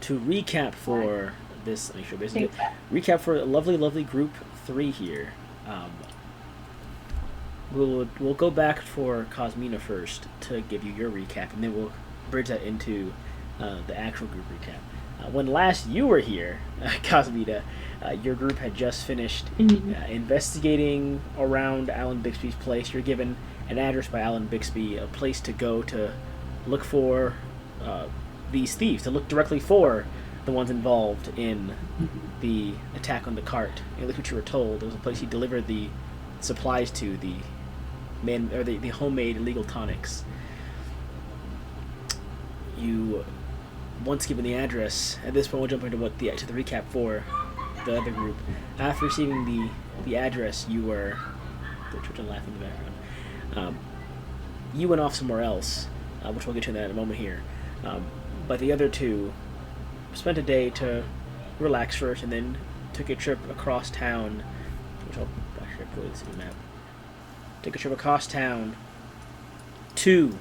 to recap for this, make sure basically Think that. recap for a lovely, lovely group 3 here. Um, we'll go back for Cosmina first to give you your recap, and then we'll bridge that into the actual group recap. When last you were here, Cosmina, your group had just finished Mhm. investigating around Alan Bixby's place. You're given an address by Alan Bixby, a place to go to look for uh, these thieves, to look directly for the ones involved in the attack on the cart. At least what you were told. It was a place he delivered the supplies to, the homemade illegal tonics. You, once given the address, at this point we'll jump into the recap for the other group. After receiving the address, you were the children laughing in the background. You went off somewhere else, which we'll get to that in a moment here. But the other two spent a day to relax first, and then took a trip across town, which I'll actually put this in the map. Took a trip across town to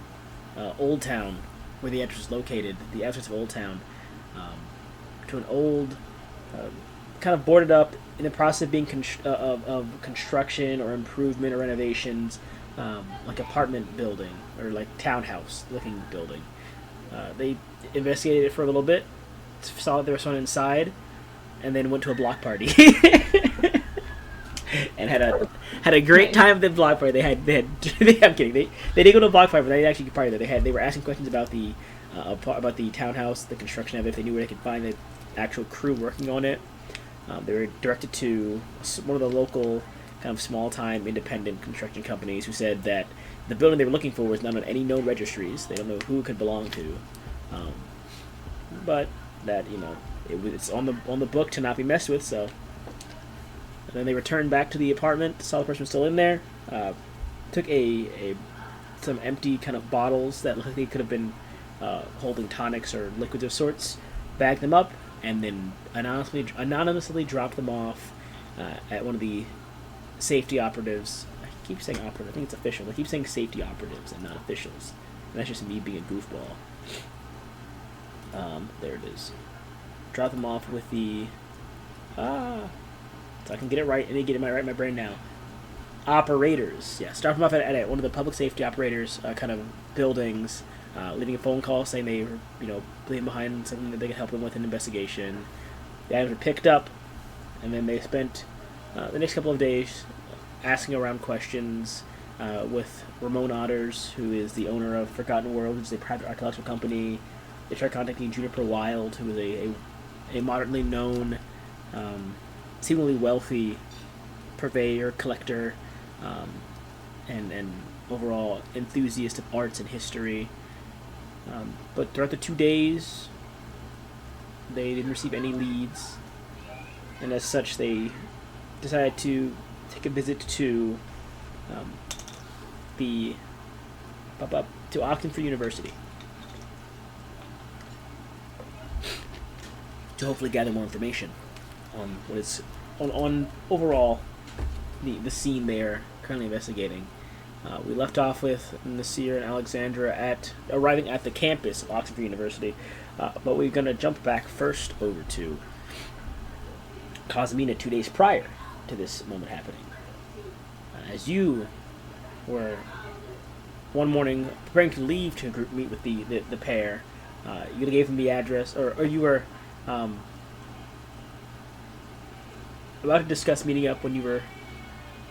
Old Town, where the address is located, the outskirts of Old Town, to an old, uh, kind of boarded up, in the process of being of construction or improvement or renovations, like apartment building or like townhouse looking building. They investigated it for a little bit, saw that there was someone inside, and then went to a block party. And had a great Nice. time at the block party. I'm kidding. They didn't go to a block party, but they actually party there. They were asking questions about the townhouse, the construction of it. If they knew where they could find the actual crew working on it. They were directed to one of the local kind of small time independent construction companies, who said that the building they were looking for was not on any known registries. They don't know who it could belong to, um, but that it's on the book to not be messed with. So and then they returned back to the apartment, saw the person was still in there, took a some empty kind of bottles that looked like they could have been holding tonics or liquids of sorts, bagged them up, and then anonymously dropped them off at one of the safety operatives. I keep saying operative. I think it's official. I keep saying safety operatives and not officials. And that's just me being a goofball. There it is. Drop them off with the so I can get it right. And get it right in my brain now. Operators. Yeah, start them off at one of the public safety operators kind of buildings, leaving a phone call saying they were, leaving behind something that they could help them with an investigation. The items were picked up, and then they spent the next couple of days asking around questions with Ramon Otters, who is the owner of Forgotten World, which is a private archaeological company. They tried contacting Juniper Wild, who is a moderately known, seemingly wealthy purveyor, collector, and overall enthusiast of arts and history. But throughout the 2 days, they didn't receive any leads, and as such, they decided to take a visit to um, the to Oxford University to hopefully gather more information on what is on overall the scene they are currently investigating. We left off with Nasir and Alexandra arriving at the campus of Oxford University, but we're going to jump back first over to Cosmina 2 days prior to this moment happening. As you were one morning preparing to leave to meet with the pair, you gave them the address, or you were about to discuss meeting up when you were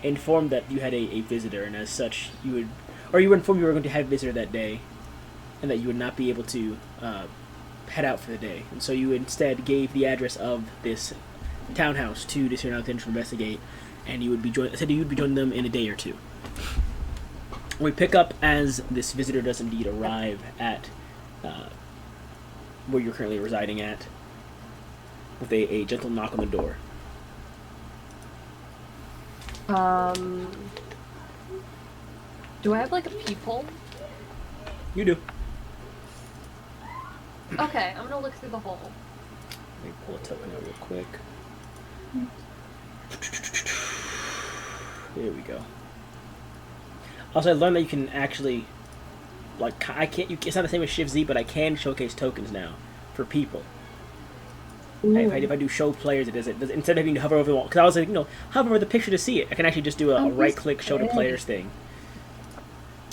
informed that you had a visitor, and as such, you were informed you were going to have a visitor that day, and that you would not be able to head out for the day, and so you instead gave the address of this townhouse to Discern Alexander to investigate, and said you would be joining them in a day or two. We pick up as this visitor does indeed arrive at where you're currently residing at, with a gentle knock on the door. Um, do I have like a peephole? You do. Okay, I'm gonna look through the hole. Let me pull a token out real quick. There we go. Also, I learned that you can actually, like, I can't. It's not the same as Shiv Z, but I can showcase tokens now for people. If I do show players, instead of having to hover over the wall, because I was like, hover over the picture to see it. I can actually just do a right click show to players thing.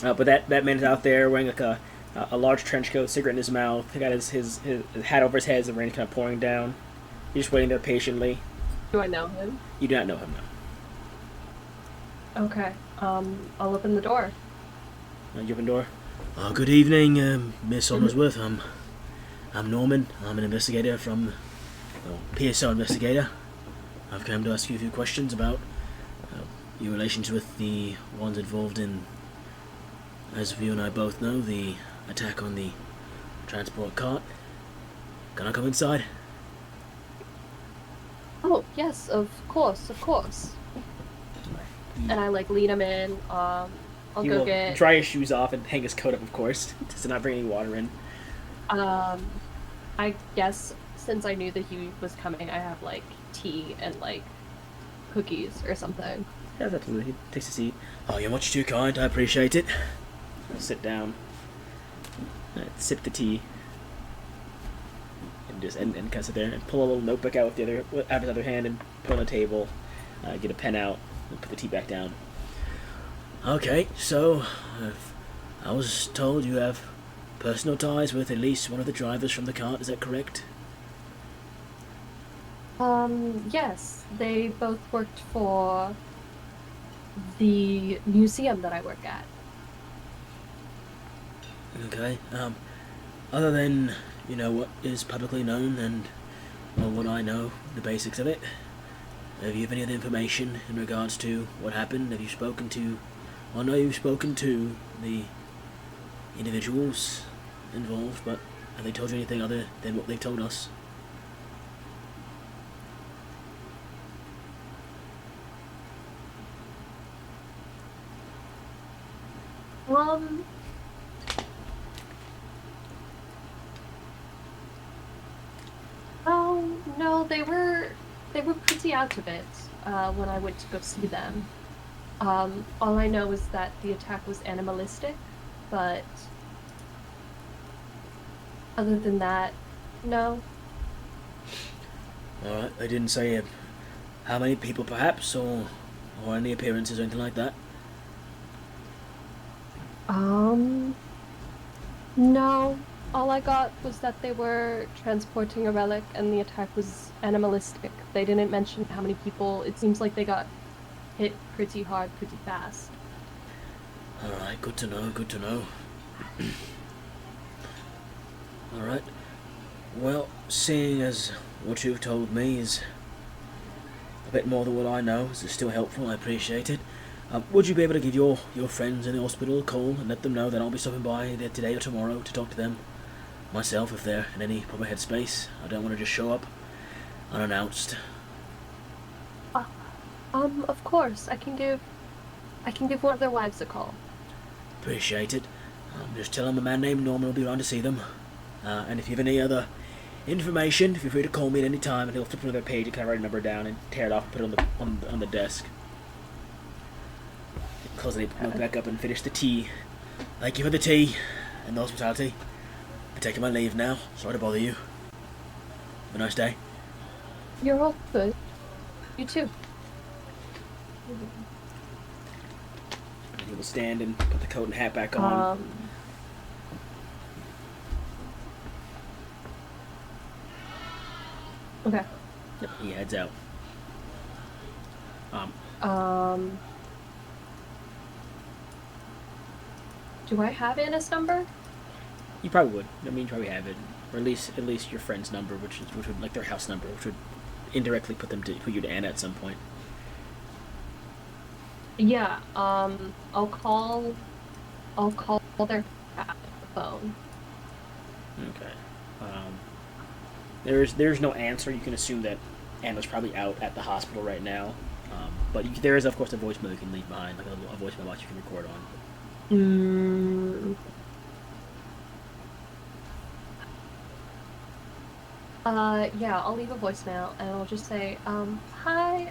But that man is out there wearing like a large trench coat, cigarette in his mouth. He got his hat over his head as the rain kind of pouring down. He's just waiting there patiently. Do I know him? You do not know him, no. Okay. I'll open the door. You open the door. Good evening, Miss Honorsworth. I'm Norman. I'm an investigator from PSO investigator. I've come to ask you a few questions about your relations with the ones involved in, as you and I both know, the attack on the transport cart. Can I come inside? Oh, yes, of course. And I lead him in. I'll He go will get. dry his shoes off and hang his coat up, of course, to not bring any water in. I guess since I knew that he was coming, I have tea and cookies or something. Yeah, absolutely. He takes a seat. Oh, you're much too kind. I appreciate it. I'll sit down. Sip the tea. And kind of sit there and pull a little notebook out with his other hand and put on the table. Get a pen out and put the tea back down. Okay, so I was told you have personal ties with at least one of the drivers from the cart. Is that correct? Yes, they both worked for the museum that I work at. Okay. Other than what is publicly known and what I know, the basics of it, have you have any other information in regards to what happened? Have you spoken to? I know you've spoken to the individuals involved, but have they told you anything other than what they've told us? Oh, no, they were pretty out of it when I went to go see them. All I know is that the attack was animalistic, but other than that, no. Alright, they didn't say how many people perhaps, or any appearances or anything like that? No. All I got was that they were transporting a relic and the attack was animalistic. They didn't mention how many people. It seems like they got hit pretty hard, pretty fast. Alright, good to know. Alright. Well, seeing as what you've told me is a bit more than what I know, is still helpful, I appreciate it. Would you be able to give your friends in the hospital a call and let them know that I'll be stopping by either today or tomorrow to talk to them myself if they're in any proper headspace? I don't want to just show up unannounced. Of course, I can give one of their wives a call. Appreciate it. Just tell them a man named Norman will be around to see them. And if you have any other information, feel free to call me at any time, and he'll flip another page and kind of write a number down and tear it off and put it on the desk. Close the note back up and finish the tea. Thank you for the tea and the hospitality. I'm taking my leave now. Sorry to bother you. Have a nice day. You're all good. You too. And he will stand and put the coat and hat back on. Okay. Yep, he heads out. Do I have Anna's number? You probably would. I mean, you probably have it, or at least your friend's number, which would like their house number, which would indirectly put you to Anna at some point. Yeah. I'll call their phone. Okay. There's no answer. You can assume that Anna's probably out at the hospital right now. But there is, of course, a voicemail you can leave behind, like a voicemail box you can record on. Yeah, I'll leave a voicemail and I'll just say, hi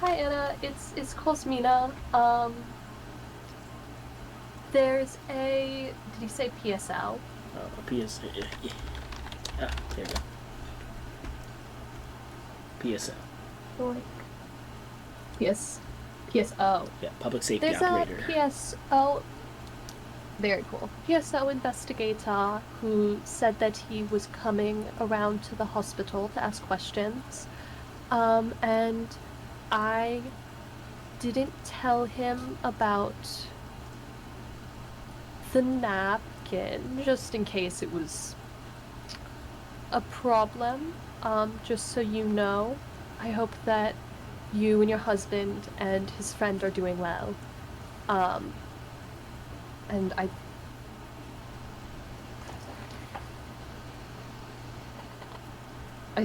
Anna, it's Cosmina. There's a, did you say PSL? A PS. Yeah. Ah, there you go. PSO. Like PSO. Yeah, public safety There's operator. a PSO. Very cool. PSO investigator who said that he was coming around to the hospital to ask questions. And I didn't tell him about the napkin, just in case it was a problem. Just so you know, I hope that you and your husband and his friend are doing well. Um, and I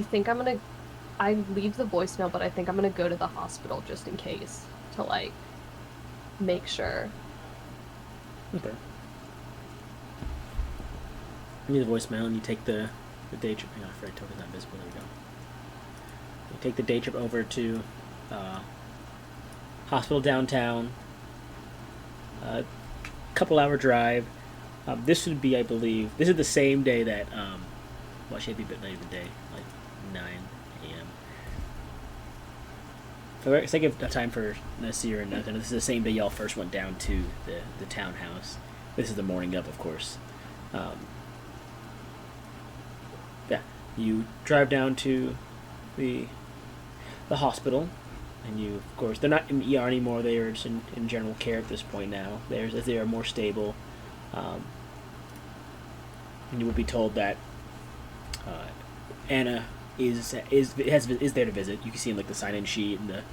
think I leave the voicemail, but I think I'm gonna go to the hospital just in case to like make sure. Okay. You leave the voicemail and you take the day trip. Hang on, Fred token's not visible. There we go. You take the day trip over to hospital downtown. Couple hour drive. This would be, I believe, this is the same day that well, actually, it'd be a bit later in the day, like 9 a.m. For the sake of time for Nasir and Nathan, this is the same day y'all first went down to the townhouse. This is the morning of course. Yeah, you drive down to the hospital, and you, of course, they're not in ER anymore. They are just in general care at this point now. They are more stable, and you will be told that Anna is there to visit. You can see in like the sign-in sheet, and the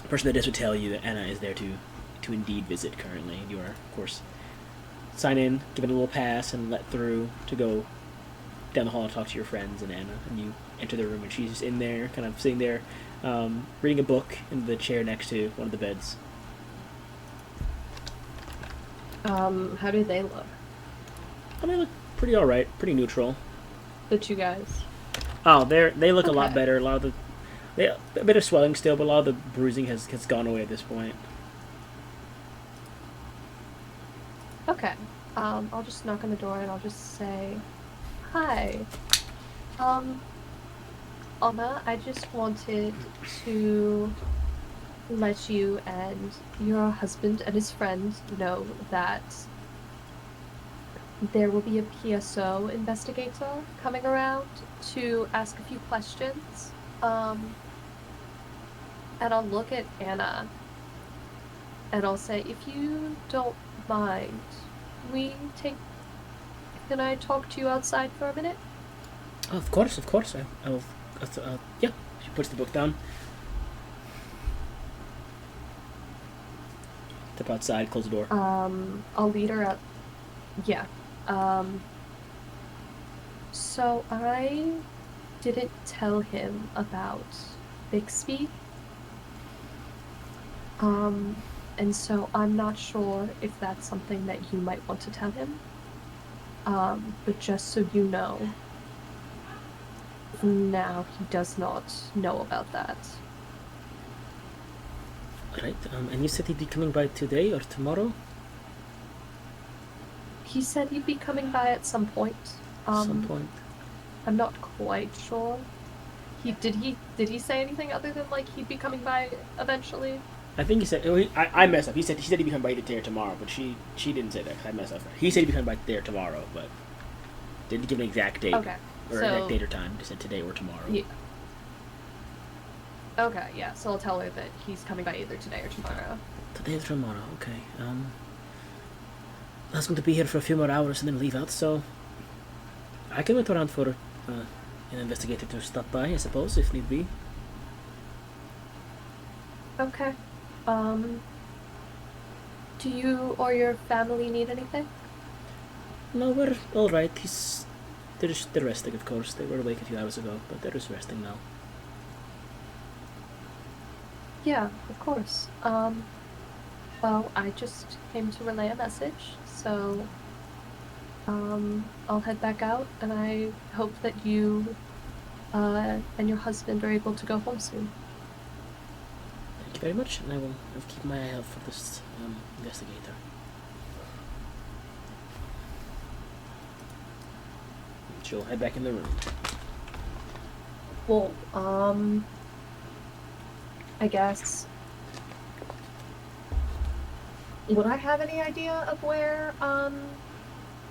person that does would tell you that Anna is there to indeed visit currently. You are, of course, sign in, give it a little pass, and let through to go down the hall and talk to your friends and Anna. And you enter the room, and she's just in there, kind of sitting there, reading a book in the chair next to one of the beds. How do they look? Oh, they look pretty all right, pretty neutral. The two guys. Oh, they look a lot Okay. better. A bit of swelling still, but a lot of the bruising has gone away at this point. Okay. I'll just knock on the door and I'll just say, "Hi. Anna, I just wanted to let you and your husband and his friend know that there will be a PSO investigator coming around to ask a few questions. And I'll look at Anna and I'll say, if you don't mind, can I talk to you outside for a minute?" Oh, of course. Yeah. She puts the book down. Step outside, close the door. I'll lead her up. Yeah. So I didn't tell him about Bixby. And so I'm not sure if that's something that you might want to tell him. But just so you know, now he does not know about that. Right. And you said he'd be coming by today or tomorrow? He said he'd be coming by at some point. Some point. I'm not quite sure. Did he say anything other than like he'd be coming by eventually? I think he said. Oh, I messed up. He said he'd be coming by today or tomorrow, but she didn't say that. I messed up. He said he'd be coming by today or tomorrow, but didn't give an exact date. Okay. Or So, exact date or time. Just said today or tomorrow. yeah. Okay, yeah. So I'll tell her that he's coming by either today or tomorrow. Today or tomorrow. Okay. I was going to be here for a few more hours and then leave out, so I can wait around for an investigator to stop by, I suppose, if need be. Okay. Do you or your family need anything? No, we're all right. They're resting, of course. They were awake a few hours ago, but they're just resting now. Yeah, of course. Well, I just came to relay a message, so I'll head back out, and I hope that you and your husband are able to go home soon. Thank you very much, and I'll keep my eye out for this investigator. She'll head back in the room. Well, I guess. Would I have any idea of where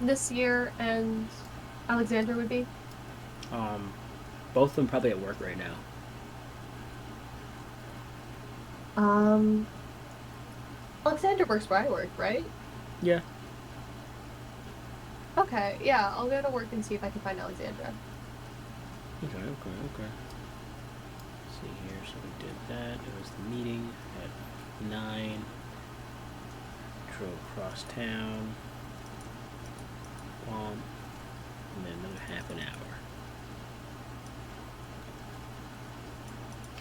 this year and Alexander would be? Um, both of them probably at work right now. Um, Alexander works where I work, right? Yeah. Okay, yeah, I'll go to work and see if I can find Alexandra. Okay. See here. So we did that. It was the meeting at 9. Drove across town. And then another half an hour.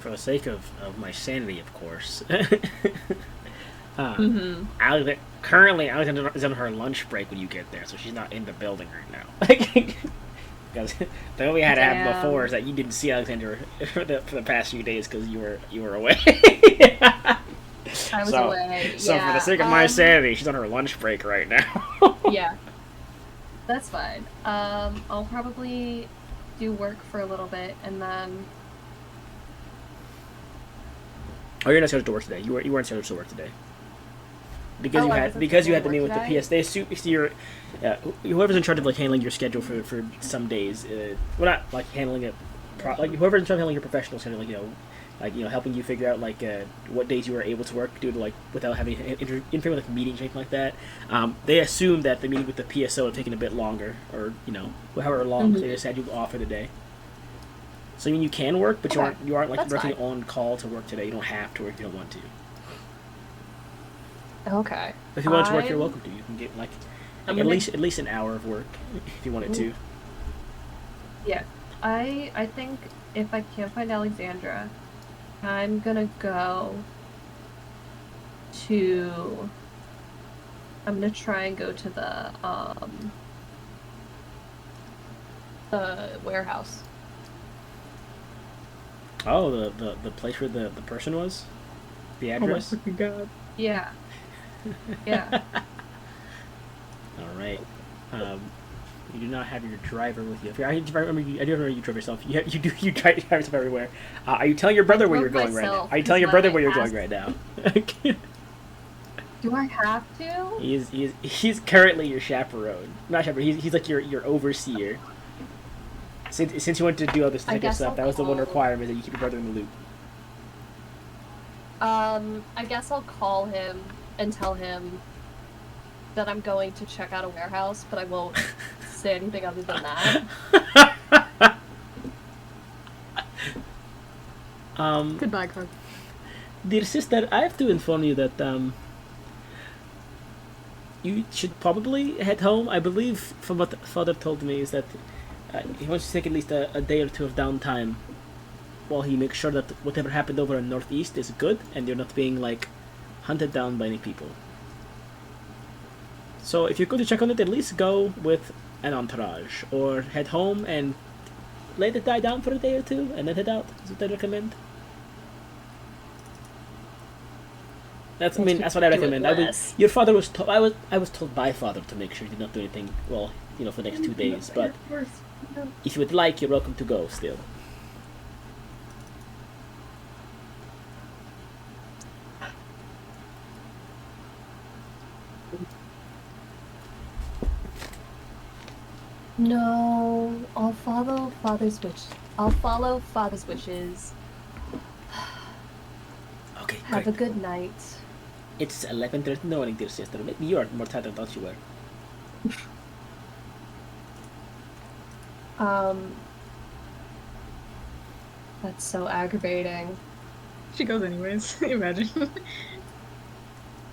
For the sake of my sanity, of course. Currently, Alexandra is on her lunch break when you get there, so she's not in the building right now. Because the only had happened before is that you didn't see Alexandra for the past few days because you were away. I was away. So yeah, for the sake of my sanity, she's on her lunch break right now. Yeah, that's fine. I'll probably do work for a little bit and then. Oh, you're not scheduled to work today. You weren't scheduled to work today. Because you had to meet with the PS. They assume you're whoever's in charge of like handling your schedule for some days. Well, not like handling it, like whoever's in charge of handling your professional schedule, like helping you figure out like what days you were able to work due to like without having interfere with like meetings or anything like that. They assume that the meeting with the PSO had taken a bit longer, or however long. So they just had you off for the day. So I mean, you can work, but you aren't like That's working fine. on call to work today. You don't have to work if you don't want to. Okay. If you want to work, you're welcome to. You can get like I'm at gonna- least an hour of work if you wanted to. Yeah, I think if I can't find Alexandra, I'm gonna go to. I'm gonna try and go to the warehouse. Oh, the place where the person was, the address. Oh my fucking god. Yeah. Yeah. All right. You do not have your driver with you. I do remember you drove yourself. You drive yourself everywhere. Are you telling your brother where you're going right now? myself Are you telling your because brother my where you're ass- going right now? Do I have to? He's currently your chaperone. Not chaperone. He's like your overseer. Since you went to do all this detective guess stuff, I'll that was the one call- requirement that you keep your brother in the loop. I guess I'll call him and tell him that I'm going to check out a warehouse, but I won't say anything other than that. Goodbye, Carl. Dear sister, I have to inform you that you should probably head home. I believe, from what father told me, is that he wants to take at least a day or two of downtime while he makes sure that whatever happened over in Northeast is good and you're not being like hunted down by any people. So if you're going to check on it, at least go with an entourage or head home and let it die down for a day or two and then head out. That's what I recommend. That's what I recommend. Your father was told. I was told by father to make sure you did not do anything. Well, for the next 2 days. But if you would like, you're welcome to go still. No, I'll follow father's wish. I'll follow father's wishes. Okay, Have a great. good night. It's 11:30 in the morning, dear sister. Maybe you are more tired than I thought you were. Um, that's so aggravating. She goes anyways. Imagine.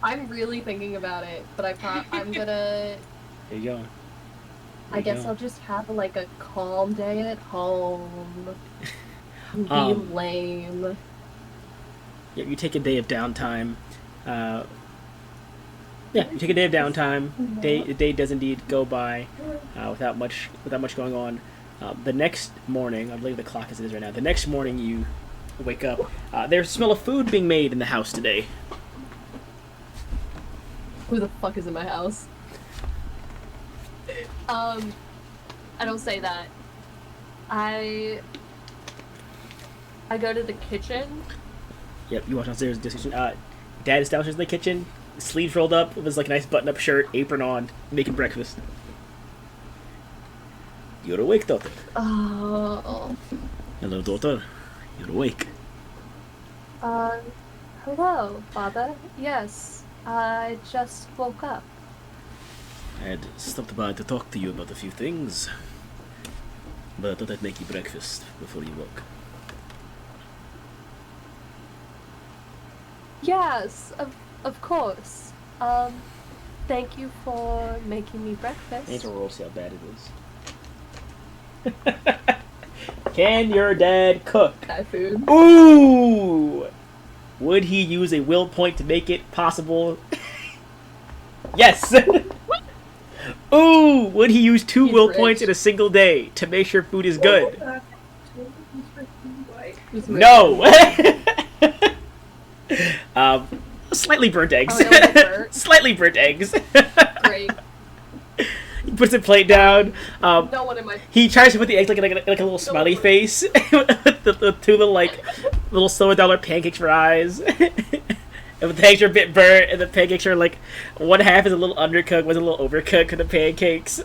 I'm really thinking about it, but I'm gonna. Here you go. I guess I'll just have like a calm day at home. Be Um, lame. Yeah, you take a day of downtime. You take a day of downtime. The day does indeed go by without much going on. The next morning, I believe the clock is right now. The next morning, you wake up. There's a smell of food being made in the house today. Who the fuck is in my house? I don't say that. I I go to the kitchen. Yep, you walk downstairs. Dad is downstairs in the kitchen, sleeves rolled up, with his like nice button-up shirt, apron on, making breakfast. You're awake, daughter. Oh. Hello, daughter. You're awake. Uh, hello, Father. Yes, I just woke up. I had stopped by to talk to you about a few things, but I thought I'd make you breakfast before you woke. Yes, of course. Thank you for making me breakfast. Angel roll, see how bad it is. Can your dad cook? Thai food. Ooh! Would he use a will point to make it possible? Yes! Ooh! Would he use 2 He's will rich. points in a single day to make sure food is good? He's rich. No! Slightly burnt eggs. Oh, yeah, burnt. Slightly burnt eggs. Great. He puts the plate down. No one in my. He tries to put the eggs like a little smiley face with the 2 little little silver dollar pancakes for eyes. And the eggs are a bit burnt, and the pancakes are like one half is a little undercooked, one's a little overcooked for the pancakes.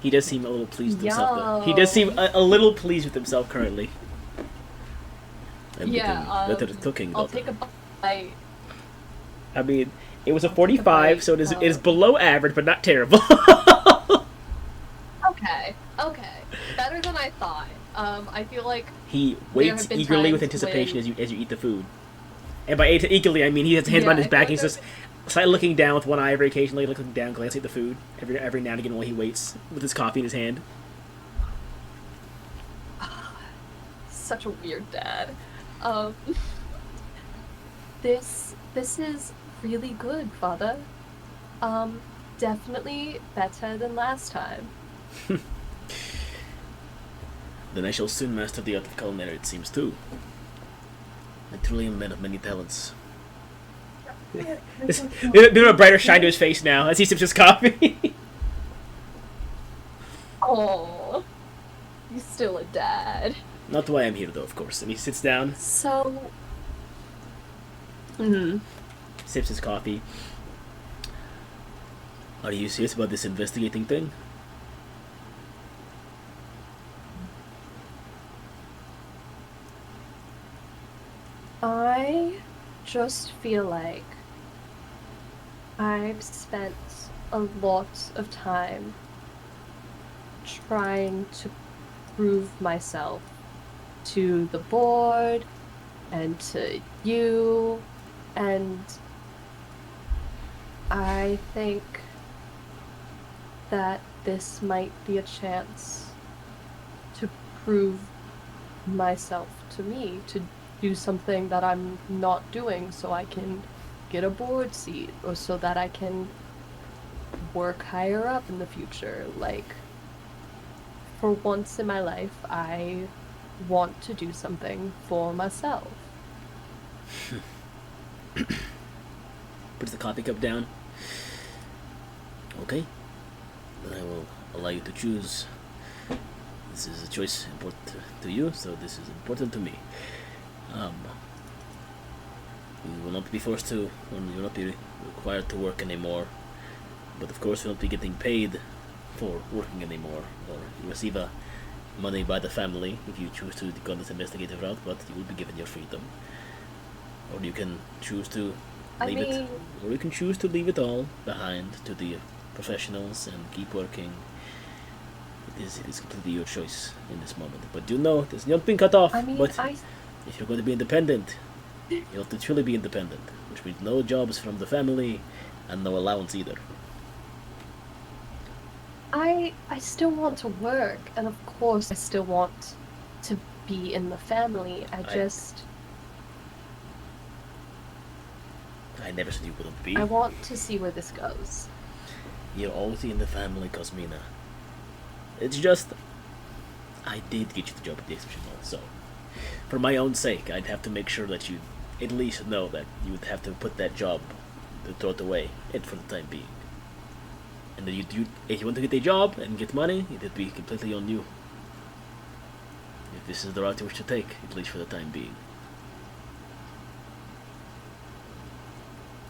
He does seem a little pleased with himself, though. He does seem a little pleased with himself currently. I'm getting better at cooking, I'll daughter. take a bite. I mean, it was a 45, so it is below average, but not terrible. Okay. Better than I thought. I feel like He There waits have been eagerly with times anticipation when- as you eat the food. And by eagerly, I mean he has his hands behind his I back. feel He's like just slightly looking down with one eye very occasionally, looking down, glancing at the food every now and again while he waits with his coffee in his hand. such a weird dad. This is really good, Father. Definitely better than last time. Then I shall soon master the art of culinary, it seems, too. I truly am a man of many talents. There's a brighter shine to his face now as he sips his coffee. Oh, you're still a dad. Not why I'm here, though, of course. And he sits down, So, sips his coffee. Are you serious about this investigating thing? I just feel like I've spent a lot of time trying to prove myself to the board and to you, and I think that this might be a chance to prove myself to me, to do something that I'm not doing so I can get a board seat, or so that I can work higher up in the future. Like, for once in my life, I want to do something for myself. Puts the coffee cup down. Okay. Then I will allow you to choose. This is a choice important to you, so this is important to me. You will not be forced to, or you will not be required to work anymore. But of course, you will not be getting paid for working anymore, or you receive money by the family if you choose to go this investigative route, but you will be given your freedom. Or you can choose to leave it, or you can choose to leave it all behind to the professionals and keep working. It is completely your choice in this moment. But do know, there's not being cut off. But if you're going to be independent, you have to truly be independent, which means no jobs from the family and no allowance either. I still want to work, and of course I still want to be in the family. I never said you wouldn't be. I want to see where this goes. You're always in the family, Cosmina. It's just, I did get you the job at the exhibition hall, so for my own sake, I'd have to make sure that you at least know that you would have to put that job, to throw it away, for the time being. And then if you want to get a job and get money, it'd be completely on you. if this is the route you wish to take, at least for the time being.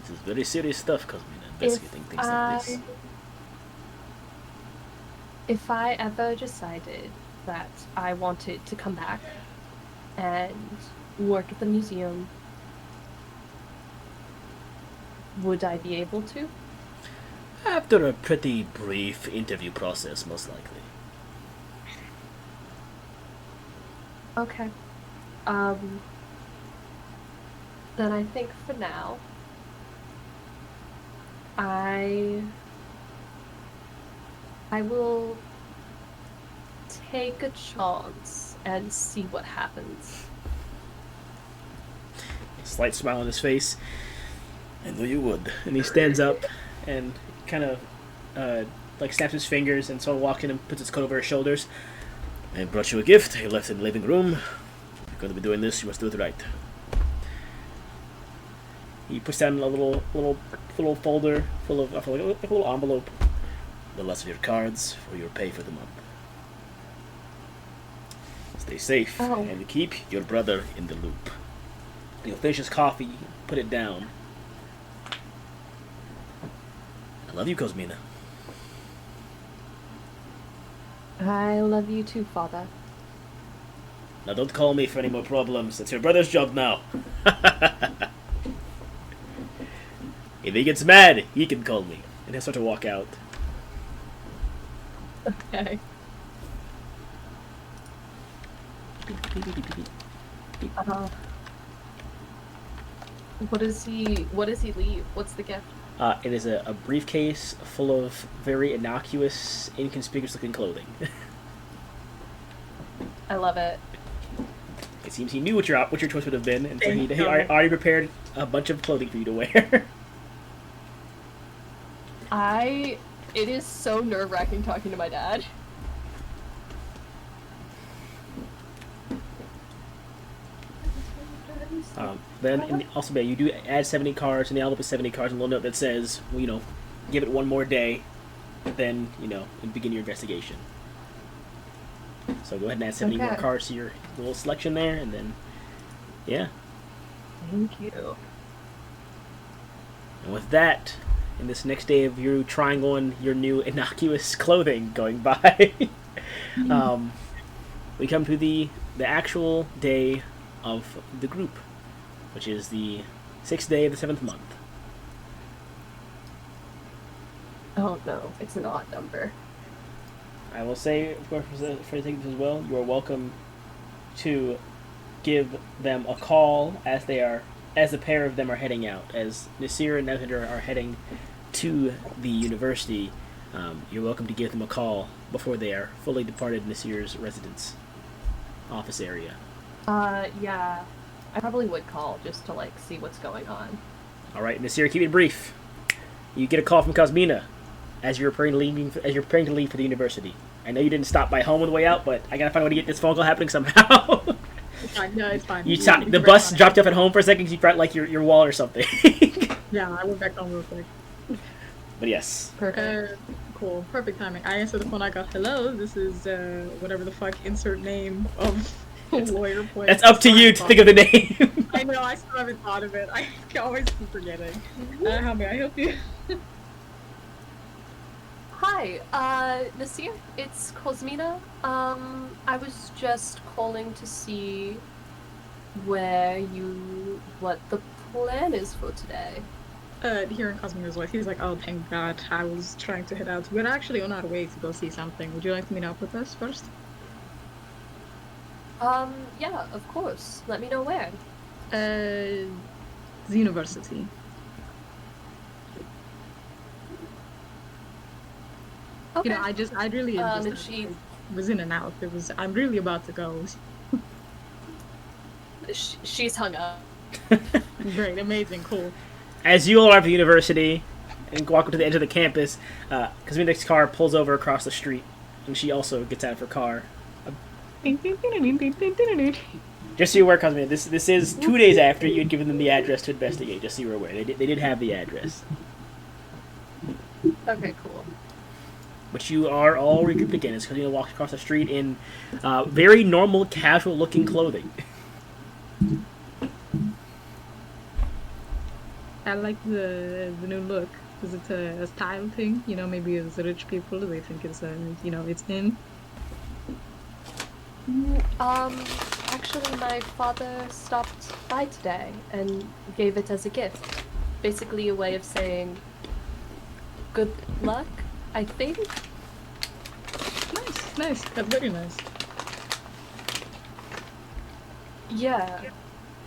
This is very serious stuff, Cosmina, investigating things like this. If I ever decided that I wanted to come back and work at the museum, would I be able to? After a pretty brief interview process, most likely. Okay. Then I think for now, I will take a chance and see what happens. Slight smile on his face, I knew you would. and he stands up and kind of like snaps his fingers, and someone walks in and puts his coat over his shoulders. I brought you a gift. I left it in the living room. If you're going to be doing this, you must do it right. He puts down a little folder full of like a little envelope. The last of your cards for your pay for the month. Stay safe and keep your brother in the loop. He'll finish his coffee, put it down. I love you, Cosmina. I love you too, Father. Now don't call me for any more problems. It's your brother's job now. If he gets mad, he can call me. And he'll start to walk out. Okay. What does he leave? What's the gift? It is a briefcase full of very innocuous, inconspicuous-looking clothing. I love it. It seems he knew what your choice would have been, and so he already prepared a bunch of clothing for you to wear. It is so nerve-wracking talking to my dad. Also, you do add 70 cards, and the envelope is 70 cards, and a little note that says, well, give it one more day, then, and begin your investigation. So go ahead and add 70 more cards to your little selection there, and then, yeah. Thank you. And with that, in this next day of you trying on your new innocuous clothing going by, we come to the actual day of the group, which is the 6th day of the 7th month. Oh no, it's an odd number. I will say, of course, for things as well, you are welcome to give them a call as the pair of them are heading out. As Nasir and Alexander are heading to the university, you're welcome to give them a call before they are fully departed Nasir's residence office area. Yeah. I probably would call just to, see what's going on. Alright, Nasir, keep it brief. You get a call from Cosmina as you're preparing to leave for the university. I know you didn't stop by home on the way out, but I gotta find a way to get this phone call happening somehow. It's fine. No, it's fine. The bus dropped you off at home for a second because you brought, your wallet or something. Yeah, I went back home real quick. But yes. Perfect. Cool. Perfect timing. I answered the phone. I go, hello, this is, whatever the fuck, insert name of lawyer point. That's up to you to think of the name. I know, I still haven't thought of it. I always keep forgetting. How may I help you? Hi, Nasir, it's Cosmina. I was just calling to see what the plan is for today. Hearing Cosmina's voice, he's like, oh, thank God, I was trying to head out. We're actually on our way to go see something. Would you like to meet up with us first? Yeah, of course. Let me know where. The university. Okay. I really was in and out. I'm really about to go. She's hung up. Great, amazing, cool. As you all arrive at the university and walk up to the edge of the campus, Cosmina's car pulls over across the street, and she also gets out of her car. Just so you're aware, Cosmina, this is 2 days after you had given them the address to investigate, just so you're aware. They did have the address. Okay, cool. which you are all regrouped again. It's because you walk across the street in very normal, casual-looking clothing. I like the new look. Is it a style thing? You know, maybe as rich people, they think it's it's in. Actually, my father stopped by today and gave it as a gift. Basically, a way of saying good luck, I think. Nice, nice. That's very nice. Yeah,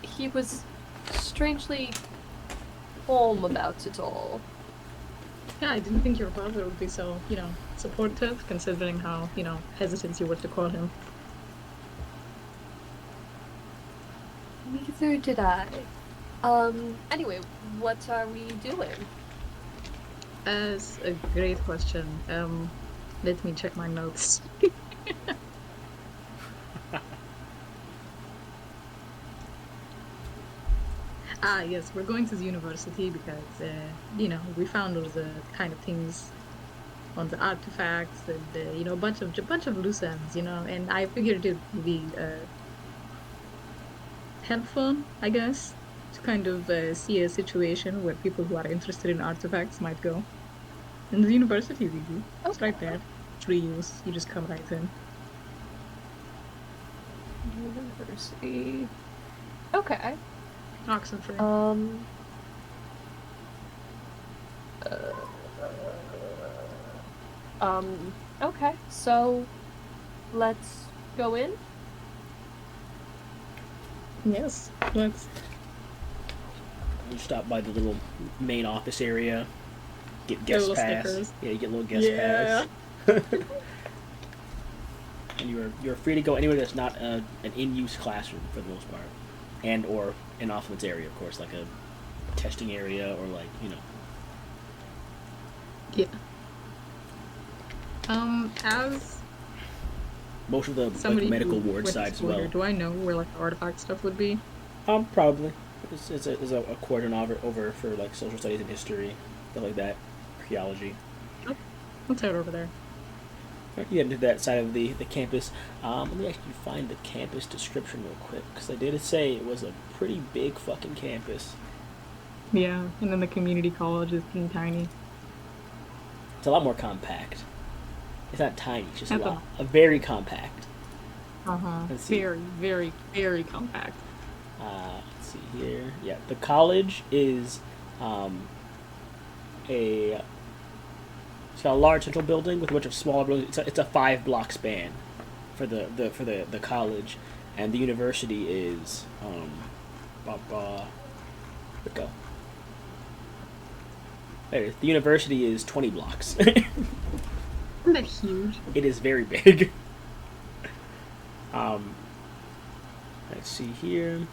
he was strangely calm about it all. Yeah, I didn't think your father would be so, supportive, considering how, hesitant you were to call him. Neither did I. Anyway, what are we doing? That's a great question. Let me check my notes. Ah, yes, we're going to the university because, we found all the kind of things on the artifacts and, a bunch of loose ends, and I figured it would be helpful, I guess, to kind of see a situation where people who are interested in artifacts might go. And the university is easy. It's right there. Free use. You just come right in. University. Okay. Oxenford. Okay, so let's go in. Yes, let's. You stop by the little main office area, get guest little pass. stickers. Yeah, you get a little guest pass. And you're free to go anywhere that's not an in-use classroom for the most part, and or an off-limits area, of course, like a testing area or Yeah. As most of the somebody medical who ward went to side as school well. here, do I know where the artifact stuff would be? Probably. It's a cordon over for social studies and history, stuff like that, archaeology. Let's head over there. You get into that side of the campus. Let me actually find the campus description real quick, because I did say it was a pretty big fucking campus. Yeah, and then the community college is teeny tiny. It's a lot more compact. It's not tiny, it's just That's a very compact. Let's see. Very, very, very compact. Let's see here. Yeah, the college is it's got a large central building with a bunch of smaller buildings. It's a 5-block span for the college, and the university is where'd it go? There it is. The university is 20 blocks. Isn't that huge? It is very big. Let's see here.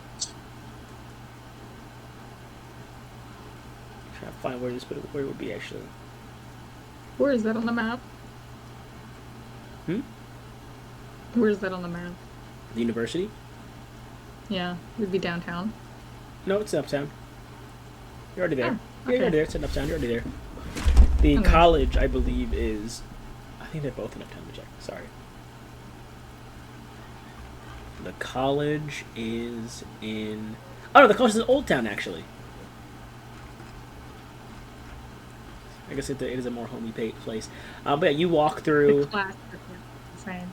Trying to find where it would be actually. Where is that on the map? Hmm? Where is that on the map? The university? Yeah, it would be downtown. No, it's uptown. You're already there. Oh, Yeah, you're okay. there. It's in uptown. You're already there. The Okay. college, I believe, is. I think they're both in uptown. Let me check. Sorry. The college is in. Oh no, the college is in Old Town actually. I guess it is a more homey place. But yeah, you walk through. The class. Same.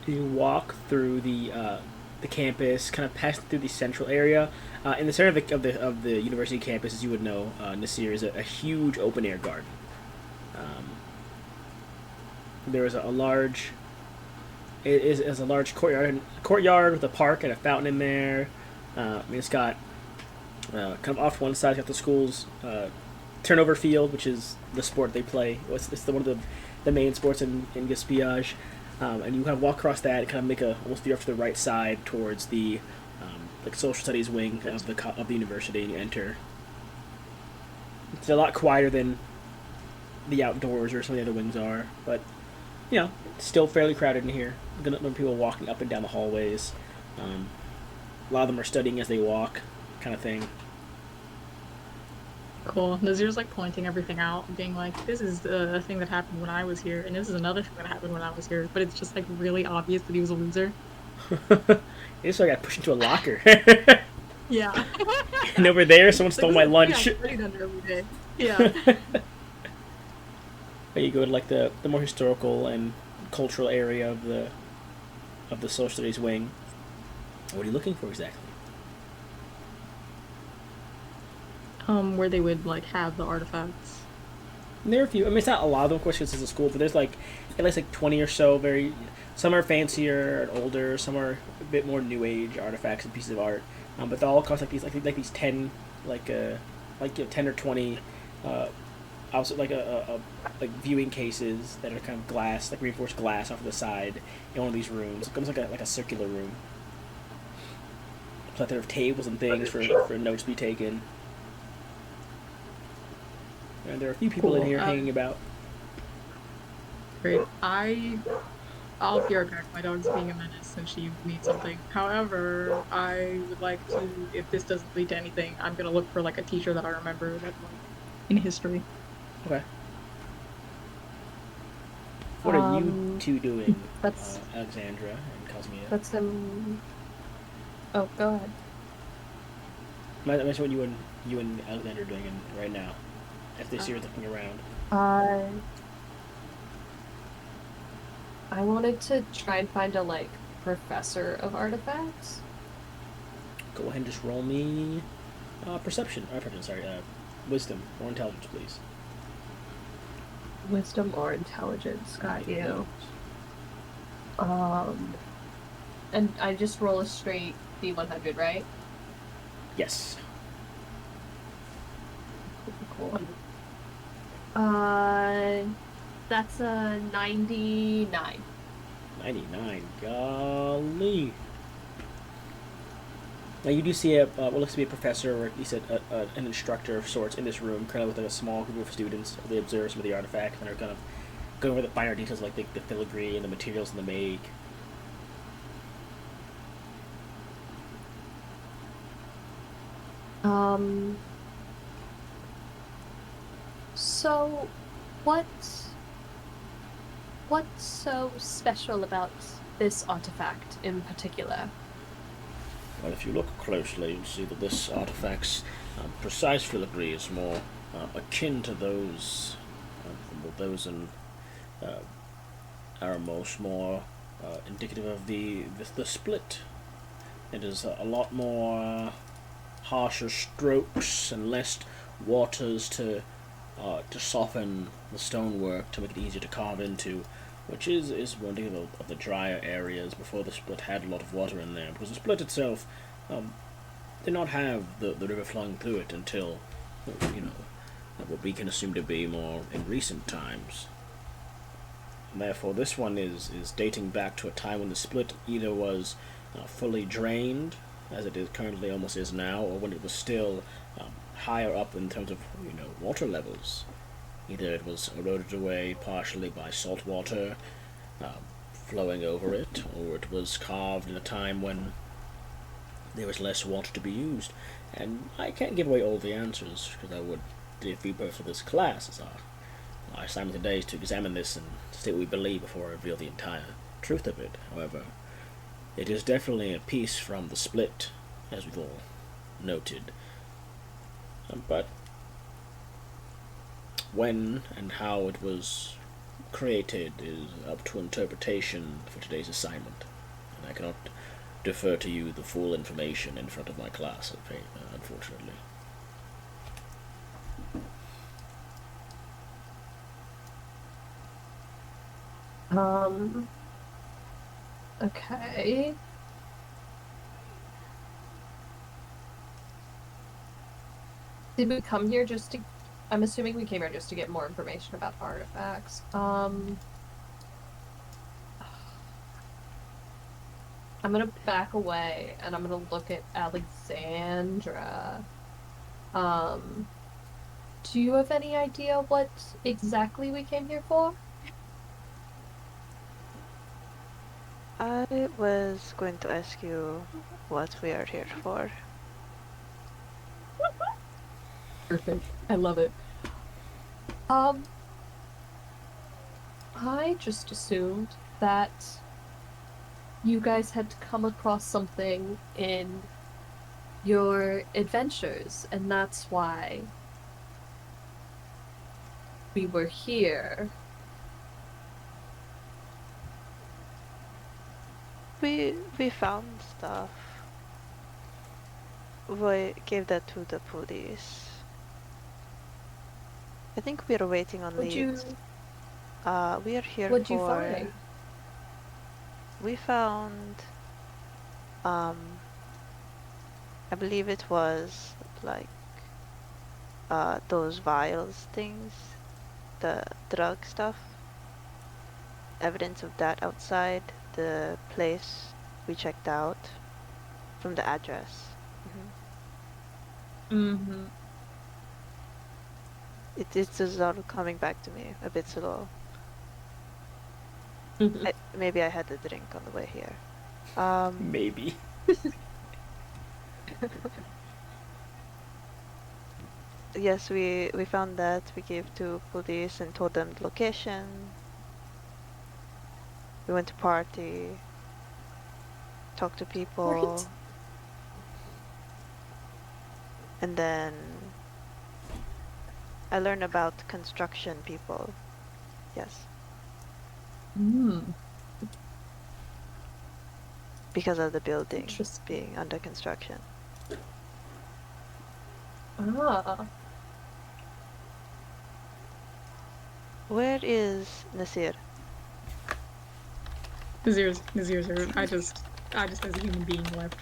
You walk through the campus, kind of pass through the central area. In the center of the university campus, as you would know, Nasir, is a huge open air garden. There is a large. It is a large courtyard with a park and a fountain in there. It's got kind of off one side, it's got the school's turnover field, which is the sport they play. It's one of the main sports in Gaspillage. And you kind of walk across that and kind of make a almost veer off to the right side towards the social studies wing of the university, and you enter. It's a lot quieter than the outdoors or some of the other wings are, but still fairly crowded in here. A number of people walking up and down the hallways. A lot of them are studying as they walk, kind of thing. Cool. Nazir's like pointing everything out, being like, "This is a thing that happened when I was here, and this is another thing that happened when I was here." But it's just like really obvious that he was a loser. This I got pushed into a locker. Yeah. And over there, someone It's like stole this my is a thing I lunch. studied under every day. Yeah. You go to like the more historical and cultural area of the social studies wing. What are you looking for exactly? Where they would like have the artifacts. And there are a few. I mean, it's not a lot of them, of course, because it's a school, but there's like at least like 20 or so. Very, some are fancier and older. Some are a bit more new age artifacts and pieces of art. But they all cost like these 10 like 10 or 20 also like like viewing cases that are kind of glass, like reinforced glass off to the side in one of these rooms. It comes like a circular room. So there are tables and things for notes to be taken. And there are a few people in Cool. here hanging about. Great. I'll be right back. My dog's being a menace and she needs something. However, I would like to, if this doesn't lead to anything, I'm gonna look for like a teacher that I remember that like in history. Okay. What are you Um, two doing, that's Alexandra and Cosmia? that's Oh, go ahead. That's what you and Alexandra are doing right now. If they see you looking around. Uh, I wanted to try and find a like professor of artifacts. Go ahead and just roll me perception. Sorry, wisdom or intelligence, please. Wisdom or intelligence, got you. Um, and I just roll a straight D100, right? Yes. Cool. That's a 99. 99. Golly. Now you do see what looks to be a professor, or at least an instructor of sorts in this room, kind of with like a small group of students. They observe some of the artifacts and are kind of going over the finer details like the filigree and the materials in the make. Um, so what what's so special about this artifact in particular? Well, if you look closely, you'll see that this artifact's precise filigree is more akin to those in Aramos, more indicative of the split. It is a lot more harsher strokes and less waters to soften the stonework to make it easier to carve into, which is one of the drier areas before the split had a lot of water in there, because the split itself did not have the river flowing through it until, you know, what we can assume to be more in recent times. And therefore, this one is dating back to a time when the split either was fully drained, as it is currently almost is now, or when it was still higher up in terms of water levels. Either it was eroded away partially by salt water flowing over it, or it was carved in a time when there was less water to be used. And I can't give away all the answers, because I would defeat both of this class, as our assignment today is to examine this and state what we believe before I reveal the entire truth of it. However, it is definitely a piece from the split, as we've all noted. But when and how it was created is up to interpretation for today's assignment, and I cannot defer to you the full information in front of my class, unfortunately. Okay. Did we come here just to... I'm assuming we came here just to get more information about artifacts. I'm gonna back away and I'm gonna look at Alexandra. Do you have any idea what exactly we came here for? I was going to ask you what we are here for. Perfect. I love it. Um, I just assumed that you guys had come across something in your adventures, and that's why we were here. We found stuff. We gave that to the police. I think we're waiting on Would leads. you We are here what'd you for. find? We found, I believe it was like those vials things, the drug stuff. Evidence of that outside the place we checked out from the address. Mm-hmm. It's just all coming back to me a bit slow. Mm-hmm. Maybe I had a drink on the way here. Maybe. Yes, we found that. We gave to police and told them the location. We went to party, talked to people, Great. and then I learned about construction people. Yes, Mm, because of the building interesting. being under construction. Ah, Where is Nasir? Nazir's room. I just as a human being left.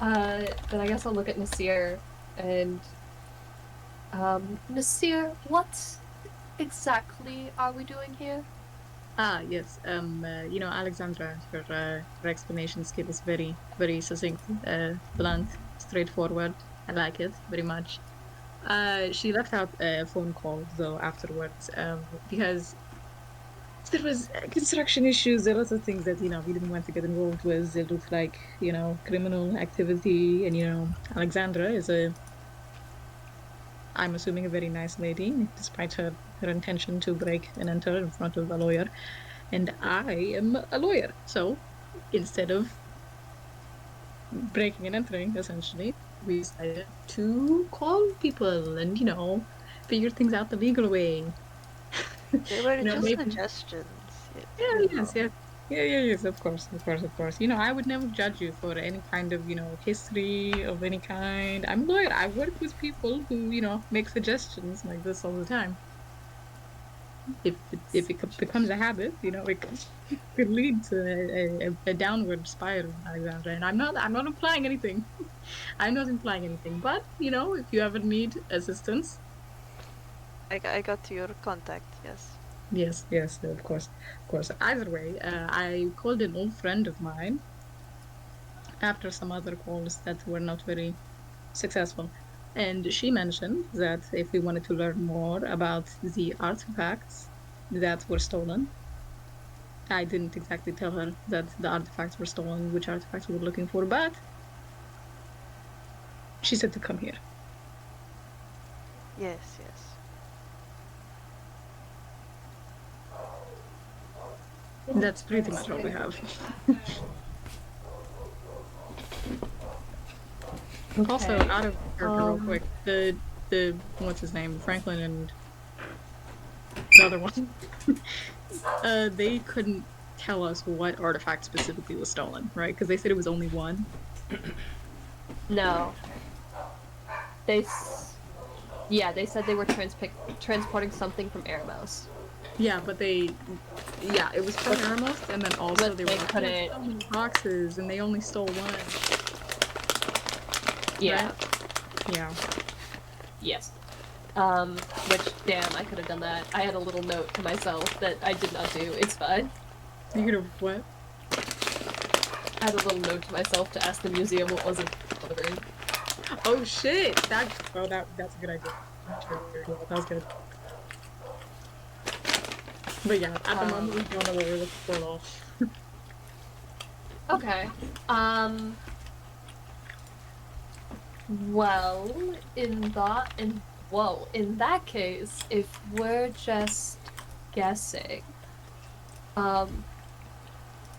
then I guess I'll look at Nasir and Nasir, what exactly are we doing here? Ah, yes. Alexandra, her explanation skill is very, very succinct, blunt, straightforward. I like it very much. She left out a phone call though afterwards, because there was construction issues, a lot of things that we didn't want to get involved with. It looked like criminal activity, and Alexandra is I'm assuming a very nice lady, despite her intention to break and enter in front of a lawyer. And I am a lawyer. So instead of breaking and entering, essentially, we decided to call people and, figure things out the legal way. They were just Maybe. suggestions. Yeah, You yes, know. yes. Yeah, yeah, yes, of course, of course, of course. I would never judge you for any kind of, history of any kind. I'm a lawyer. I work with people who, make suggestions like this all the time. If it becomes a habit, it could lead to a downward spiral, Alexandra. And I'm not implying anything. I'm not implying anything. But if you ever need assistance, I got your contact. Yes. yes, yes, of course, of course. Either way, I called an old friend of mine after some other calls that were not very successful. And she mentioned that if we wanted to learn more about the artifacts that were stolen, I didn't exactly tell her that the artifacts were stolen, which artifacts we were looking for, but she said to come here. Yes. Yes. That's pretty much all we have. Also, Okay. out of character, real quick, the what's his name, Franklin and the other one, they couldn't tell us what artifact specifically was stolen, right? Because they said it was only one. No. They said they were transporting something from Eremos. Yeah, but it was from Aramos, and then also But they they were like, couldn't. "There's so many boxes, and they only stole one." Yeah. Right? Yeah. Yes. Which, damn, I could have done that. I had a little note to myself that I did not do. It's fine. You could have what? I had a little note to myself to ask the museum what wasn't delivered. Oh shit! That's a good idea. That was good. But yeah, at the moment we don't know what we're looking for at all. Okay. Well, in that case, if we're just guessing, um,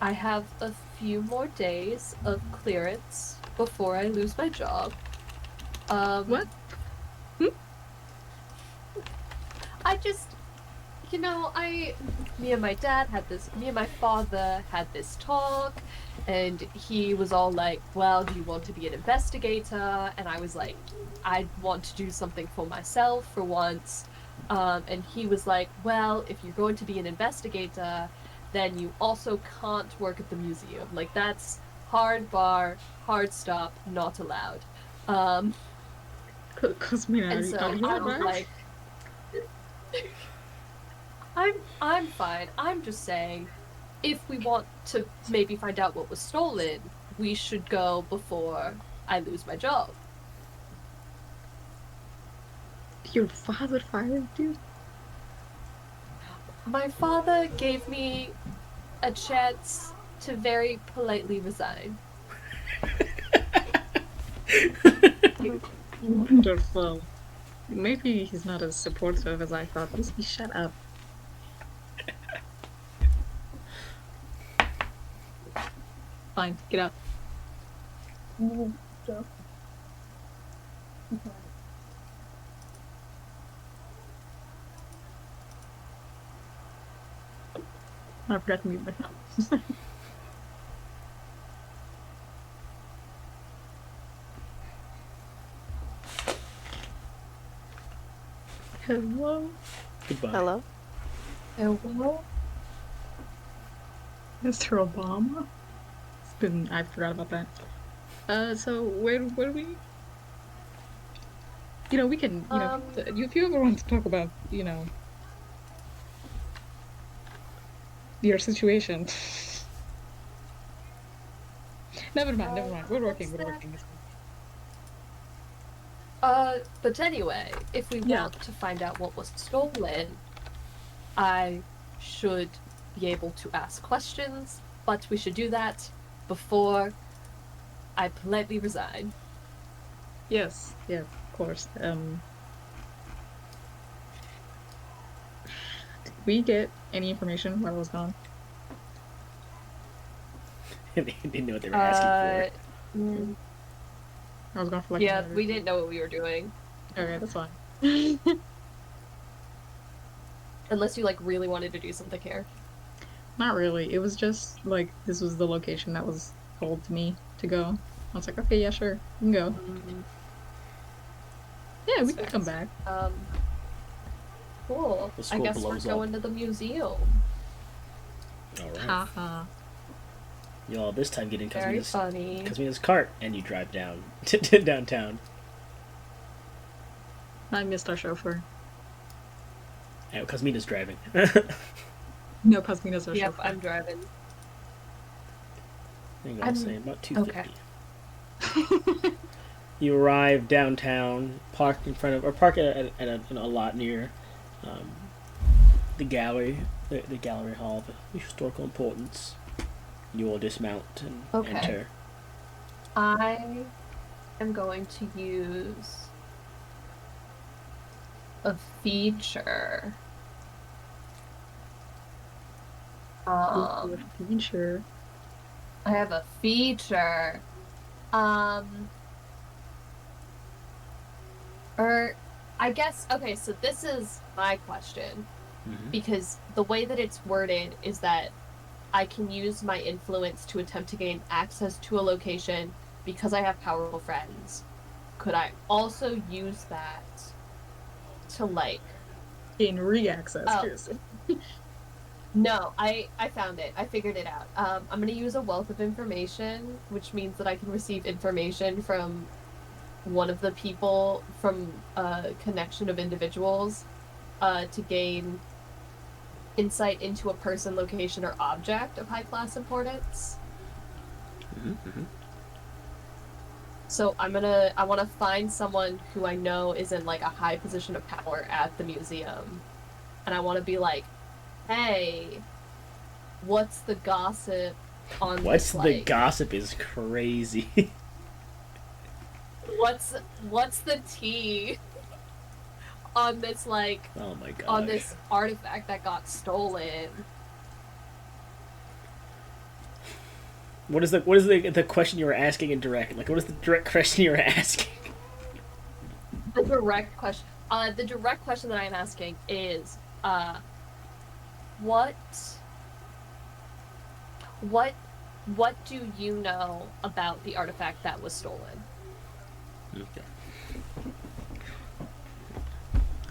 I have a few more days of clearance before I lose my job. What? Hmm? I just, me and my father had this talk, and he was all like, well, do you want to be an investigator? And I was like, I want to do something for myself for once. And he was like, well, if you're going to be an investigator, then you also can't work at the museum. Like, that's hard bar, hard stop, not allowed. Um, Cosmina, and are so you I was alright? like, I'm fine. I'm just saying, if we want to maybe find out what was stolen, we should go before I lose my job. Your father fired you? My father gave me a chance to very politely resign. Wonderful. Maybe he's not as supportive as I thought. Whiskey, shut up. Fine, get out. I forgot to mute myself. Hello, Goodbye. Hello? Hello? Mr. Obama. I forgot about that. So where do we? We can, if you ever want to talk about, your situation. Never mind. We're what's working. that? It's fine. But anyway, if we Yeah. want to find out what was stolen, I should be able to ask questions, but we should do that before I politely resign. Yes, of course. Did we get any information while I was gone? They didn't know what they were asking mm, I was gone for like yeah, a minute. we didn't know what we were doing. Okay, that's fine. Unless you, like, really wanted to do something here. Not really. It was just like this was the location that was told to me to go. I was like, okay, yeah, sure, we can go. Mm, Yeah, we that's can fair. come back. Cool. The I school guess we're blows up. going to the museum. for. All right. Haha. You all this time get in Very Cosmina's funny. cart, and you drive down to downtown. I missed our chauffeur. And Cosmina's driving. No, Cosmina's our Yep, chauffeur. I'm driving. I think I'll say about 250. Okay. You arrive downtown, park in front of, or park at a lot near the gallery, the gallery hall of historical importance. You will dismount and Okay. enter. I am going to use a feature. Feature. I have a feature. Or I guess, okay, so this is my question. Mm-hmm. Because the way that it's worded is that I can use my influence to attempt to gain access to a location because I have powerful friends. Could I also use that to, like... Gain re-access. Oh. Seriously. No, I found it. I figured it out. I'm going to use a wealth of information, which means that I can receive information from one of the people, from a connection of individuals, to gain insight into a person, location, or object of high class importance. Mm-hmm. So I want to find someone who I know is in, like, a high position of power at the museum. And I want to be like, hey, what's the gossip on What's this, the like... gossip is crazy. what's the T on this like Oh my gosh. on this artifact that got stolen? What is the question you were asking in direct? Like, what is the direct question you were asking? The direct question that I'm asking is, what what what do you know about the artifact that was stolen? Okay.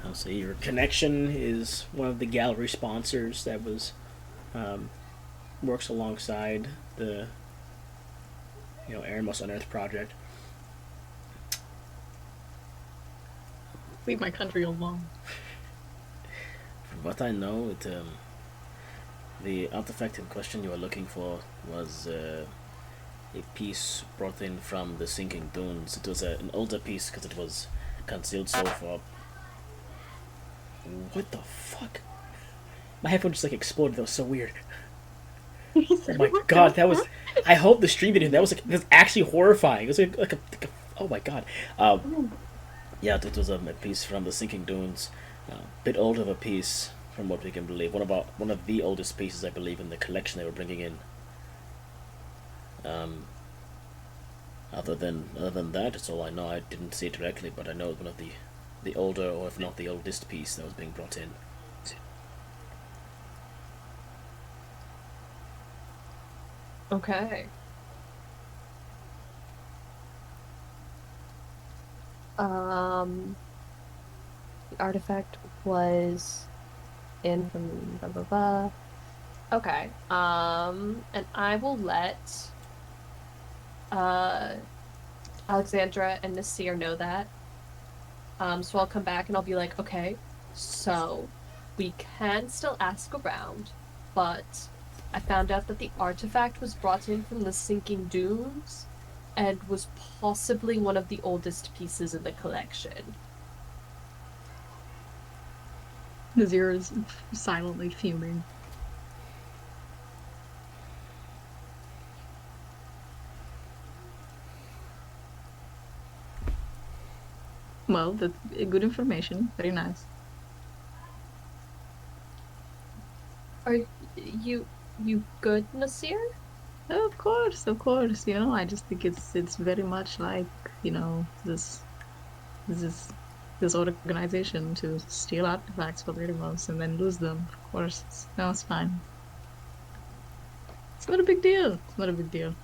I'll say your connection is one of the gallery sponsors that was works alongside the Eremos Unearthed project. Leave my country alone. From what I know, the artifact in question you are looking for was a piece brought in from the sinking dunes. It was an older piece because it was concealed so far. What the fuck? My headphone just like exploded. That was so weird. Oh my god, that was. I hope the stream didn't. That was actually horrifying. It was like a oh my god. Yeah, it was a piece from the sinking dunes. A bit old of a piece, from what we can believe. One of the oldest pieces, I believe, in the collection they were bringing in. Other than that, it's all I know. I didn't see it directly, but I know one of the older, or if not the oldest piece that was being brought in. Okay. The artifact was in from blah blah blah. Okay. And I will let uh Alexandra and Nasir know that. So I'll come back and I'll be like, okay, so we can still ask around, but I found out that the artifact was brought in from the sinking dunes and was possibly one of the oldest pieces in the collection. Nazir is silently fuming. Well, that's good information. Very nice. Are you good, Nasir? Of course, of course. You know, I just think it's very much like, you know, this this organization to steal artifacts for Ramos and then lose them. Of course, it's fine. It's not a big deal. It's not a big deal.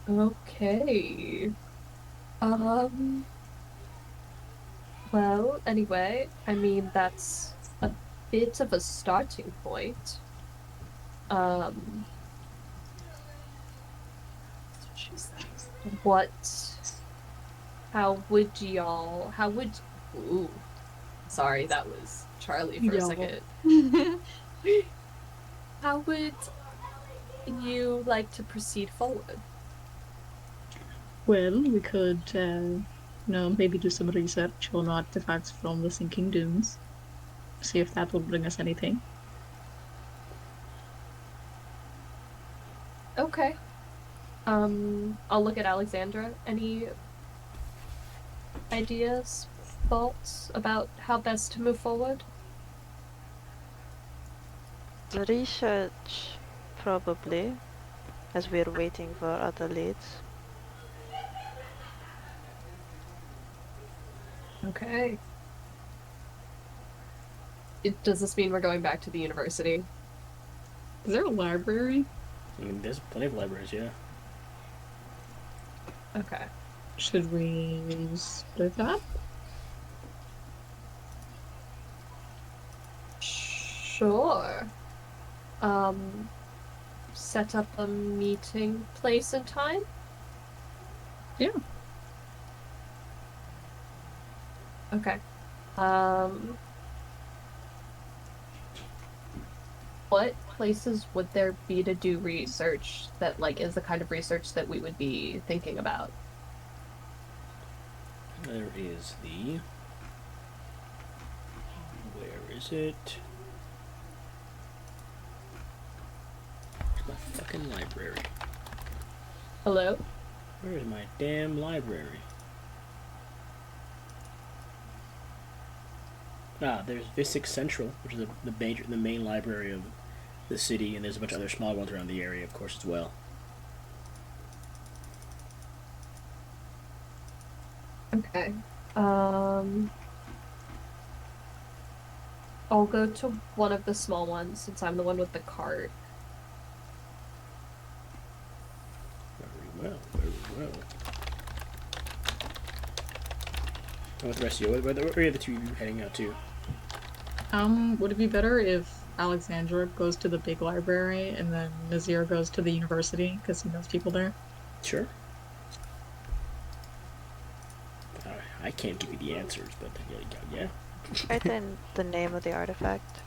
Okay. Um, well, anyway, I mean, that's a bit of a starting point. Um, what, how would, ooh, sorry, that was Charlie for a Y'all. second. How would you like to proceed forward? Well, we could, you know, maybe do some research on artifacts from the sinking dunes. See if that will bring us anything. Okay. I'll look at Alexandra. Any ideas, thoughts about how best to move forward? The research, probably, as we're waiting for other leads. Okay. Does this mean we're going back to the university? Is there a library? I mean, there's plenty of libraries, yeah. Okay. Should we split up? Sure. Set up a meeting place and time? Yeah. Okay. What places would there be to do research that, like, is the kind of research that we would be thinking about? There is the. Where is it? Where's my fucking library? Hello? Where's my damn library? There's Visick Central, which is the main library of the city, and there's a bunch of other small ones around the area, of course, as well. Okay. I'll go to one of the small ones since I'm the one with the cart. Very well, very well. And with the rest of you, where are the two of you heading out to? Would it be better if Alexandra goes to the big library and then Nazir goes to the university because he knows people there? Sure. I can't give you the answers, but yeah. Write the name of the artifact.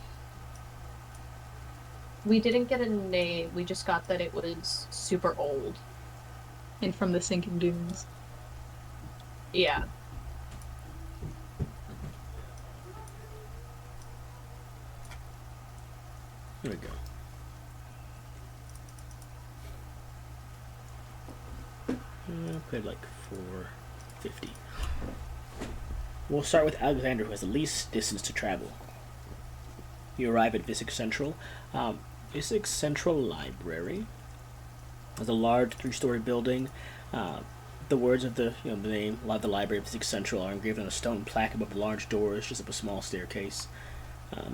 We didn't get a name, we just got that it was super old. And from the sinking dunes. Yeah. There we go. I'll put like 450. We'll start with Alexander, who has the least distance to travel. You arrive at Visick Central. Visick Central Library has a large 3-story building. The words of the name of the library of Visick Central are engraved on a stone plaque above large doors, just up a small staircase.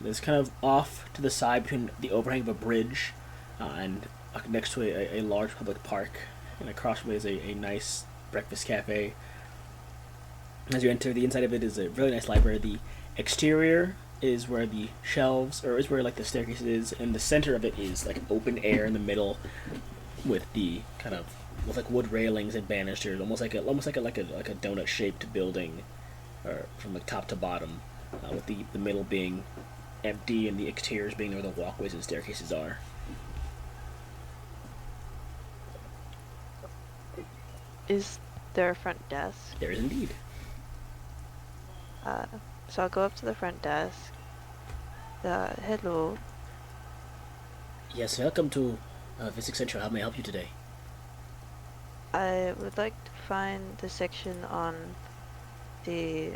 It's kind of off to the side between the overhang of a bridge and next to a large public park. And across from it is a nice breakfast cafe. As you enter, the inside of it is a really nice library. The exterior is where the shelves, or is where like the staircase is, and the center of it is like open air in the middle, with the kind of with like wood railings and banisters, almost like a donut shaped building, or from like top to bottom, with the middle being empty and the exteriors being where the walkways and staircases are. Is there a front desk? There is indeed. So I'll go up to the front desk. Hello. Yes, welcome to Visick Central. How may I help you today? I would like to find the section on the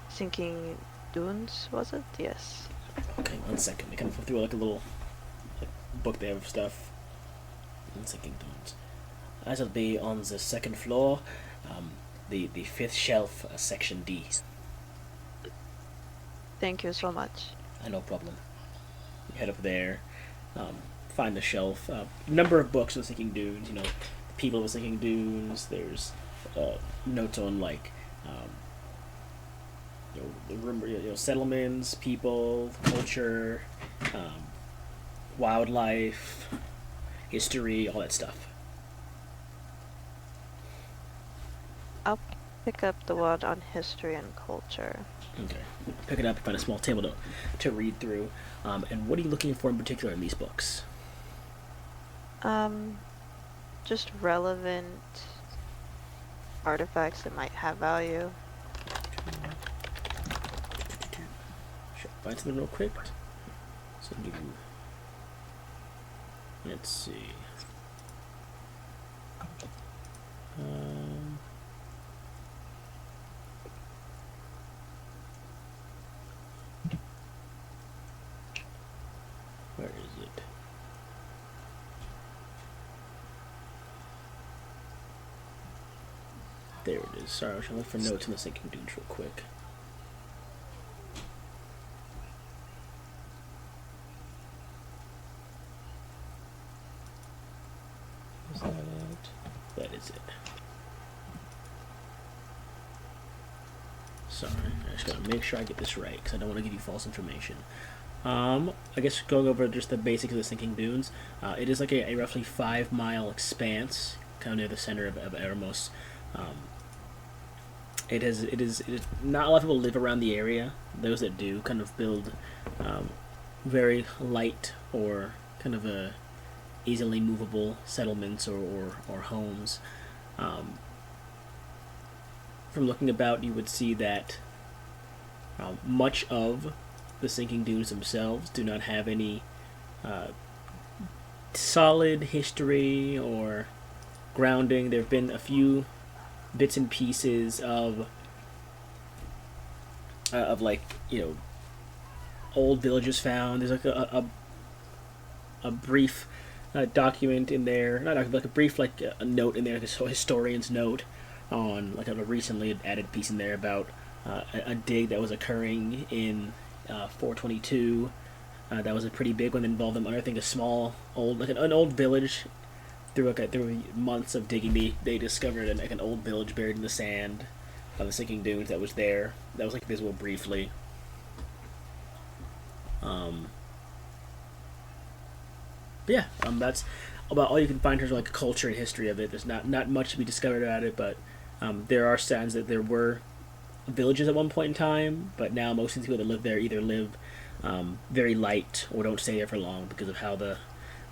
sinking dunes, was it? Yes. Okay, 1 second. We can flip through like a little book they have of stuff. Sinking dunes. As it'll be on the second floor, the fifth shelf, section D. Thank you so much. No problem. You head up there, find the shelf. Number of books of Sinking Dunes. The people of Sinking Dunes. There's notes on like settlements, people, culture, wildlife, history, all that stuff. I'll pick up the one on history and culture. Okay. Pick it up, find a small table to read through. And what are you looking for in particular in these books? Just relevant artifacts that might have value. Sure. Find something real quick. So let's see. Where is it? There it is. Sorry, I was trying to look for notes on the Sinking Dunes real quick. Is that it? That is it. Sorry, I just gotta make sure I get this right, because I don't want to give you false information. I guess going over just the basics of the Sinking Dunes, it is like a roughly 5-mile expanse, kind of near the center of Eremos. It is not a lot of people live around the area. Those that do kind of build very light or kind of easily movable settlements or homes. From looking about, you would see that much of the Sinking Dunes themselves do not have any solid history or grounding. There have been a few bits and pieces of like old villages found. There's like a brief document in there, not document, like a brief like a note in there, like a historian's note on like a recently added piece in there about a dig that was occurring in 422. That was a pretty big one that involved them unearthing a small old like an old village. Through months of digging, they discovered an old village buried in the sand of the sinking dunes that was there. That was like visible briefly. That's about all you can find in terms of like culture and history of it. There's not much to be discovered about it, but there are signs that there were villages at one point in time, but now most of the people that live there either live very light or don't stay there for long because of how the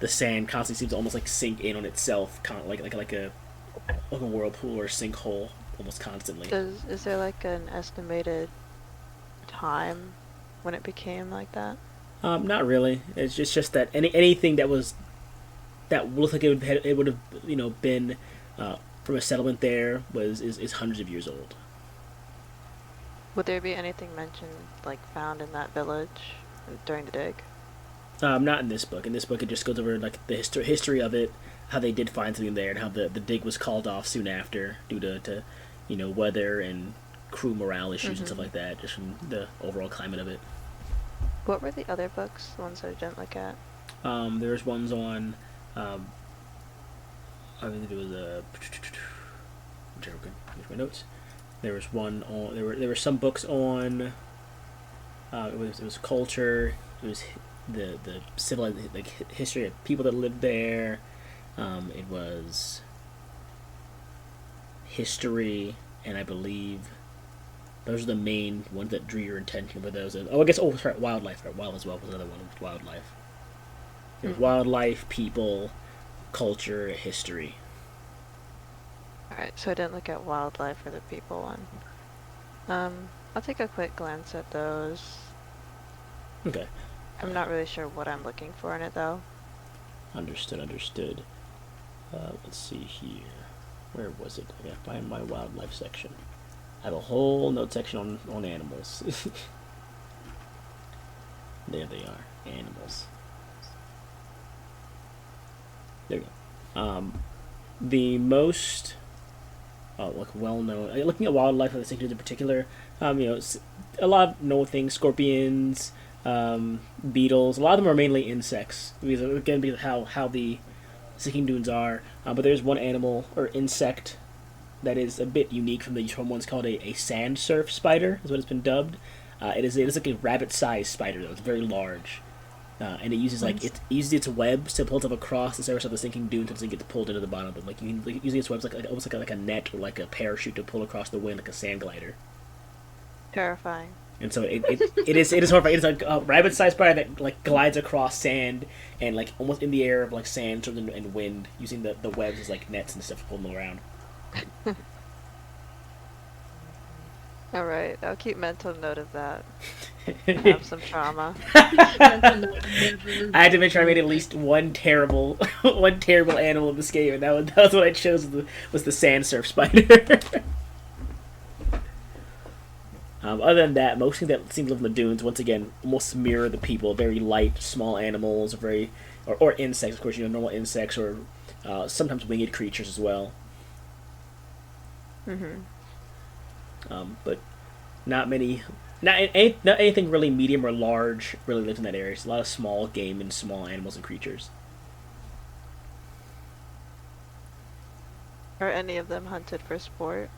sand constantly seems to almost like sink in on itself, like a whirlpool or sinkhole almost constantly. Is there like an estimated time when it became like that? Not really. It's just that anything that looked like it would have been from a settlement there is hundreds of years old. Would there be anything mentioned like found in that village during the dig? Not in this book. In this book, it just goes over like the history of it, how they did find something there, and how the dig was called off soon after due to weather and crew morale issues and stuff like that, just from the overall climate of it. What were the other books, the ones that I didn't look at? There's ones on, I believe it was here's my notes. There was one on. There were some books on. It was culture. It was the civil like history of people that lived there. It was history, and I believe those are the main ones that drew your attention. With those, I guess sorry, wildlife. Right, wild as well was another one. Was wildlife. There's wildlife, people, culture, history. Alright, so I didn't look at wildlife or the people one. I'll take a quick glance at those. Okay. I'm not really sure what I'm looking for in it though. Understood. Let's see here. Where was it? I gotta find my wildlife section. I have a whole note section on animals. There they are. Animals. There we go. The most well-known. Looking at wildlife, I think in particular, a lot of known things: scorpions, beetles. A lot of them are mainly insects. Because how the sinking dunes are. But there's one animal or insect that is a bit unique from one's called a sand surf spider. Is what it's been dubbed. It is like a rabbit-sized spider though. It's very large. And it uses it uses its webs to pull itself across the surface of the sinking dune until it gets pulled into the bottom of it. Like using its webs almost like a net or like a parachute to pull across the wind like a sand glider. Terrifying. And so it is horrifying. It's like a rabbit-sized spider that like glides across sand and like almost in the air of like sand and wind, using the webs as like nets and stuff to pull them around. Alright, I'll keep mental note of that. I have some trauma. I had to make sure I made at least one terrible animal in this game, and that was what I chose was the sand surf spider. Other than that, most things that seem to live in the dunes, once again, almost mirror the people. Very light, small animals, or insects, of course, normal insects, or sometimes winged creatures as well. But not anything really medium or large really lives in that area. It's a lot of small game and small animals and creatures. Are any of them hunted for sport?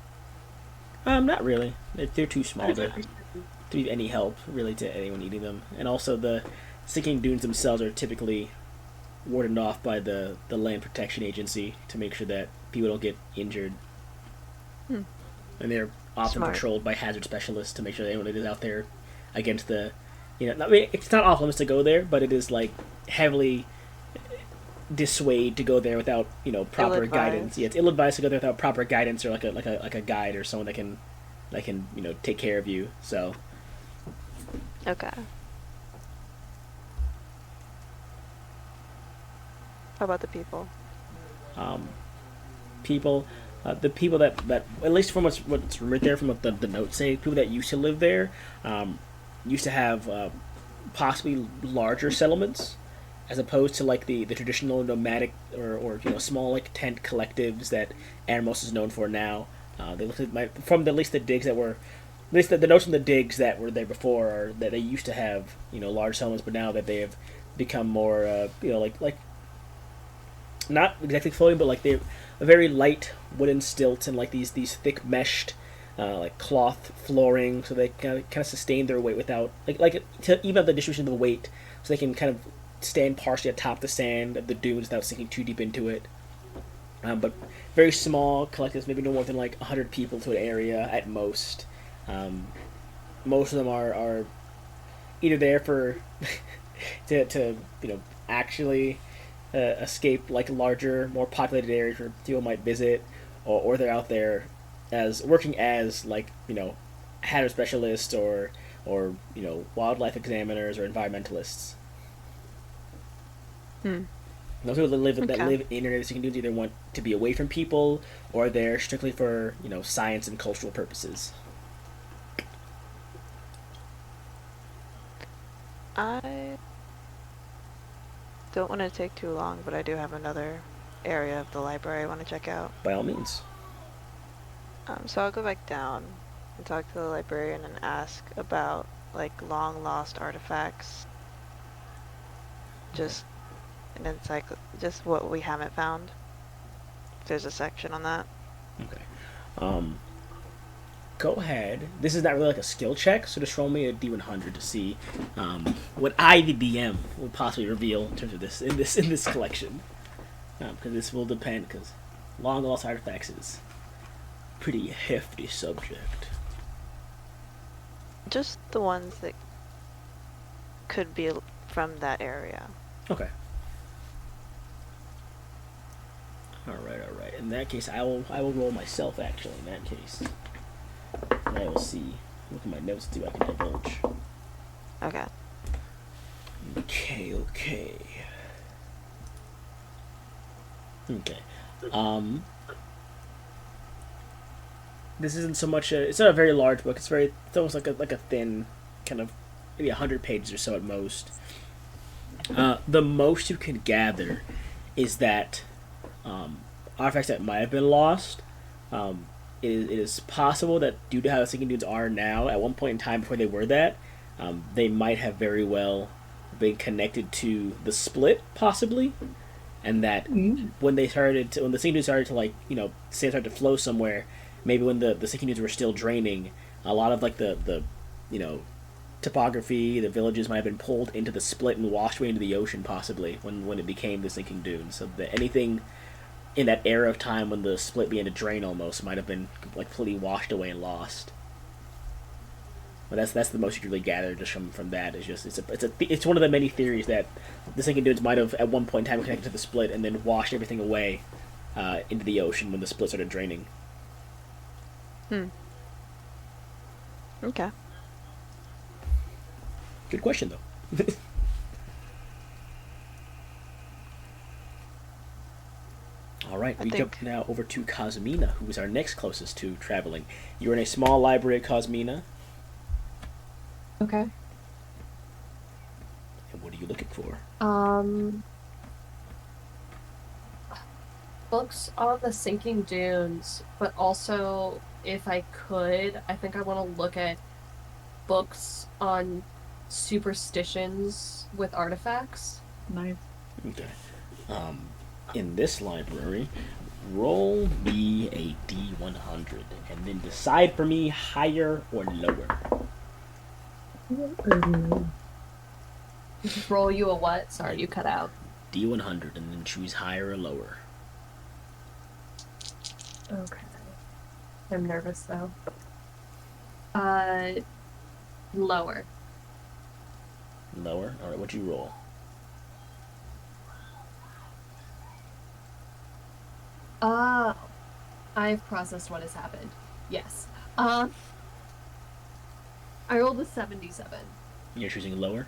Not really. They're too small to be any help really to anyone eating them. And also the sinking dunes themselves are typically warded off by the Land Protection Agency to make sure that people don't get injured. And they're often patrolled by hazard specialists to make sure that anyone that is out there against the, it's not off limits to go there, but it is like heavily dissuade to go there without proper guidance. Yeah, it's ill-advised to go there without proper guidance or like a guide or someone that can take care of you. So. Okay. How about the people? Um, people, the people that at least from what's right there from what the notes say, people that used to live there, um, used to have possibly larger settlements, as opposed to like the traditional nomadic or small like tent collectives that Anamos is known for now. They looked at from at least the digs that were, at least the notes from the digs that were there before are that they used to have large settlements, but now that they have become more like not exactly floating, but like they're a very light wooden stilts and like these thick meshed like cloth flooring, so they kind of sustain their weight without like to even out the distribution of the weight, so they can kind of stand partially atop the sand of the dunes without sinking too deep into it. But very small collectives, maybe no more than like 100 people to an area at most. Um, Most of them are either there for to actually escape like larger, more populated areas where people might visit, or they're out there as working as like hazard specialists or wildlife examiners or environmentalists. Hmm. Those people that Okay. live in areas you can do either want to be away from people or they're strictly for science and cultural purposes. I don't want to take too long, but I do have another area of the library I want to check out. By all means. So I'll go back down and talk to the librarian and ask about like long lost artifacts. Just just what we haven't found. If there's a section on that. Okay. Um, Go ahead. This is not really like a skill check, so just roll me a D100 to see what I, the DM, will possibly reveal in terms of this collection. Because this will depend. Because long lost artifacts is a pretty hefty subject. Just the ones that could be from that area. Okay. All right. In that case, I will roll myself. Actually, in that case, and I will see. Look at my notes. See what I can divulge. Okay. Okay. This isn't so much it's not a very large book. It's almost like a thin kind of maybe 100 pages or so at most. The most you can gather is that artifacts that might have been lost. It is possible that due to how the sinking dunes are now, at one point in time before they were that, they might have very well been connected to the split, possibly, and that when the sinking dunes started to sand started to flow somewhere, maybe when the sinking dunes were still draining, a lot of like the topography, the villages might have been pulled into the split and washed away into the ocean, possibly when it became the sinking dunes. So that anything in that era of time when the split began to drain almost might have been like completely washed away and lost. But that's the most you can really gather just from that. It's just it's one of the many theories that the sinking dunes might have at one point in time connected to the split and then washed everything away into the ocean when the split started draining. Okay. Good question though. All right, we jump now over to Cosmina, who is our next closest to traveling. You're in a small library at Cosmina. Okay. And what are you looking for? Books on the sinking dunes, but also, if I could, I think I want to look at books on superstitions with artifacts. Nice. Okay. In this library, roll me a D100 and then decide for me higher or lower. Just roll you a what? Sorry, you cut out. D100 and then choose higher or lower. Okay. I'm nervous though. Lower. Lower? Alright, what'd you roll? I've processed what has happened. Yes. I rolled a 77. You're choosing lower?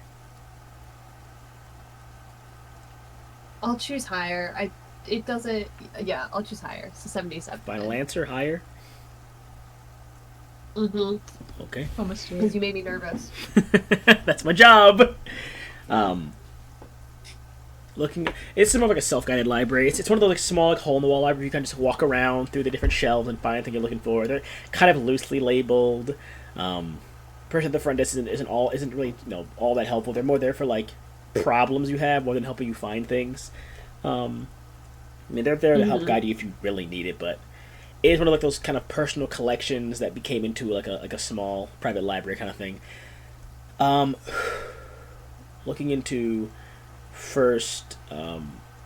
I'll choose higher. It doesn't. Yeah, I'll choose higher. So 77. Final answer, higher. Mm-hmm. Okay. Almost sure. Because you made me nervous. That's my job. Looking, it's more of like a self-guided library. It's one of those like small like hole in the wall libraries. You can just walk around through the different shelves and find anything you're looking for. They're kind of loosely labeled. Person at the front desk isn't really all that helpful. They're more there for like problems you have more than helping you find things. I mean, they're there to help guide you if you really need it, but it is one of like those kind of personal collections that became into like a small private library kind of thing. Looking into first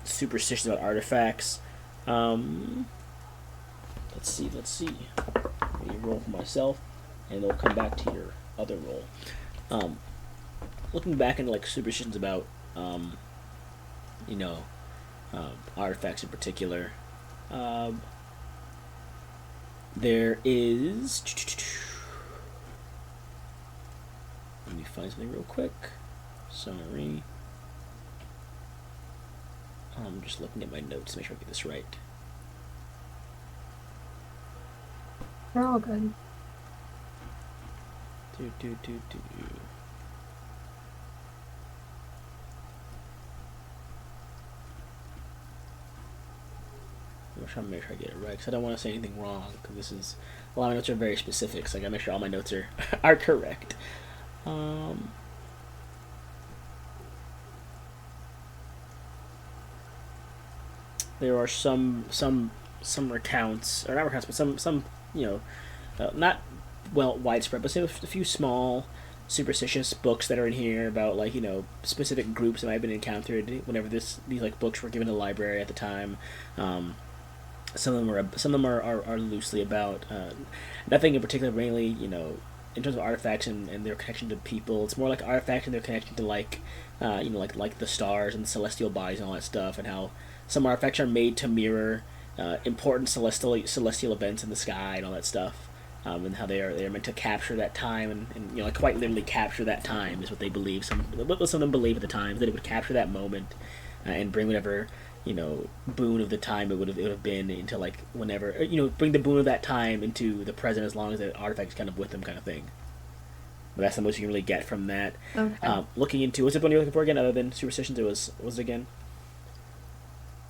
superstitions about artifacts. Let's see. Let me roll for myself, and it'll come back to your other roll. Looking back into like superstitions about artifacts in particular. There is. Let me find something real quick. Sorry. I'm just looking at my notes to make sure I get this right. They're all good. Do. I'm trying to make sure I get it right because I don't want to say anything wrong. Because this is a lot of my notes are very specific, so I gotta make sure all my notes are are correct. There are some recounts, or not recounts, but some not widespread, but say a few small superstitious books that are in here about like specific groups that might have been encountered whenever these like books were given to the library at the time. Some of them are loosely about nothing in particular, mainly in terms of artifacts and their connection to people. It's more like artifacts and their connection to like like the stars and the celestial bodies and all that stuff, and how some artifacts are made to mirror important celestial events in the sky and all that stuff. And how they are meant to capture that time and like quite literally capture that time is what they believe. Some of them believe at the time that it would capture that moment and bring whatever boon of the time it would have been into like whenever bring the boon of that time into the present as long as the artifact is kind of with them kind of thing. But that's the most you can really get from that. Okay. Looking into what's the one you're looking for again other than superstitions? It was again.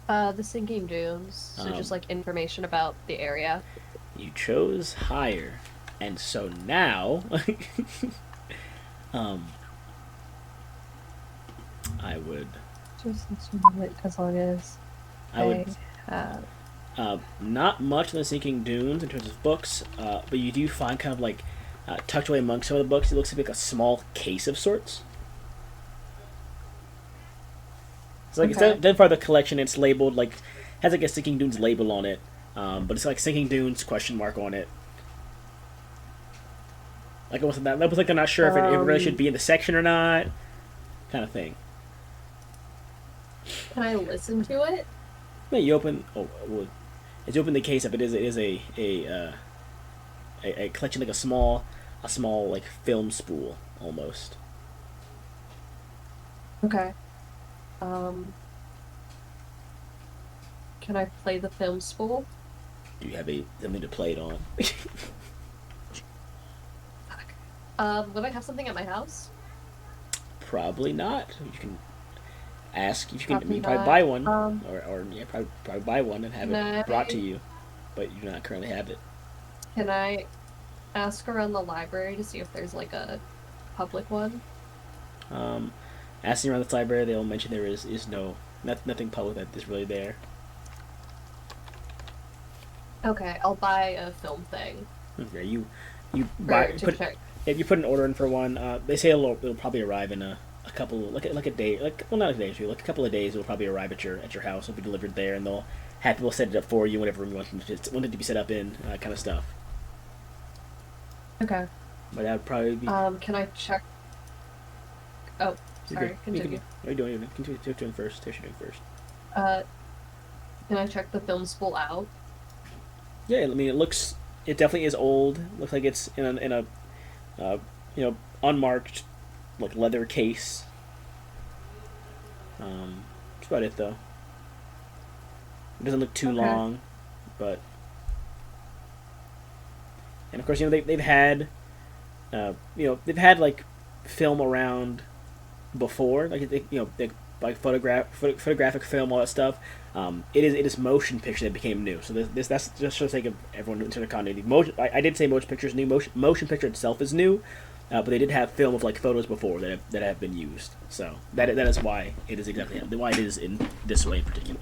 The sinking dunes. So just like information about the area. You chose higher, and so now, I would. Just as long as I would. have. Not much in the sinking dunes in terms of books, but you do find kind of like tucked away among some of the books. It looks like a small case of sorts. It's like it's then part of the collection. It's labeled like has like a sinking dunes label on it. But it's like sinking dunes ? On it. Like it wasn't that. That was like they're not sure if it really should be in the section or not, kind of thing. Can I listen to it? Yeah, you open. It's open the case up. It is a collection like a small like film spool almost. Okay. Can I play the film spool? Do you have something to play it on? Fuck. Would I have something at my house? Probably not. You can ask if you can. Probably You can probably not. buy one, or yeah, probably buy one and have Can it brought I- to you, but you do not currently have it. Can I ask around the library to see if there's like a public one? Asking around this library, they'll mention there is nothing public that is really there. Okay, I'll buy a film thing. Yeah, you buy To put check. if you put an order in for one. They say it'll probably arrive in a couple like a day not a day or two, like a couple of days. It'll probably arrive at your house. It'll be delivered there, and they'll have people set it up for you whenever you want it to be set up in, kind of stuff. Okay. But that would probably be. Can I check? Oh, sorry. Continue. What are you doing? Continue doing first. What you're doing first. Can I check the film spool out? Yeah, I mean, it definitely is old. Looks like it's in a unmarked, like leather case. That's about it though. It doesn't look too Okay. long, but and of course they've had they've had like film around before, like like photographic film, all that stuff. It is motion picture that became new. So that's just for the sake of everyone in terms of continuity. I did say motion picture is new. Motion picture itself is new, but they did have film of like photos before that have been used. So that is why it is exactly why it is in this way in particular.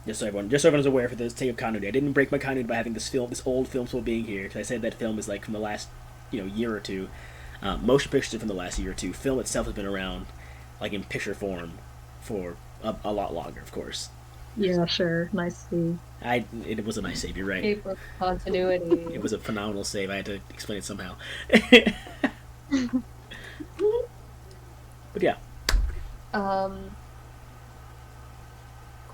Just so everyone's aware for the sake of continuity. I didn't break my continuity by having this old film still being here, because I said that film is like from the last year or two. Motion pictures from the last year or two. Film itself has been around, like in picture form, for a lot longer, of course. Yeah, sure. Nice to It was a nice save. You're right. Escape from continuity. It was a phenomenal save. I had to explain it somehow. But yeah, Um,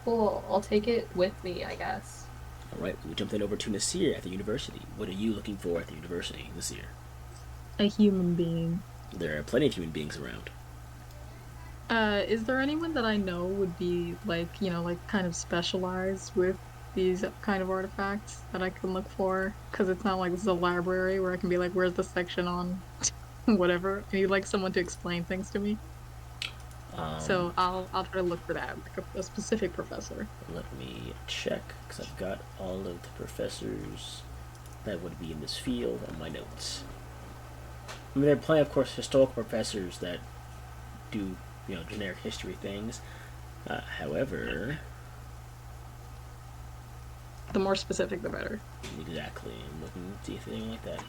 cool. I'll take it with me, I guess. all right. We jumped then over to Nasir at the university. What are you looking for at the university this year? a human being. There are plenty of human beings around. Is there anyone that I know would be like, like kind of specialized with these kind of artifacts that I can look for? Because it's not like this is a library where I can be like, where's the section on whatever? I need like someone to explain things to me. So I'll try to look for that, like a specific professor. Let me check, because I've got all of the professors that would be in this field on my notes. I mean, there are plenty, of course, historical professors that do, generic history things. However, The more specific, the better. exactly, I'm looking to see if anything like that.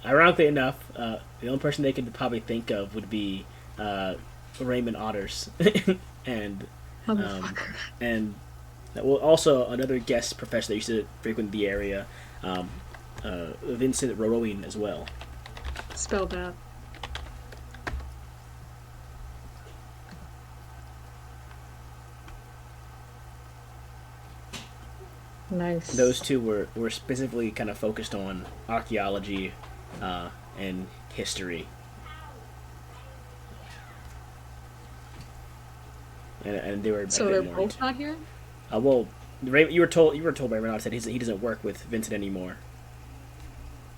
Ironically enough, the only person they could probably think of would be Raymond Otters, and Motherfucker. and well, also another guest professor that used to frequent the area, Vincent Rowing as well. Spell that. Nice. Those two were specifically kind of focused on archaeology and history. And they were So a bit they're more both into- not here? well, you were told by Renaud that he doesn't work with Vincent anymore.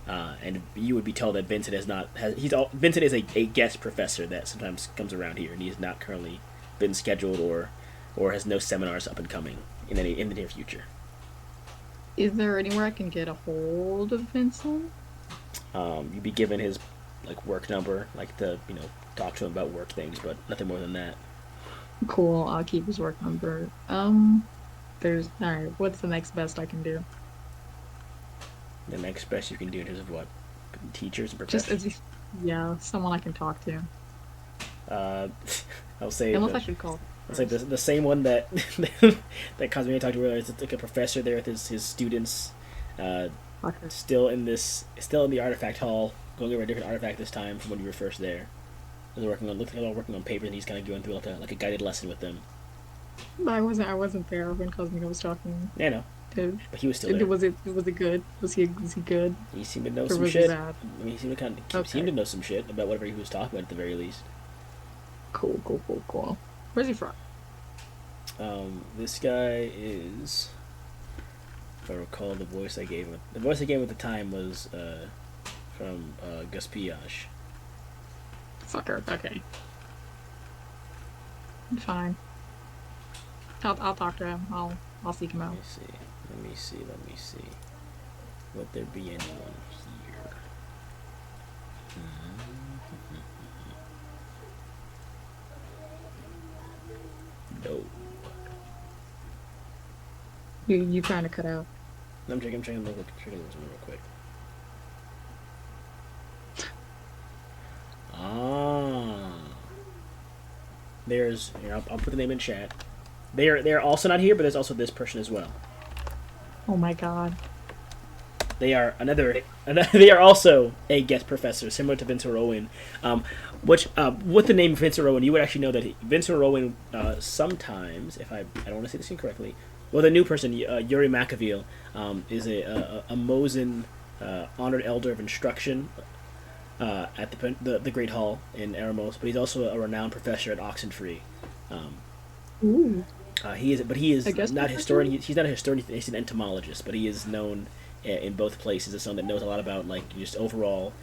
And you would be told that Vincent Vincent is a guest professor that sometimes comes around here, and he has not currently been scheduled or has no seminars up and coming in the near future. Is there anywhere I can get a hold of Vincent? You'd be given his work number, to talk to him about work things, but nothing more than that. Cool, I'll keep his work number. Alright, what's the next best I can do? The next best you can do in terms of what? Teachers and Just professors? yeah, someone I can talk to. I'll say Unless I should call. I'll say the same one that that Cosme talked to earlier. It's like a professor there with his students, Okay. still in the artifact hall, going over a different artifact this time from when you were first there. Looked like they were working on papers, and he's kind of going through like a guided lesson with them. I wasn't there when Cosmic was talking. Yeah, no, To, but he was still there. was it good? Was he good? He seemed to know Or some was he shit. bad? I mean, he seemed to Okay. seemed to know some shit about whatever he was talking about at the very least. Cool. Where's he from? This guy is, if I recall, the voice I gave him. The voice I gave him at the time was from Gaspillage. Fucker. Okay. Fine. I'll talk to him. I'll seek him out. Let me see. Would there be anyone here? No. You kind of cut out. I'm checking real quick. Ah. There's here, I'll put the name in chat. They're also not here, but there's also this person as well. Oh my god. They are they are also a guest professor, similar to Vincent Rowan. Which with the name Vincent Rowan, you would actually know that Vincent Rowan sometimes, if I don't want to say this incorrectly, well, the new person Yuri Machiavel is a Mosin honored elder of instruction, at the Great Hall in Eremos, but he's also a renowned professor at Oxenfree. Um, Ooh. he I is guess not a professor? historian. He's not a historian. He's an entomologist, but he is known in both places as someone that knows a lot about like just overall,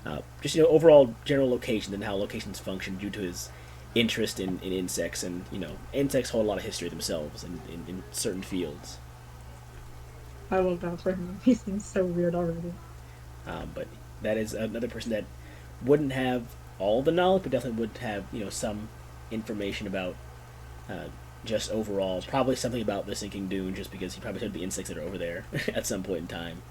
overall general locations and how locations function due to his interest in insects, and insects hold a lot of history themselves in certain fields. I love that for him. He seems so weird already. But that is another person that wouldn't have all the knowledge, but definitely would have some information about uh, just overall, probably something about the sinking dune, just because he probably heard the insects that are over there at some point in time.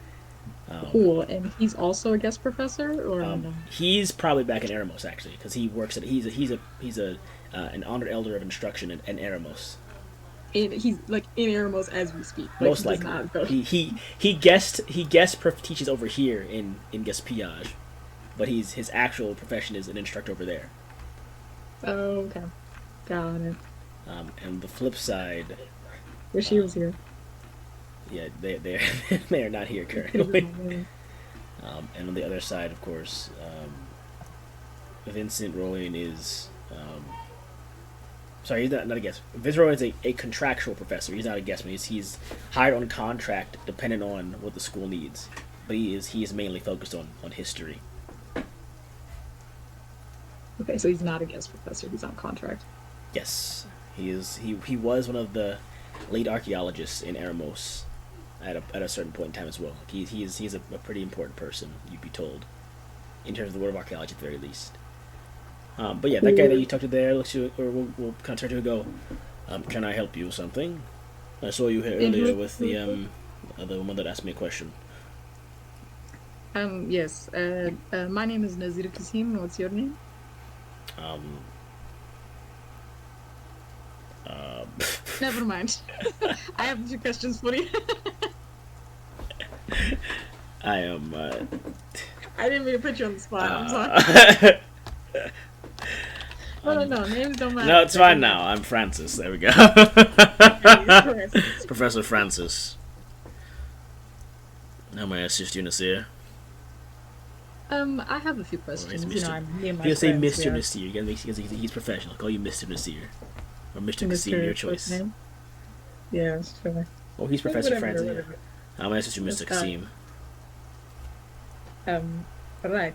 Cool. And he's also a guest professor, or no? He's probably back in Eremos actually, because he works at he's a an honored elder of instruction in Eremos. And he's like in Eremos as we speak. Like, Most he does likely, not go. he teaches over here in Gaspillage, but his actual profession is an instructor over there. Oh, okay. Got it. And the flip side, Wish he was here. yeah, they are not here currently. And on the other side, of course, Vincent Rowan is. Sorry, he's not a guest. Vincent Rowan is a contractual professor. He's not a guest, but he's hired on contract, depending on what the school needs. But he is mainly focused on history. Okay, so he's not a guest professor. He's on contract. Yes, he is. He was one of the lead archaeologists in Eremos at a certain point in time as well. He's a pretty important person, you'd be told, in terms of the world of archaeology at the very least. But yeah, that guy that you talked to there looks you, or we'll kind of turn to and go. Can I help you with something? I saw you here earlier with the one that asked me a question. Yes. My name is Nazir Kasim. What's your name? Never mind. I have a few questions for you. I am. I didn't mean to put you on the spot. I'm sorry. No. Names don't matter. No, it's fine now. I'm Francis. There we go. Okay, It's Professor Francis. How may I assist you, Nasir? I have a few questions. Mr. I'm me and my You can say friends, Mr. yeah. Nasir. You can, he's professional. I'll call you Mr. Nasir. Or Mr. Kasim, Mr. your first choice. name? Yeah, sure. Oh, he's Professor Whatever, Francis. whatever. How may I assist you, Mr. That's Kasim? Right.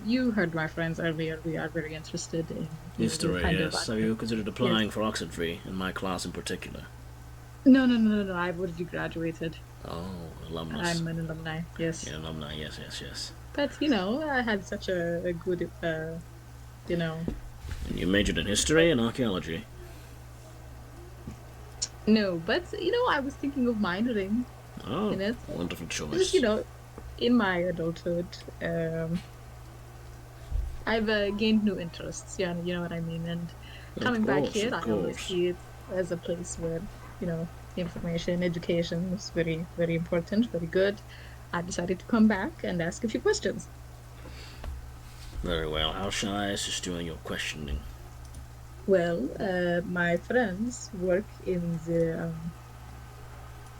You heard my friends earlier. We are very interested in History, kind of yes. Have you considered applying for Oxenfree, in my class in particular? No. I've already graduated. Oh, alumnus. I'm an alumni. Yes. Yeah, alumni, yes. But I had such a good, And you majored in history and archaeology. No, but I was thinking of minoring Oh, in it. wonderful choice. Just, in my adulthood, I've gained new interests. Yeah, you know what I mean. And coming back here, I always see it as a place where information, education is very, very important, very good. I decided to come back and ask a few questions. Very well. How shall I assist you in your questioning? Well, my friends work in the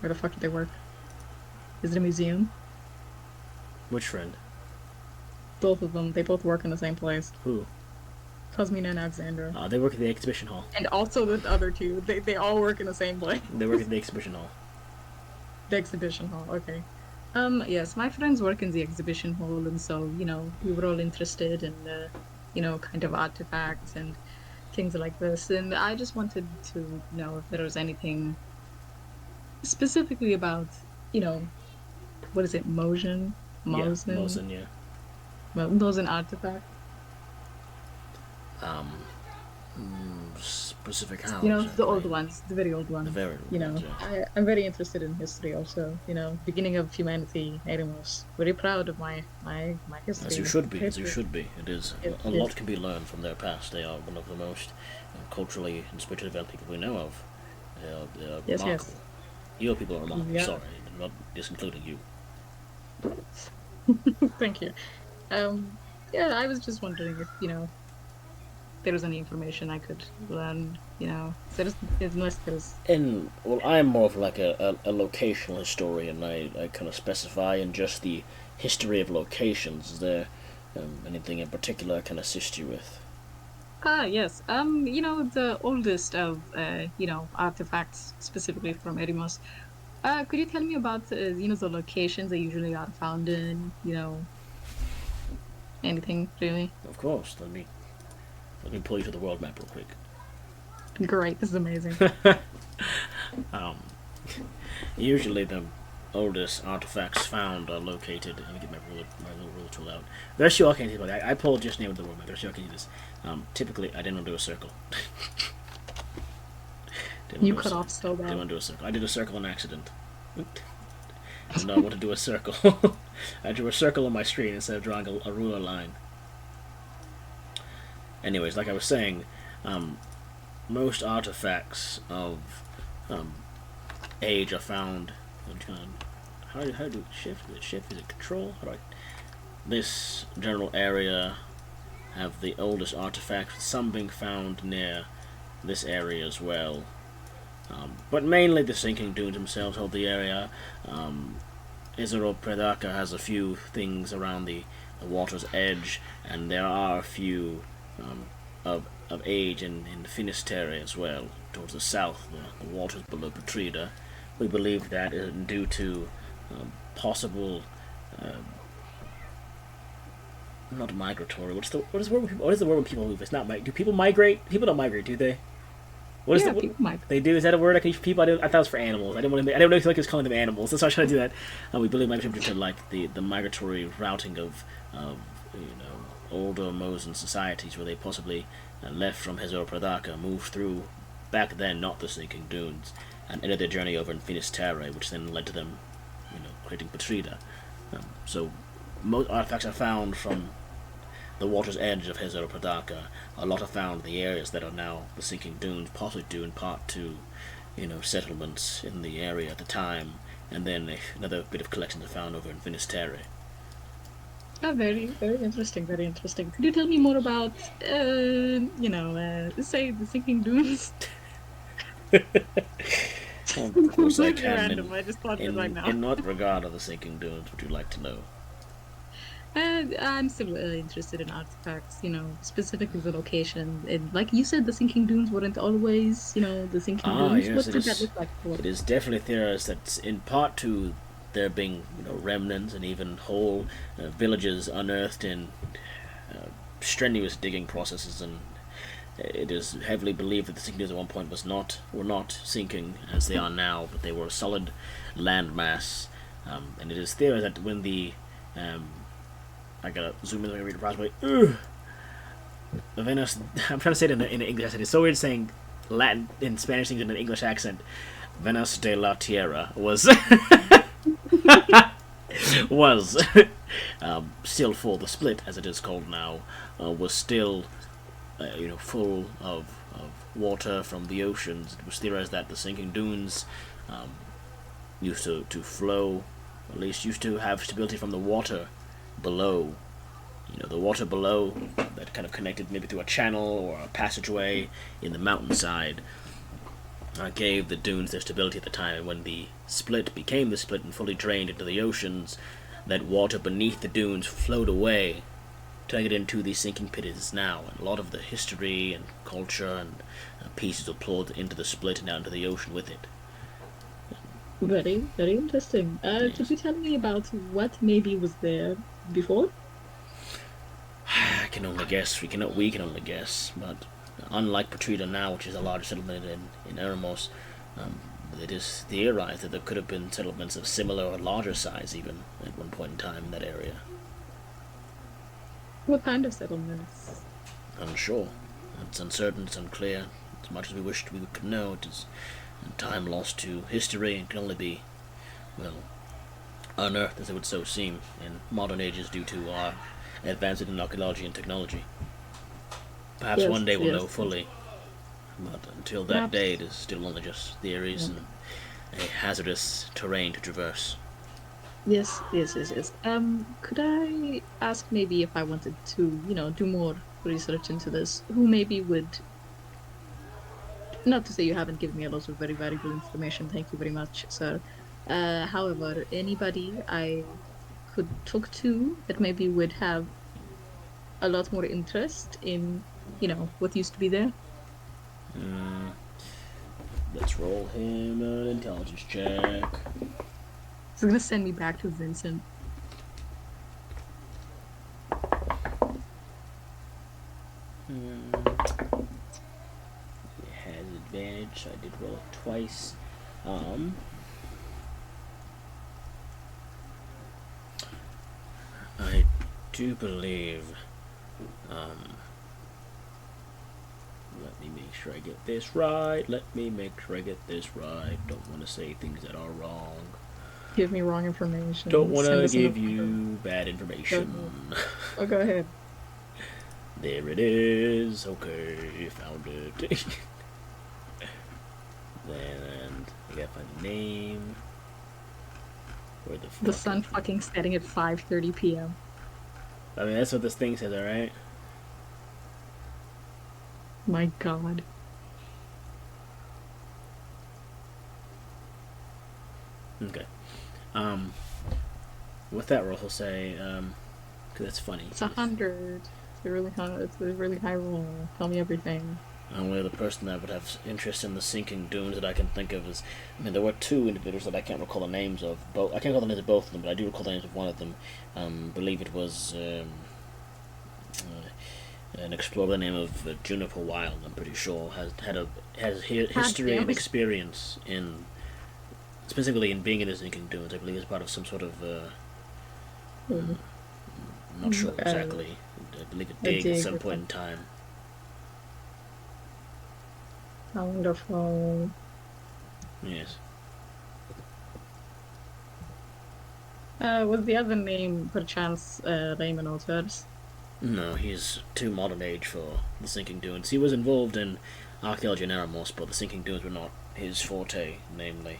where the fuck do they work? Is it a museum? Which friend? Both of them. They both work in the same place. Who? Cosmina and Alexandra. They work at the exhibition hall. And also the other two. They all work in the same place. They work at the exhibition hall. The exhibition hall, okay. Yes, my friends work in the exhibition hall, and so, we were all interested in, kind of artifacts and things like this. And I just wanted to know if there was anything specifically about, what is it, Mosin? Yeah, Mosin, yeah. Mosin artifact. Specific how? The old ones, the very old ones. The very old ones, yeah. I'm very interested in history also. Beginning of humanity. I'm very proud of my history. As you should be. It is. A lot can be learned from their past. They are one of the most culturally and spiritually developed people we know of. They are Yes, remarkable. Your people are remarkable. Yeah. Sorry, not including you. Thank you. I was just wondering if, there was any information I could learn, unless there's... I am more of like a locational historian. I kind of specify in just the history of locations. Is there Anything in particular I can assist you with? Ah, yes. The oldest of, artifacts specifically from Erimos. Could you tell me about, the locations they usually are found in? Anything really? Of course. Let me pull you to the world map real quick. Great, this is amazing. Um, Usually the oldest artifacts found are located. Let me get my little ruler tool out. The rest of you all can't see about I pulled just named the world map. The rest of you all can see this. Typically, I didn't want to do a circle. You cut off so Didn't bad. want to do a circle. I did a circle on accident. No, I want to do a circle. I drew a circle on my screen instead of drawing a ruler line. Anyways, like I was saying, most artifacts of um, age are found. How do I do shift? Is it shift? Is it control? How do I? This general area have the oldest artifacts. Some being found near this area as well. But mainly the sinking dunes themselves hold the area. Isaro Predaka has a few things around the water's edge, and there are a few of age in Finisterre as well, towards the south, the waters below Petrida. We believe that is due to possible, not migratory. What is the word when people move? It's not do people migrate? People don't migrate, do they? What is Yeah, the people might. they do? Is that a word I can use for people? I thought it was for animals. I didn't want to. I didn't know if it was calling them animals. That's why I was trying to do that. We believe it might be to like the migratory routing of older Mosan societies where they possibly left from Hezor Pradaka, moved through back then not the sinking dunes, and ended their journey over in Finisterre, which then led to them, creating Petrida. So most artifacts are found from the water's edge of Hezor Pradaka. A lot are found in the areas that are now the sinking dunes, possibly due in part to, settlements in the area at the time, and then another bit of collections are found over in Finisterre. Ah, very, very interesting, very interesting. Could you tell me more about, say the sinking dunes? Of course I Completely can. random. I just thought of it right now. In what regard are the sinking dunes would you like to know? I'm still really interested in artifacts, specifically the location. And like you said, the sinking dunes weren't always, the sinking Ah, dunes. yes, What it did that is. look like for? It is definitely theorized that in part to there being remnants and even whole villages unearthed in strenuous digging processes, and it is heavily believed that the sinking dunes at one point were not sinking as they are now, but they were a solid landmass. And it is theorized that when the I gotta zoom in so I can read it properly. Venice. I'm trying to say it in an English accent. It's so weird saying Latin in Spanish things in an English accent. Venice de la Tierra was was still full. The split, as it is called now, was still full of water from the oceans. It was theorized that the sinking dunes used to flow, at least used to have stability from the water below. The water below that kind of connected maybe through a channel or a passageway in the mountainside gave the dunes their stability at the time. And when the split became the split and fully drained into the oceans, that water beneath the dunes flowed away, turning it into the sinking pit it is now. And a lot of the history and culture and pieces were pulled into the split and out into the ocean with it. Very, very interesting. Could you tell me about what maybe was there before? I can only guess. We can only guess. But unlike Petrida now, which is a large settlement in Eremos, it is theorized that there could have been settlements of similar or larger size even at one point in time in that area. What kind of settlements? Unsure. It's uncertain. It's unclear. As much as we wished we could know, it is time lost to history and can only be, unearthed, as it would so seem, in modern ages due to our advances in archaeology and technology. Perhaps one day we'll know fully, but until that day, it is still only just theories and a hazardous terrain to traverse. Yes. Could I ask maybe if I wanted to, do more research into this, who maybe would, not to say you haven't given me a lot of very valuable information, thank you very much, sir. However, anybody I could talk to that maybe would have a lot more interest in, what used to be there. Let's roll him an intelligence check. It's gonna send me back to Vincent. It has advantage, so I did roll it twice. I do believe. Let me make sure I get this right. Don't want to say things that are wrong. Give me wrong information. Don't want Send to us an give reminder. you bad information. Oh, go ahead. There it is. Okay, found it. Then I gotta find the name. Where the fuck The is sun it? fucking setting at 5:30 p.m. I mean, that's what this thing says, alright? My God. Okay. With that roll, he'll say, because that's funny. It's 100. It's a really high roll. Tell me everything. Only other person that would have interest in the sinking dunes that I can think of is, I mean, there were two individuals that I can't recall the names of. Both I can't recall the names of both of them, but I do recall the names of one of them. Believe it was an explorer by the name of Juniper Wild. I'm pretty sure has history damn and it. experience in specifically in being in the sinking dunes. I believe as part of some sort of Hmm. I'm not sure Uh, exactly. I believe a a dig at dig some or point in time. How wonderful. Yes. Was the other name perchance Raymond Alters? No, he's too modern age for the sinking dunes. He was involved in archaeology and Eremos, but the sinking dunes were not his forte, namely.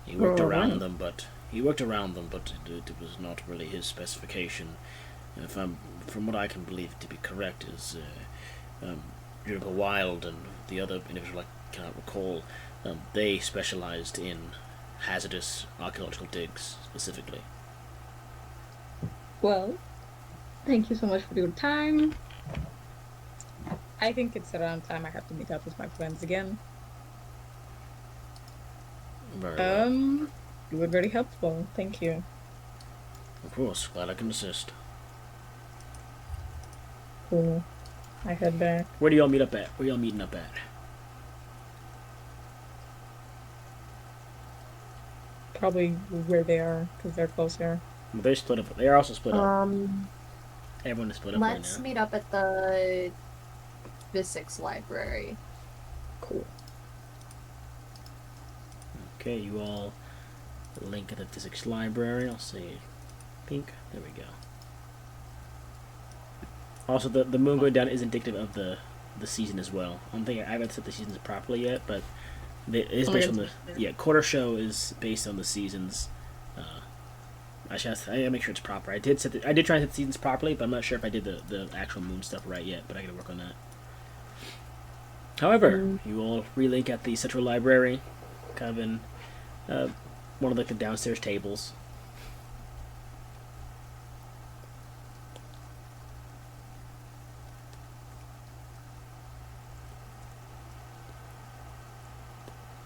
He worked around Alright. them, but it was not really his specification. And if I'm, from what I can believe to be correct, is Juniper Wild and the other individual I cannot recall. They specialized in hazardous archaeological digs specifically. Well, thank you so much for your time. I think it's around time I have to meet up with my friends again. Very well. You were very helpful. Thank you. Of course, glad I can assist. Cool. I head back. Where do y'all meet up at? Where y'all meeting up at? Probably where they are, because they're closer. Well, they're split up. They're also split up. Um, Everyone is split up right let's now. meet up at the physics library. Cool. Okay, you all link at the physics library. I'll say pink. There we go. Also, the moon going down is indicative of the season as well. I don't think I haven't set the seasons properly yet, but it is Oh, based yeah. on the quarter show is based on the seasons. I gotta make sure it's proper. I did try and set the seasons properly, but I'm not sure if I did the actual moon stuff right yet. But I gotta work on that. However, you all relink at the central library, kind of in one of the downstairs tables.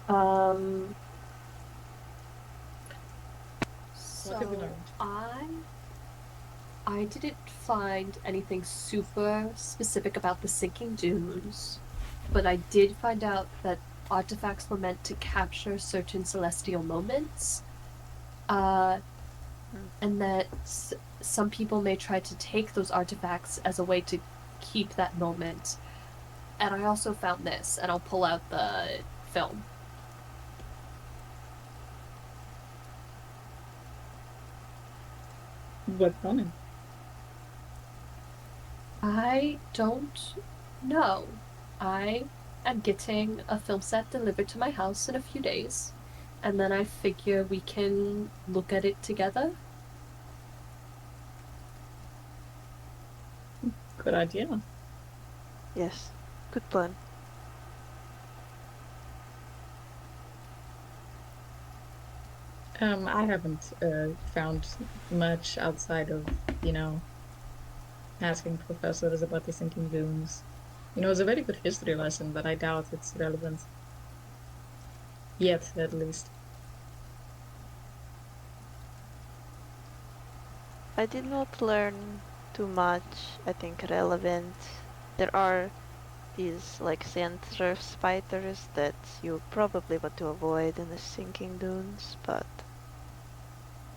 Um, What have you so learned? I didn't find anything super specific about the sinking dunes, but I did find out that artifacts were meant to capture certain celestial moments, uh, and that some people may try to take those artifacts as a way to keep that moment. And I also found this, and I'll pull out the film. What's on it? I don't know. I am getting a film set delivered to my house in a few days, and then I figure we can look at it together. Good idea. Yes. Good plan. I haven't found much outside of, asking professors about the sinking dunes. You know, it's a very good history lesson, but I doubt it's relevant. Yet, at least. I did not learn too much, I think, relevant. There are these like sand surf spiders that you probably want to avoid in the sinking dunes, but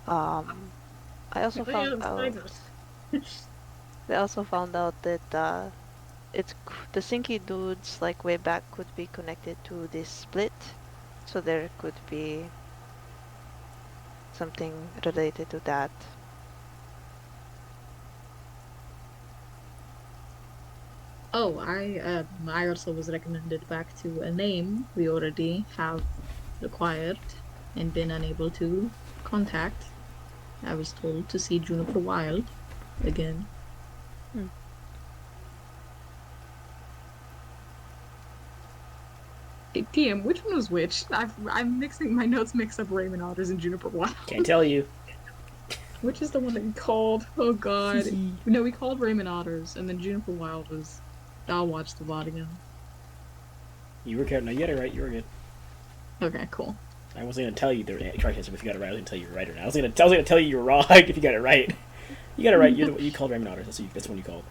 um I also Oh yeah, found the out spiders. they also found out that the sinking dunes like way back could be connected to this split, so there could be something related to that. Oh, I also was recommended back to a name we already have acquired and been unable to contact. I was told to see Juniper Wild again. Hmm. Hey, TM, which one was which? I'm mixing my notes mix up Raymond Otters and Juniper Wild. Can't tell you. Which is the one that we called? Oh God. No, we called Raymond Otters, and then Juniper Wild was. I'll watch the VOD again. You were good. No, you got it right. You were good. Okay, cool. I wasn't gonna tell you the correct answer if you got it right. I was gonna tell you you're right or not. I was gonna tell you you were wrong if you got it right. You got it right. You called Raymond Otters. That's the one you called.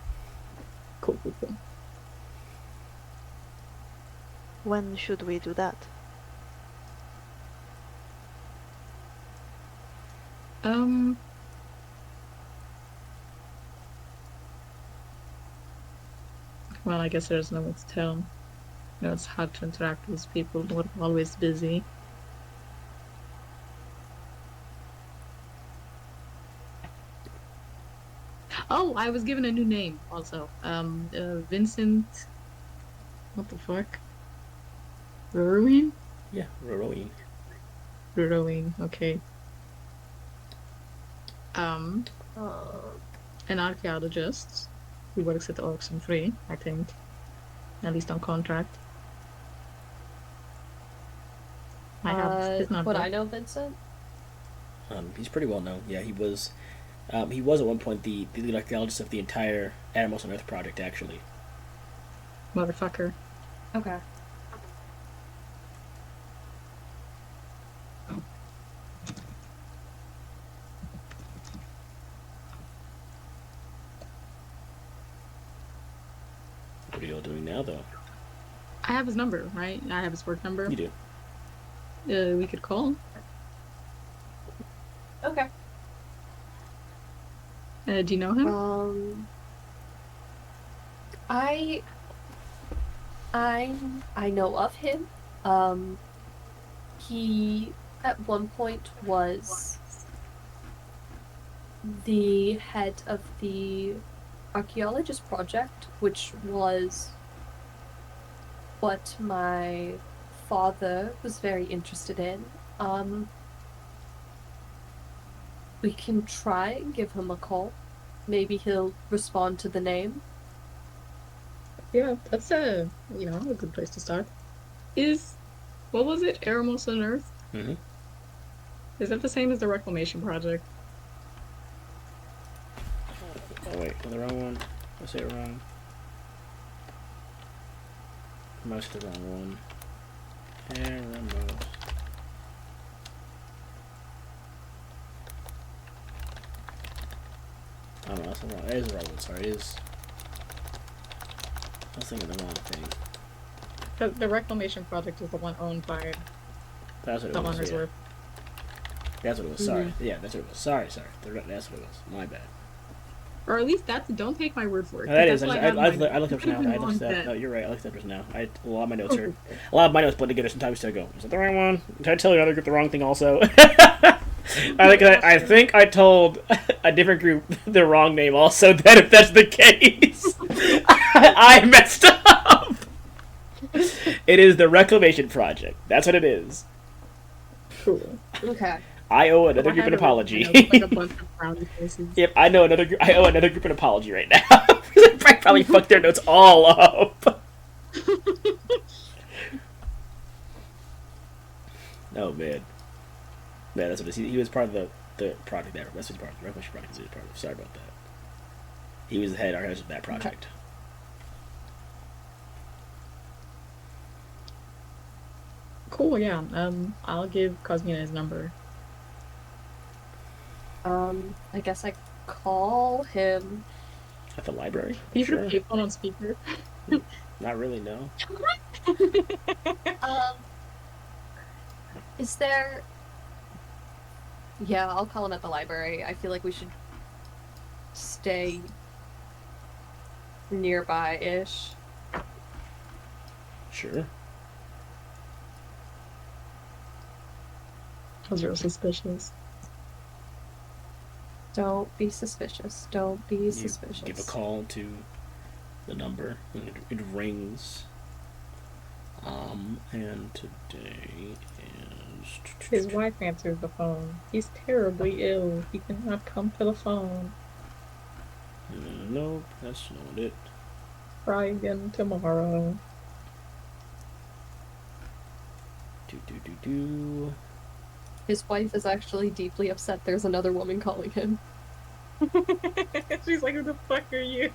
Cool, cool, cool. When should we do that? Um, well, I guess there's no one to tell. You know, it's hard to interact with people who are always busy. Oh, I was given a new name also. Vincent. What the fuck? Ruin? Yeah, Rowing. Ruin. Okay. Um, Uh, an archaeologist who works at the Auction Free, I think, at least on contract. I have his would number. I know Vincent? He's pretty well known. Yeah, he was. He was at one point the lead archaeologist of the entire Animals on Earth project. Actually, Motherfucker. Okay. what are you all doing now, though? I have his number, right? I have his work number. You do. We could call. Okay. Do you know him? I I know of him. He at one point was the head of the archaeologist project, which was what my father was very interested in. We can try and give him a call. Maybe he'll respond to the name. Yeah, that's a good place to start. What was it? Eremos on Earth? Mm-hmm. Is that the same as the Reclamation Project? Oh wait, the wrong one. I say it wrong. Most the wrong one. Eremos. Oh no, that's the wrong. It is the wrong one. Sorry, it is. I was thinking the wrong thing. The Reclamation Project is the one owned by That's what it the was. on Reserve. That's what it was. Sorry. Yeah, that's what it was. Sorry. That's what it was. My bad. Or at least that's. Don't take my word for it. No, that is. That's I what looked up now. I looked up. No, you're right. I looked up just now. A lot of my notes are. A lot of my notes blend together. Sometimes I go, is that the right one? Did I tell the other group the wrong thing also? I think I told a different group the wrong name also. Then if that's the case, I messed up. It is the Reclamation Project. That's what it is. Cool. Okay. I owe another group an apology. Like a bunch of brownie faces. Yep, I owe another group an apology right now. I probably fucked their notes all up. Oh man, that's what it is. He was part of the project there. That's what part of the Reclamation project is part of. Sorry about that. He was the head archivist of that project. Cool, yeah. I'll give Cosmina his number. I guess I call him. At the library? Can you put a Sure. payphone on speaker? Not really, no. Um, is there? Yeah, I'll call him at the library. I feel like we should stay nearby-ish. Sure. I was real suspicious. Don't be suspicious. Don't be You suspicious. give a call to the number, and it rings. And today is... His wife answers the phone. He's terribly ill. He cannot come to the phone. Nope, that's not it. Try again tomorrow. Do. His wife is actually deeply upset there's another woman calling him. She's like, who the fuck are you?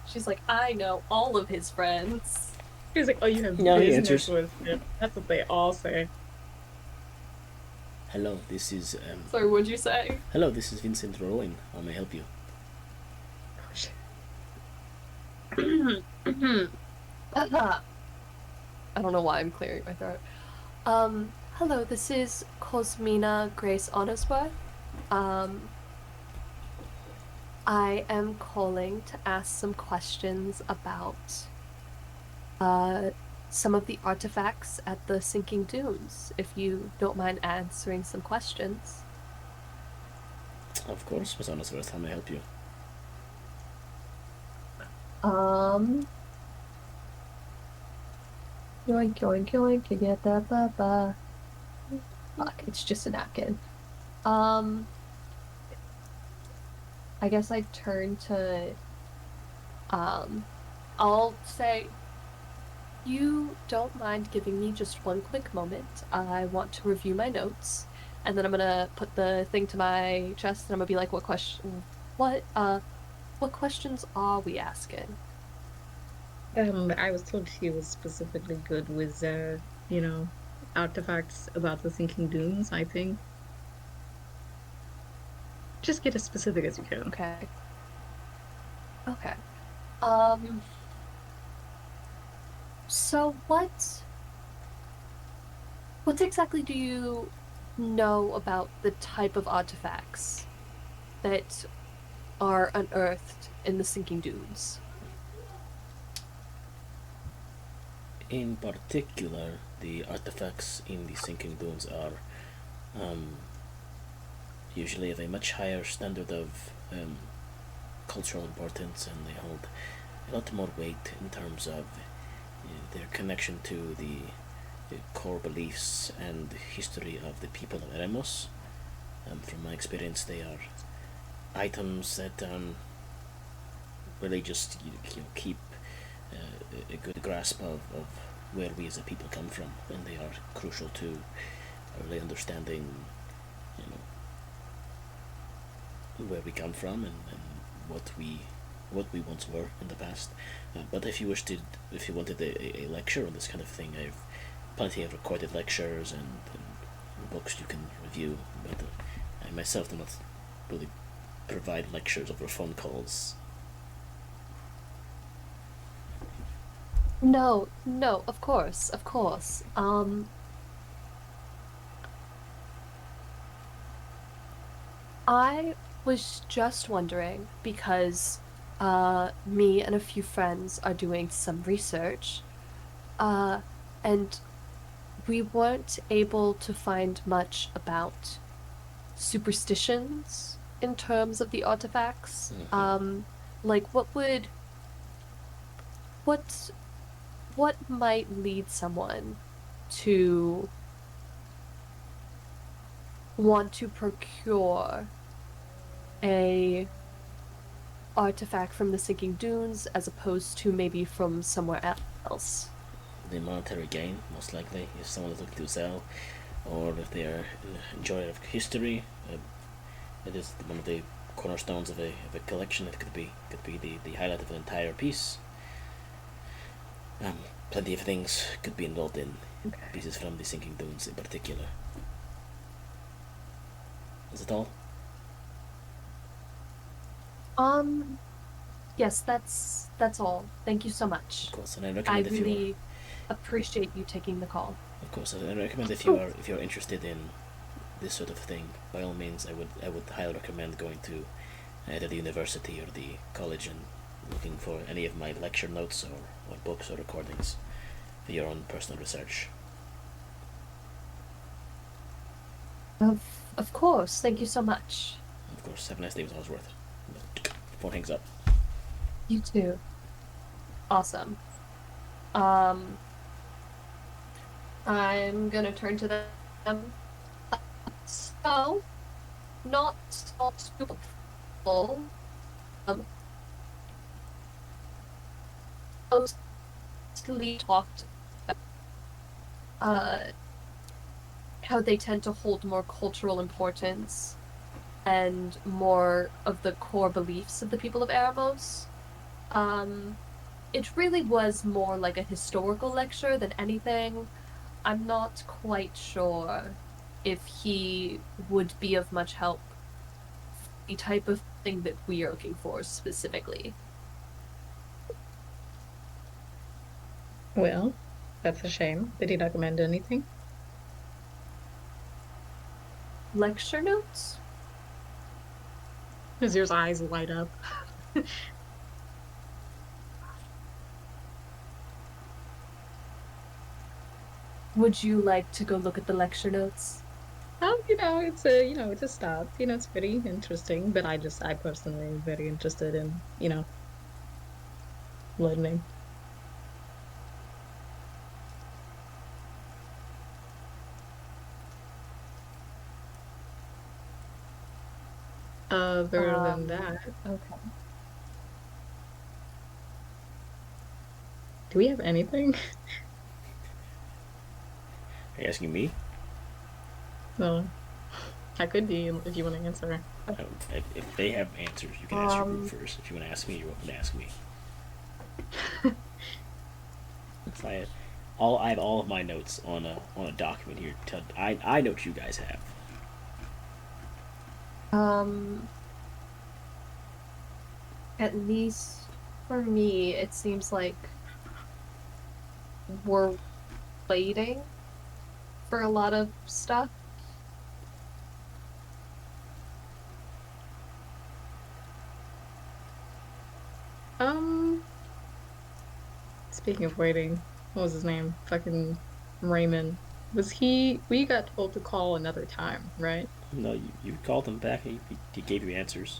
She's like, I know all of his friends. He's like, oh, you have No, he business answers. with him. That's what they all say. Hello, this is Sorry, what'd you say? Hello, this is Vincent Rowan. How may I help you? I don't know why I'm clearing my throat. Hello, this is Cosmina Grace Honorsworth. I am calling to ask some questions about some of the artifacts at the Sinking Dunes, if you don't mind answering some questions. Of course, Miss Honorsworth. How may I help you? Yoink, yoink, yoink, you get that, ba. Fuck, it's just a napkin. I guess I turn to, I'll say, you don't mind giving me just one quick moment. I want to review my notes, and then I'm gonna put the thing to my chest, and I'm gonna be like, what questions are we asking? I was told she was specifically good with, you know, artifacts about the Sinking Dunes, I think. Just get as specific as you can. Okay. Okay. So what exactly do you know about the type of artifacts that are unearthed in the Sinking Dunes? In particular, the artifacts in the Sinking Dunes are usually of a much higher standard of cultural importance, and they hold a lot more weight in terms of their connection to the core beliefs and history of the people of Eremos. From my experience, they are items that really just keep a good grasp of where we as a people come from, and they are crucial to really understanding, where we come from and what we once were in the past. But if you wanted a lecture on this kind of thing, I've plenty of recorded lectures and books you can review. But I myself do not really provide lectures over phone calls. No, of course. I was just wondering because me and a few friends are doing some research, and we weren't able to find much about superstitions in terms of the artifacts. Mm-hmm. Like what might lead someone to want to procure a artifact from the Sinking Dunes as opposed to maybe from somewhere else? The monetary gain, most likely, if someone is looking to sell, or if they are enjoyer of history, It is one of the cornerstones of a collection. It could be the highlight of an entire piece. Plenty of things could be involved in Okay. pieces from the sinking dunes in particular. Is it all? Yes, that's all. Thank you so much. Of course, and I I recommend if you are, really appreciate you taking the call. of course, I recommend if you're interested in this sort of thing, by all means, I would highly recommend going to either the university or the college and looking for any of my lecture notes or books or recordings for your own personal research. Of course. Thank you so much. Of course, have a nice day, Miss Osworth. Phone hangs up. You too. Awesome. Um, I'm gonna turn to them. So, not super full. Um, mostly talked about how they tend to hold more cultural importance and more of the core beliefs of the people of Eremos. It really was more like a historical lecture than anything. I'm not quite sure if he would be of much help. The type of thing that we are looking for specifically. Well, that's a shame. Did he recommend anything? Lecture notes? Does your eyes light up? Would you like to go look at the lecture notes? It's a start. It's very interesting, but I personally am very interested in, learning. Other than that, Okay. do we have anything? Are you asking me? No. I could be if you want to answer. If they have answers, you can ask your group first. If you want to ask me, you're welcome to ask me. I have all of my notes on a document here. I know what you guys have. At least for me, it seems like we're waiting for a lot of stuff. Speaking of waiting, what was his name? Fucking Raymond. We got told to call another time, right? No, you called him back and he gave you answers.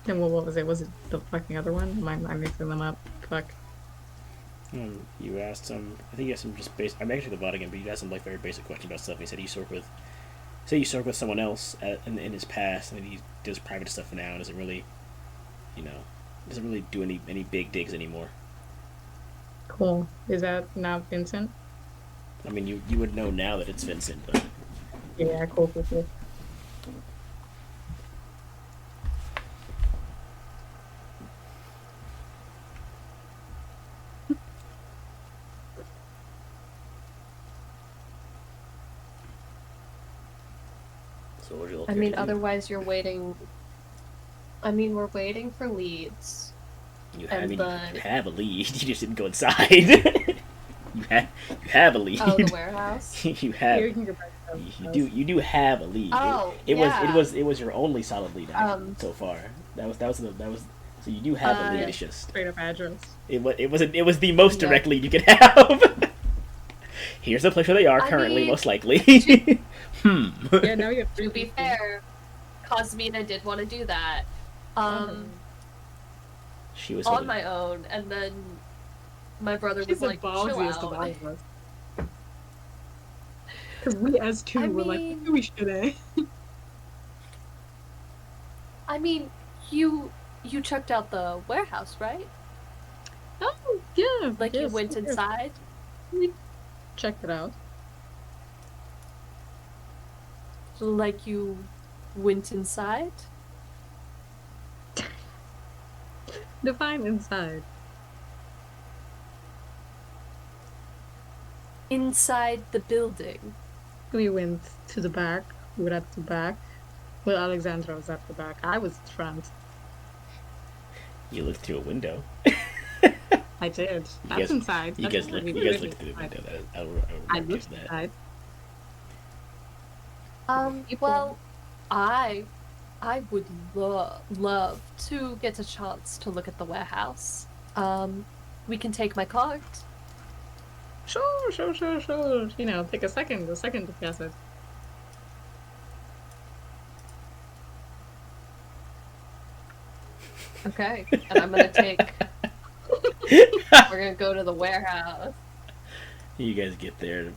And what was it? Was it the fucking other one? Am I mixing them up? Fuck. You asked him. I think you asked him just basic. I'm actually the bot again, but you asked him like very basic questions about stuff. And he said you served with someone else in his past, and he does private stuff now, and doesn't really do any big digs anymore. Cool. Is that not Vincent? I mean, you would know now that it's Vincent, but Yeah, cool. so what would you look I mean, to do? otherwise you're waiting. I mean, we're waiting for leads. You and you the- have a lead. You just didn't go inside. you have a lead. Oh, the warehouse. you have. Here, you can go back to the house. You do have a lead. Oh, it yeah. was your only solid lead actually, so far. That was so you do have a lead. Yeah. It's just Straight up address. it was the most Yeah. direct lead you could have. Here's the place where they are I currently, mean, most likely. Yeah, now you have To be fair, Cosmina did want to do that. She was On holding- my own, and then my brother She's was the like, chill ballsiest of out. all of us. Because we as two I were like, mean- we should have. I mean, you checked out the warehouse, right? Oh, yeah. Like you yes, went yes. inside. Check it out. Like you went inside. Define inside. Inside the building. We went to the back. We were at the back. Well, Alexandra was at the back. I was at the front. You looked through a window. I did. You That's guys, inside. You That's guys, what look, we you guys did looked through the inside. window. I I will looked that. inside. Well, I would love to get a chance to look at the warehouse. We can take my cart. Sure. You know, take a second to guess it. Okay, and I'm gonna take. We're gonna go to the warehouse. You guys get there.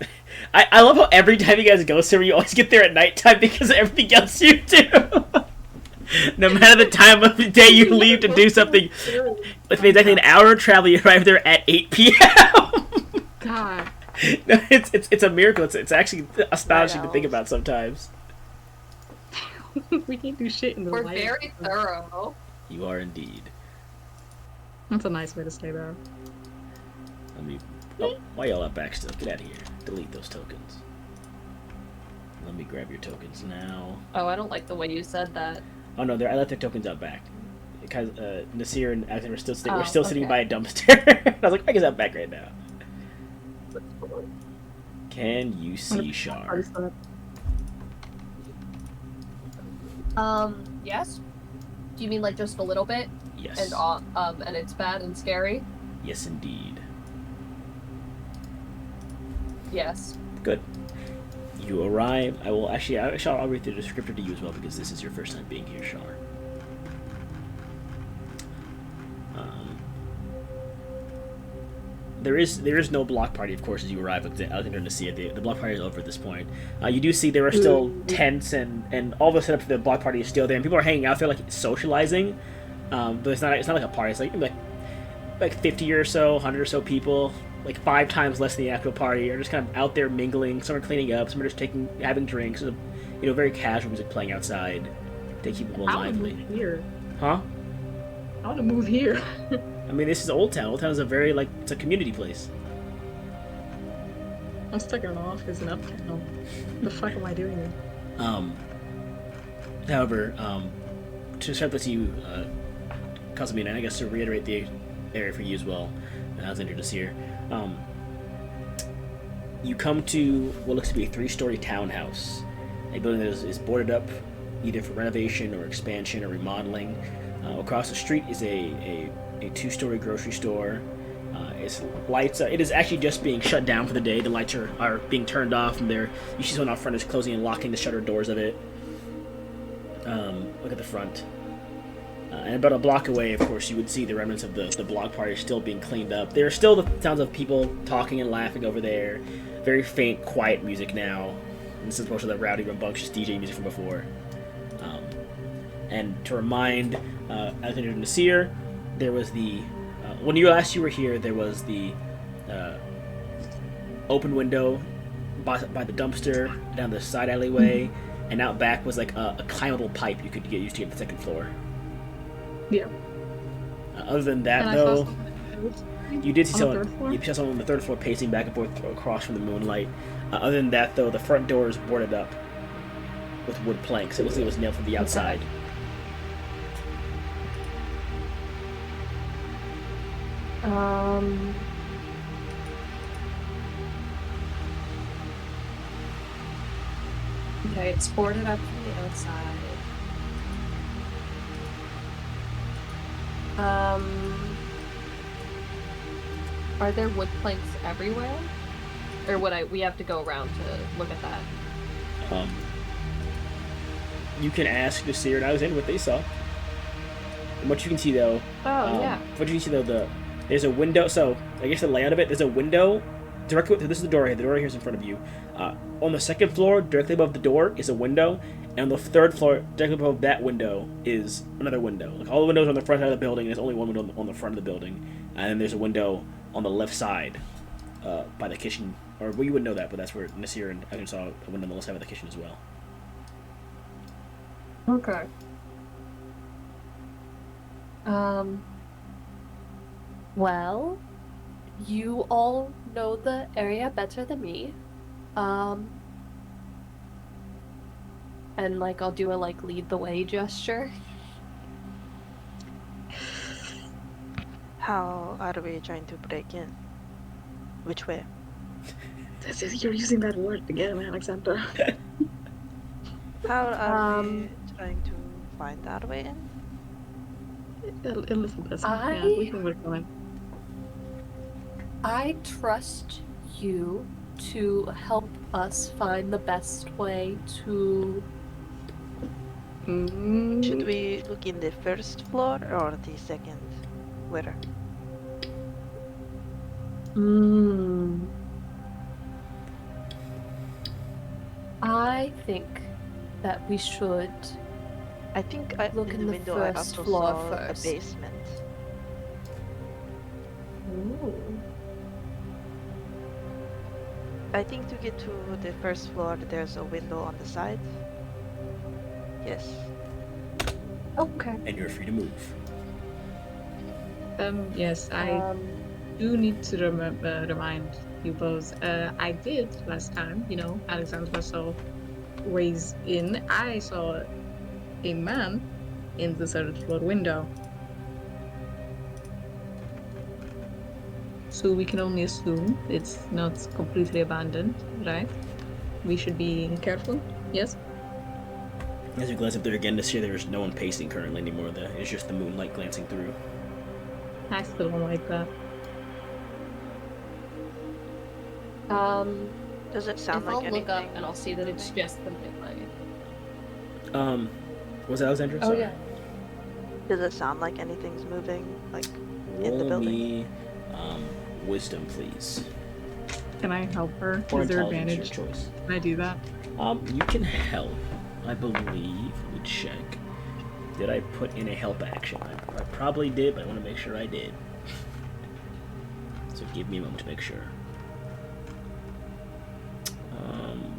I love how every time you guys go somewhere, you always get there at nighttime because of everything else you do. No matter the time of the day you leave to do something, if it's exactly an hour of travel, you arrive there at 8 p.m. God. No, it's a miracle. It's actually astonishing to think about sometimes. We can't do shit in the We're light. very thorough. You are indeed. That's a nice way to say that. Let me. Oh, why y'all up back still? Get out of here. Delete those tokens. Let me grab your tokens now. Oh, I don't like the way you said that. Oh no, I left the tokens out back. Because Nasir and Alexander were still Oh, we're still sitting okay. by a dumpster. I was like, I guess I'm back right now. Can you see Shar? Yes. Do you mean like just a little bit? Yes. And it's bad and scary? Yes, indeed. Yes. Good. You arrive. I will actually. I'll read the descriptor to you as well because this is your first time being here, Shar. There is no block party, of course, as you arrive at Alexander and Nasir. The block party is over at this point. You do see there are still tents and all the setup for the block party is still there, and people are hanging out there like socializing. But it's not like a party. It's like 50 or so, 100 or so people, like 5 times less than the actual party, are just kind of out there mingling. Some are cleaning up, some are just having drinks. Very casual music playing outside. They keep it more I want to lively. move here. Huh? I want to move here. I mean, this is Old Town. Old Town is it's a community place. I'm stuck in an office in Uptown. What the fuck am I doing here? However, to start with you, Casamina, and I guess to reiterate the area for you as well, as introduced here, you come to what looks to be a 3-story townhouse, a building that is boarded up either for renovation or expansion or remodeling. Across the street is a 2-story grocery store. Its lights. It is actually just being shut down for the day. The lights are being turned off, and you see someone out front is closing and locking the shutter doors of it. Look at the front. And about a block away, of course, you would see the remnants of the block party still being cleaned up. There are still the sounds of people talking and laughing over there. Very faint, quiet music now. And this is most of the rowdy, rambunctious DJ music from before. And to remind Alexander and Nasir, there was when you were here, there was the open window by the dumpster down the side alleyway, and out back was like a climbable pipe you could get used to get to the second floor. Yeah. Other than that, though, you did see someone on the third floor pacing back and forth across from the moonlight. Other than that, though, the front door is boarded up with wood planks. It looks like it was nailed from the outside. Okay, it's boarded up from the outside. Are there wood planks everywhere? Or we have to go around to look at that? You can ask Nasir and Alexander what they saw. And what you can see, though... yeah. What you can see, though, there's a window... So, I guess the layout of it, there's a window... Directly... This is the door here. The door here is in front of you. On the second floor, directly above the door, is a window. And on the third floor, directly above that window, is another window. Like, all the windows are on the front side of the building, and there's only one window on the front of the building. And then there's a window on the left side by the kitchen. Or, well, you wouldn't know that, but that's where Nasir and Alexander saw a window on the left side of the kitchen as well. Okay. Um, well, you all know the area better than me. Um, and like I'll do a like lead the way gesture. How are we trying to break in? Which way? You're using that word again, Alexandra. How are we Um, trying to find our way in? A little bit. Yeah, we I can work on it. I trust you to help us find the best way to. Should Mm, we look in the first floor or the second? Where? Mm, I think that we should I think look in in the the window I first also floor saw a first. basement. Ooh. I think to get to the first floor there's a window on the side. Yes. Okay. And you're free to move. yes, I Um, do need to remind you both. I did last time, Alexandra saw ways in. I saw a man in the third floor window. So we can only assume it's not completely abandoned, right? We should be careful. Yes? As you glance up there again to see there's no one pacing currently anymore. It's just the moonlight glancing through. I still don't like that. um, Does it sound if like I'll look up anything and I'll see that it's moving? just the moonlight. Um, was that Alexandra? Oh Sorry. yeah. Does it sound like anything's moving, like in the Roll building? me wisdom, please. Can I help her? Or Is there intelligence, your advantage? choice. Can I do that? You can help, I believe. Let me check. Did I put in a help action? I probably did, but I want to make sure I did. So give me a moment to make sure.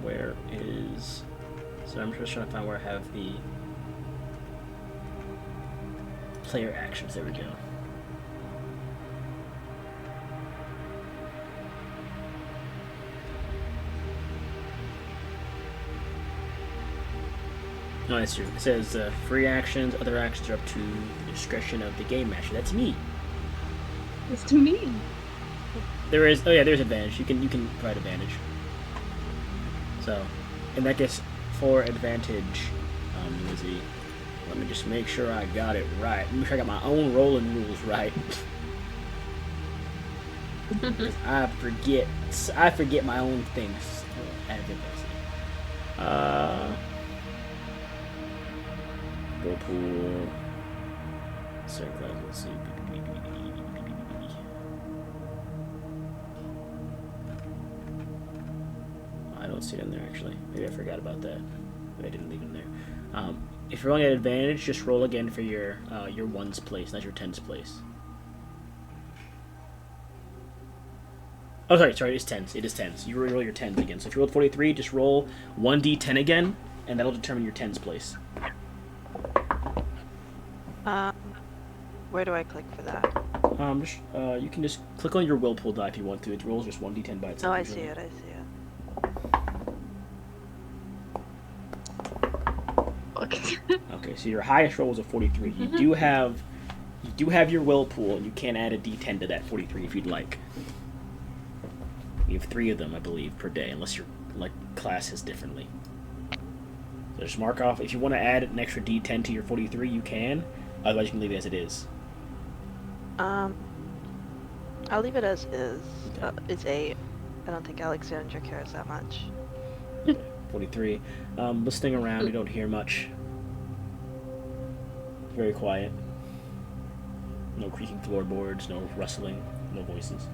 Where is... So I'm just trying to find where I have the player actions. There we go. No, that's true. It says free actions, other actions are up to the discretion of the game master. That's me. It's to me. There is. Oh yeah, there's advantage. You can provide advantage. So, in that case, for advantage, Lizzie, let me just make sure I got it right. Let me make sure I got my own rolling rules right. 'Cause I forget my own things. Whirlpool. Circle. Let's see. I don't see it in there actually. Maybe I forgot about that. Maybe I didn't leave it in there. If you're rolling at advantage, just roll again for your ones place, not your tens place. Oh, sorry, it's tens. It is tens. You roll your tens again. So if you rolled 43, just roll 1d10 again, and that'll determine your tens place. Where do I click for that? You can just click on your whirlpool die if you want to. It rolls just 1d10 by itself. Oh, I usually. see it. I see it. Okay. Okay, so your highest roll was a 43. You do have your whirlpool, and you can add a d10 to that 43 if you'd like. You have 3 of them, I believe, per day, unless your class has differently. So just mark off. If you want to add an extra d10 to your 43, you can. Otherwise, you can leave it as it is. I'll leave it as is. Okay. It's 8. I don't think Alexandra cares that much. 43. Listening around, you don't hear much. Very quiet. No creaking floorboards, no rustling, no voices.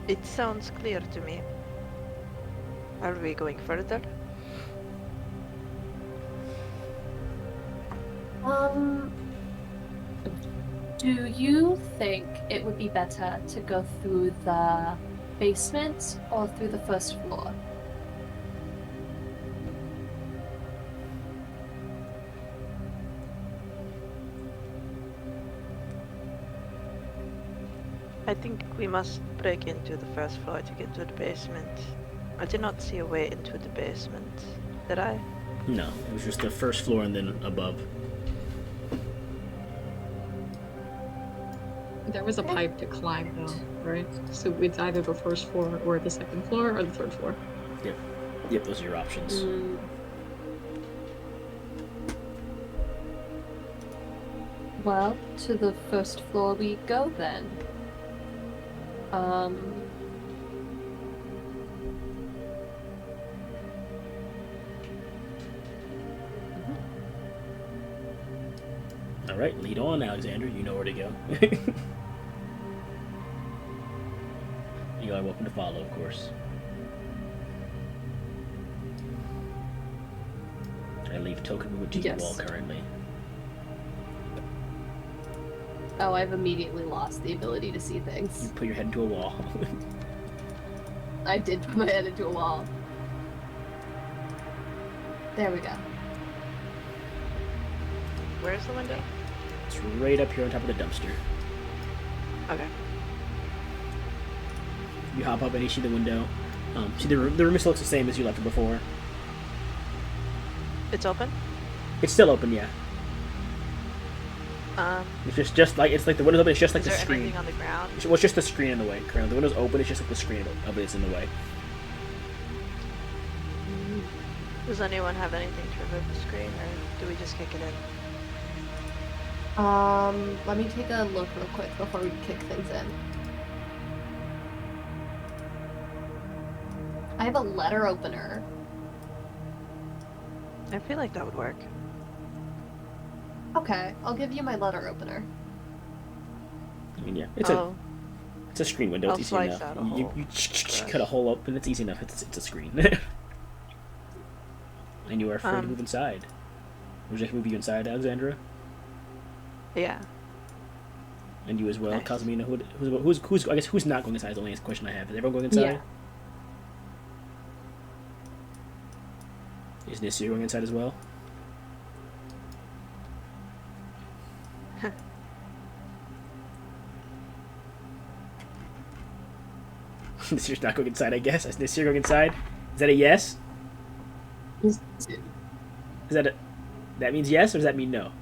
It sounds clear to me. Are we going further? Do you think it would be better to go through the basement or through the first floor? I think we must break into the first floor to get to the basement. I did not see a way into the basement. Did I? No, it was just the first floor and then above. There was a pipe to climb, though, right? So it's either the first floor or the second floor or the third floor. Yep, those are your options. Well, to the first floor we go then. All right, lead on, Alexander. You know where to go. You are welcome to follow, of course. I leave token movement to you all currently. Oh, I've immediately lost the ability to see things. You put your head into a wall. I did put my head into a wall. There we go. Where's the window? It's right up here on top of the dumpster. Okay. You hop up and you see the window. See, the room still looks the same as you left it before. It's open? It's still open, yeah. It's just like the window's open. It's just like is the there screen. anything on the ground? Well, it's just the screen in the way. Currently, the window's open. It's just like the screen of it's in the way. Does anyone have anything to remove the screen, or do we just kick it in? Let me take a look real quick before we kick things in. I have a letter opener. I feel like that would work. Okay, I'll give you my letter opener. I mean, yeah, it's a screen window. I'll It's easy slice enough. out a hole. You cut a hole open. It's easy enough. It's a screen. And you are free to move inside. Would you like to move you inside, Alexandra? Yeah. And you as well, Nice. Cosmina. Who's I guess who's not going inside is the only question I have. Is everyone going inside? Is Nisir going inside as well? Nisir's not going inside, I guess. Is Nisir going inside? Is that a yes? Is that a... That means yes, or does that mean no?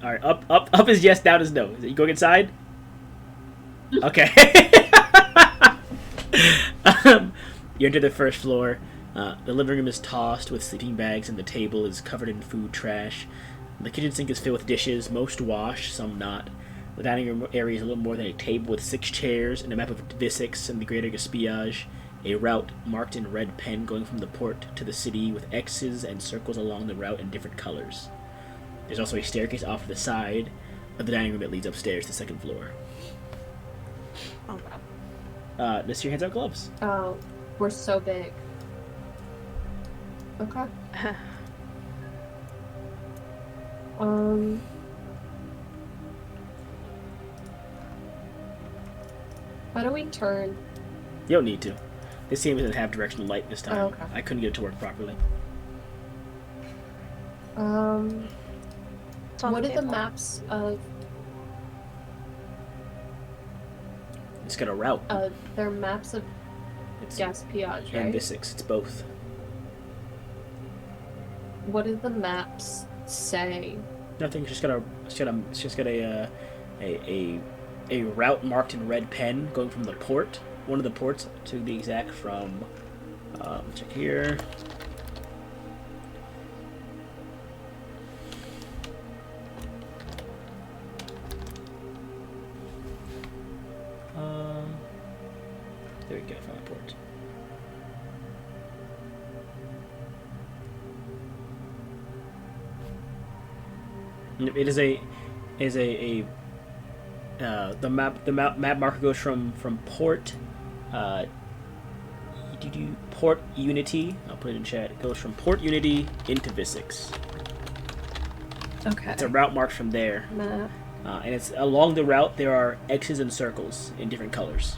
Alright, up is yes, down is no. Is it you going inside? Okay. You enter the first floor. The living room is tossed with sleeping bags, and the table is covered in food trash. The kitchen sink is filled with dishes, most washed, some not. The dining room area is a little more than a table with 6 chairs and a map of Visix and the Greater Gaspiage. A route marked in red pen going from the port to the city with X's and circles along the route in different colors. There's also a staircase off to the side of the dining room that leads upstairs to the second floor. Oh. This your hands out gloves. Oh, we're so big. Okay. How do we turn? You don't need to. This game doesn't have directional light this time. Oh, okay. I couldn't get it to work properly. It's on What the are the table. maps of? It's got a route. They're maps of It's Gaspiage, and right? Visix. It's both. What do the maps say? Nothing. It's just got a route marked in red pen going from the port, one of the ports, to the exact from. Check here. There we go. From the port. It is the map marker goes from port Port Unity. I'll put it in chat. It goes from Port Unity into Visix. Okay. It's a route marked from there, Map. and it's along the route there are X's and circles in different colors.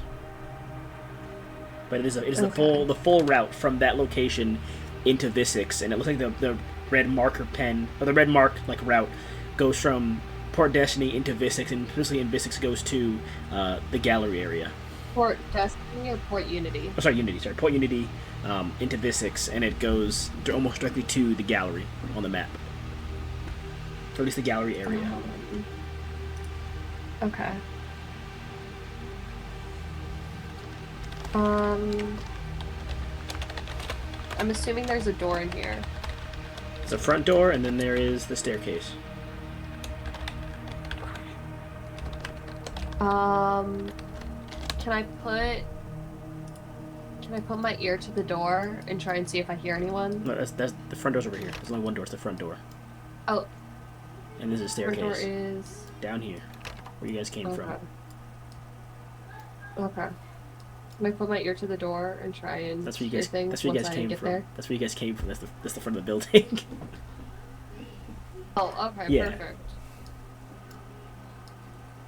but it is Okay. the full route from that location into Visix, and it looks like the red marker pen or the red mark like route goes from Port Destiny into Visix, and especially in Visix goes to the gallery area. Port Destiny or Port Unity? Oh, sorry, Unity. Sorry, Port Unity into Visix, and it goes almost directly to the gallery on the map, or at least the gallery area. Okay. I'm assuming there's a door in here. It's a front door, and then there is the staircase. Can I put my ear to the door and try and see if I hear anyone? No, that's the front door's over here. There's only one door. It's the front door. Oh. And there's a staircase. Front door is down here, where you guys came from. Okay. Can I put my ear to the door and try and That's where you hear guys. things That's where you once guys I came get from. there? That's where you guys came from. That's the front of the building. Oh, okay, Yeah. perfect.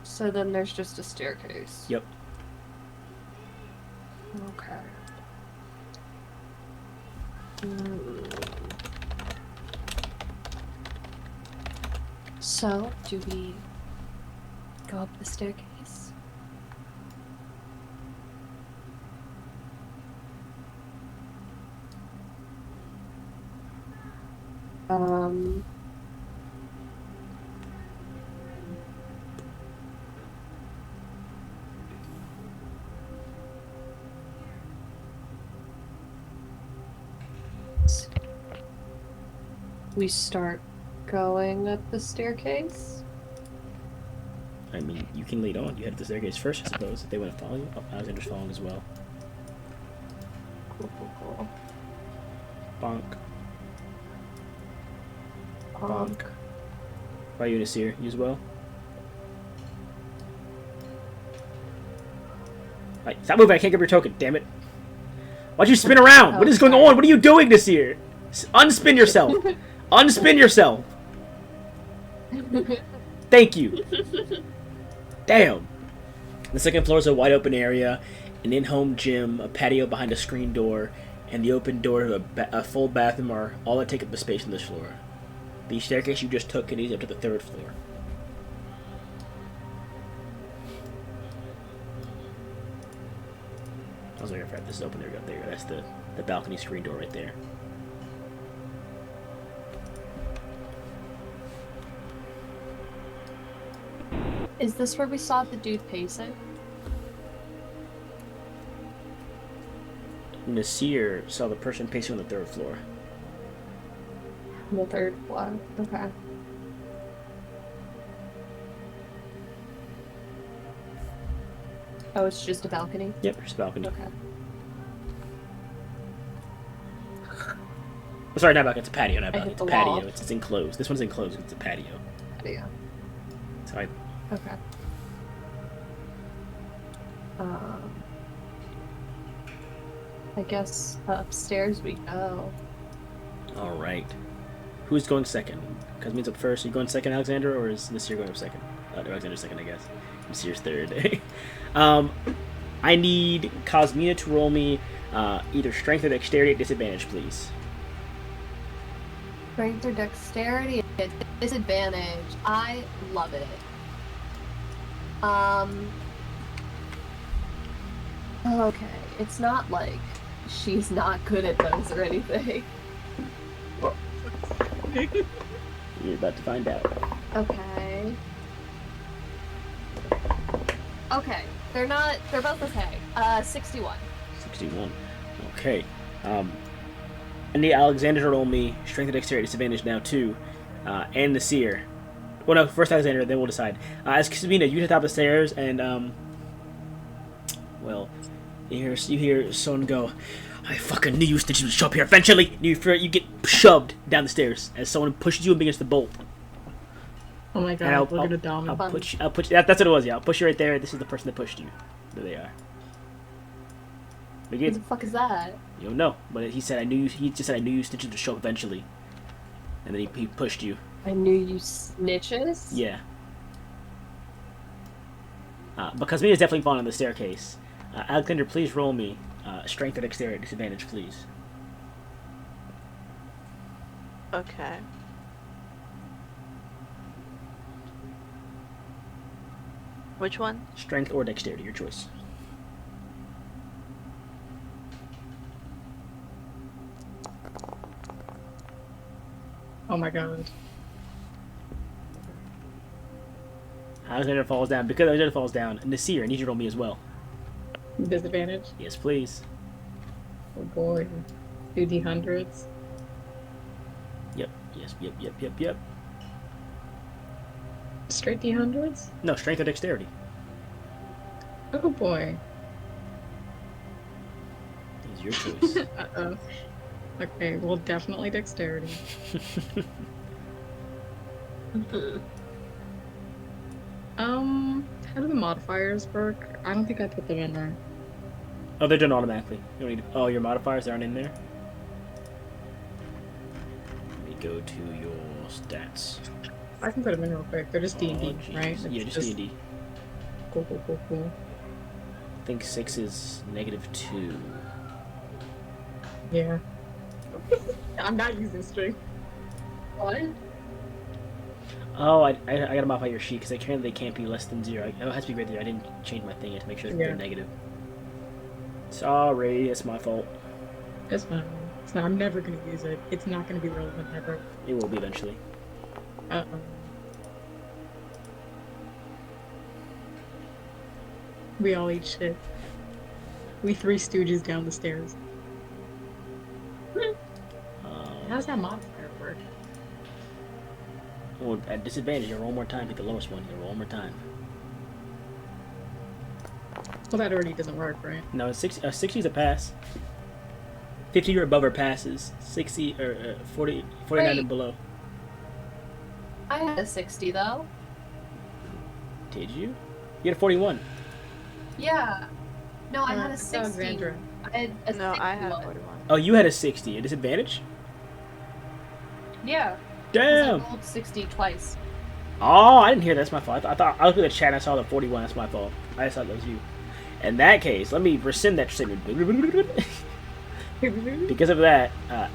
So then there's just a staircase. Yep. Okay. Hmm. So, do we go up the staircase? We start going up the staircase? I mean, you can lead on. You head up the staircase first, I suppose. If they want to follow you. Oh, Alexander's following as well. Cool. Bonk. Bonk. By you, Nasir. You as well. Right, stop moving. I can't grab your token. Damn it. Why'd you spin around? Oh, What is going sorry. on? What are you doing, Nasir? Unspin yourself. Unspin yourself. Thank you. Damn. The second floor is a wide open area, an in-home gym, a patio behind a screen door, and the open door to a full bathroom are all that take up the space on this floor. The staircase you just took leads up to the third floor. I was waiting for this is open. There we go. There you go. That's the balcony screen door right there. Is this where we saw the dude pacing? Nasir saw the person pacing on the third floor. On the third floor. Okay. Oh, it's just a balcony? Yep, just a balcony. Okay. Oh, sorry, not balcony. It's a patio, not I balcony. hit It's a the patio. wall. It's enclosed. This one's enclosed. It's a patio. Yeah. So I Okay. I guess upstairs we go. All right. Who's going second? Because means up first. Are you going second, Alexander, or is Nasir going up second? Alexander's second, I guess. Nasir's third. I need Cosmina to roll me either strength or dexterity at disadvantage, please. Strength or dexterity at disadvantage. I love it. Okay. It's not like she's not good at those or anything. You're about to find out. Okay. Okay. They're both okay. 61. 61. Okay. I need Alexander to roll me strength and dexterity disadvantage now too, and Nasir. Well, no, first Alexander, then we'll decide. As Cosmina, you hit the top of the stairs, and well, you hear someone go, "I fucking knew you would show up here eventually." And you get shoved down the stairs as someone pushes you up against the bolt. Oh my And god, we're gonna dominate. I'll put you. That's what it was. Yeah, I'll push you right there. This is the person that pushed you. There they are. But What the fuck is that? you don't know, but he said I knew you. He just said I knew you snitches to show up eventually, and then he pushed you. I knew you snitches? Yeah. Because Mina's definitely falling on the staircase. Alexander, please roll me Strength or dexterity disadvantage, please. Okay. Which one? Strength or dexterity, your choice. Oh my god. Alexander falls down. Because Alexander falls down, Nasir, I need you to roll me as well. Disadvantage. Yes, please. Oh boy. 2d100s. Yep. Yes. Yep. Straight d100s? No, strength or dexterity. Oh boy. Is your choice. Uh-oh. Okay, well, definitely dexterity. How do the modifiers work? I don't think I put them in there. Oh, they're done automatically. You don't need. Oh, your modifiers aren't in there. Let me go to your stats. I can put them in real quick. They're just D&D, jeez. right? Yeah, It's just D&D. Cool. I think 6 is -2. Yeah. I'm not using string. What? Oh, I gotta modify your sheet because apparently they can't be less than 0. It has to be greater than 0. I didn't change my thing yet to make sure Yeah. they're negative. Sorry, it's my fault. It's fine. It's not, I'm never gonna use it. It's not gonna be relevant ever. It will be eventually. Uh-oh. We all eat shit. We three stooges down the stairs. How's that modifier work? Well, at disadvantage, you roll one more time. Pick the lowest one. You roll one more time. Well, that already doesn't work, right? No, 60 is a pass. 50 or above are passes. 60 or 40, 49 Wait. and below. I had a 60 though. Did you? You had a 41. Yeah. No, I had a It's 60. Alexandra. I had a No, I had 61. 41. Oh, you had a 60. A disadvantage? Yeah. 'cause Damn. I rolled 60 twice. Oh, I didn't hear that. That's my fault. I thought I looked at the chat and I saw the 41. That's my fault. I just thought that was you. In that case, let me rescind that statement. Because of that,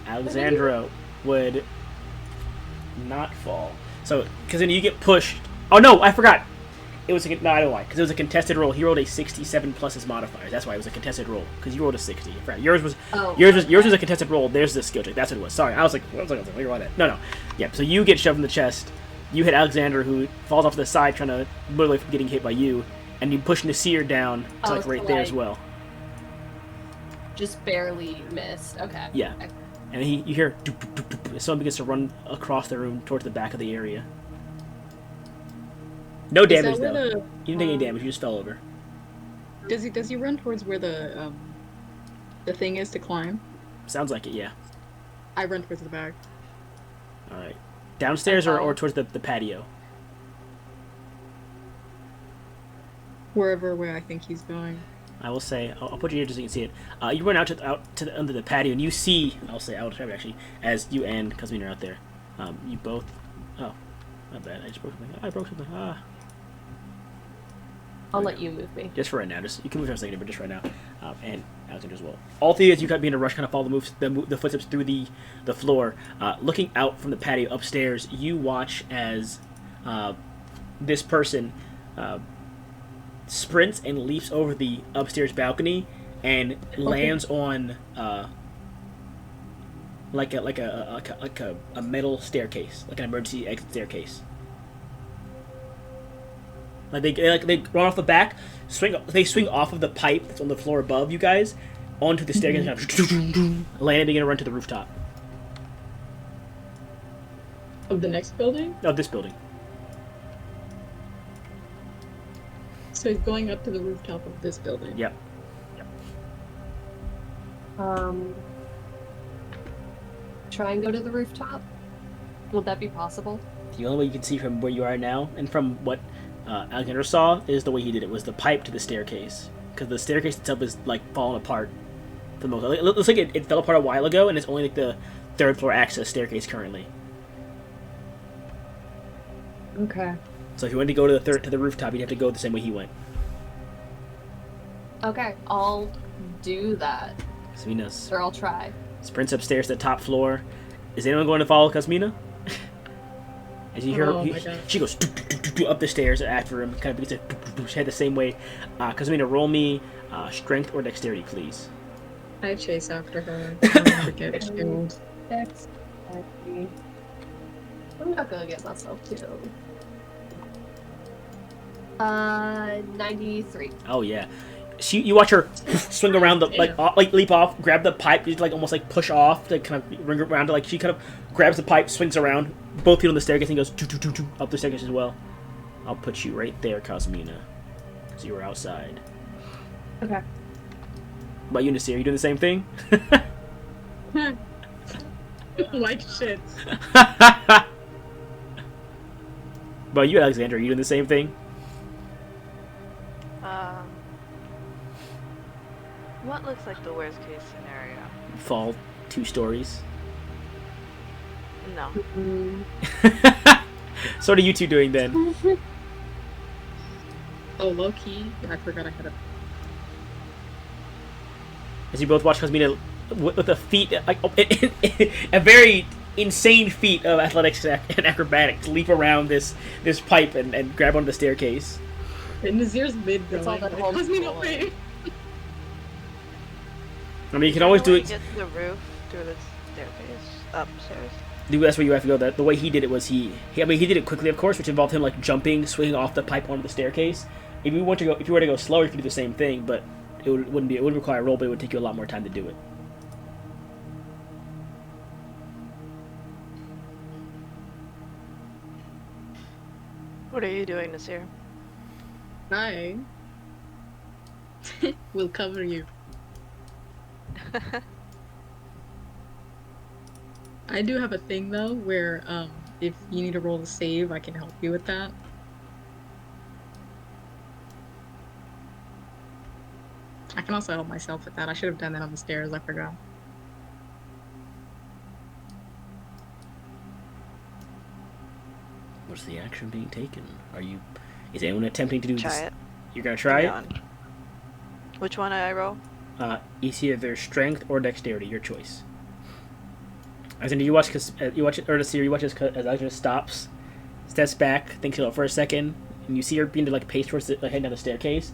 Alexandra would not fall. So, because then you get pushed. Oh no, I forgot. It was no, I don't know why. Because it was a contested roll. He rolled a 67 plus his modifiers. That's why it was a contested roll. Because you rolled a 60. I forgot. Yours was a contested roll. There's the skill check. That's what it was. Sorry, I was like, where was that? No. Yeah. So you get shoved in the chest. You hit Alexander, who falls off to the side, trying to literally from getting hit by you, and you push Nasir down to like so, right there like, as well. Just barely missed. Okay. Yeah. And then you hear doop, doop, doop, doop, as someone begins to run across the room towards the back of the area. No damage though. You didn't take any damage. You just fell over. Does he run towards where the thing is to climb? Sounds like it. Yeah. I run towards the back. All right. Downstairs or towards the patio. Wherever way I think he's going. I will say, I'll put you here just so you can see it. You run out to the under the patio, and you see, I'll describe it actually, as you and Kazmin are out there. You both, oh, not bad. I just broke something. I broke something. I'll let you move me. Just for right now. Just you can move for a second, but just right now. And Alexander as well. All three of you got be in a rush, kind of follow the footsteps through the floor. Looking out from the patio upstairs, you watch as this person sprints and leaps over the upstairs balcony and lands on like a metal staircase, like an emergency exit staircase. Like they run off the back, swing off of the pipe that's on the floor above you guys onto the staircase, landing and run to the rooftop Of the next building? of this building. So he's going up to the rooftop of this building. Yep. Try and go to the rooftop. Would that be possible? The only way you can see from where you are now, and from what Alexander saw, is the way he did it was the pipe to the staircase, because the staircase itself is like falling apart for the most. It looks like it fell apart a while ago, and it's only like the third floor access staircase currently. Okay. So if you wanted to go to the rooftop, you'd have to go the same way he went. Okay. I'll do that. Casmina's Or I'll try. sprints upstairs to the top floor. Is anyone going to follow Casmina? As you hear Oh her, my God. she goes up the stairs after him, kind of begins to head the same way. Casmina, roll me strength or dexterity, please. I chase after her. I don't want to get killed. Dex. I'm not gonna get myself killed. 93. Oh yeah. You watch her swing around the Damn. like leap off, grab the pipe, just like almost like push off to kind of ring around to like she kind of grabs the pipe, swings around, both feet on the staircase and goes up the staircase as well. I'll put you right there, Cosmina, because you were outside. Okay. What about you, Nasir? Are you doing the same thing? Like shit. What about you, Alexander? Are you doing the same thing? What looks like the worst case scenario? Fall 2 stories. No. So what are you two doing then? Oh, low key. I forgot I had a. As you both watch Cosmina with a feat, like a very insane feat of athletics and acrobatics, leap around this pipe and grab onto the staircase. And Nazir's mid It's all going. that Like, whole Cosmina, floor. wait. I mean, you can always do it. Get to the roof through the staircase upstairs. That's where you have to go. The way he did it was he did it quickly, of course, which involved him like jumping, swinging off the pipe onto the staircase. If you were to go slower, you could do the same thing, but it wouldn't require a roll, but it would take you a lot more time to do it. What are you doing, Nasir? I will cover you. I do have a thing though where if you need to roll a save, I can help you with that. I can also help myself with that. I should have done that on the stairs, I forgot. What's the action being taken? Is anyone attempting to do Try this? it. You're gonna try it? Go on. Which one I roll? It's either strength or dexterity, your choice. As in, you watch as Alexander stops, steps back, thinks about it for a second, and you see her begin to like pace towards heading down the staircase,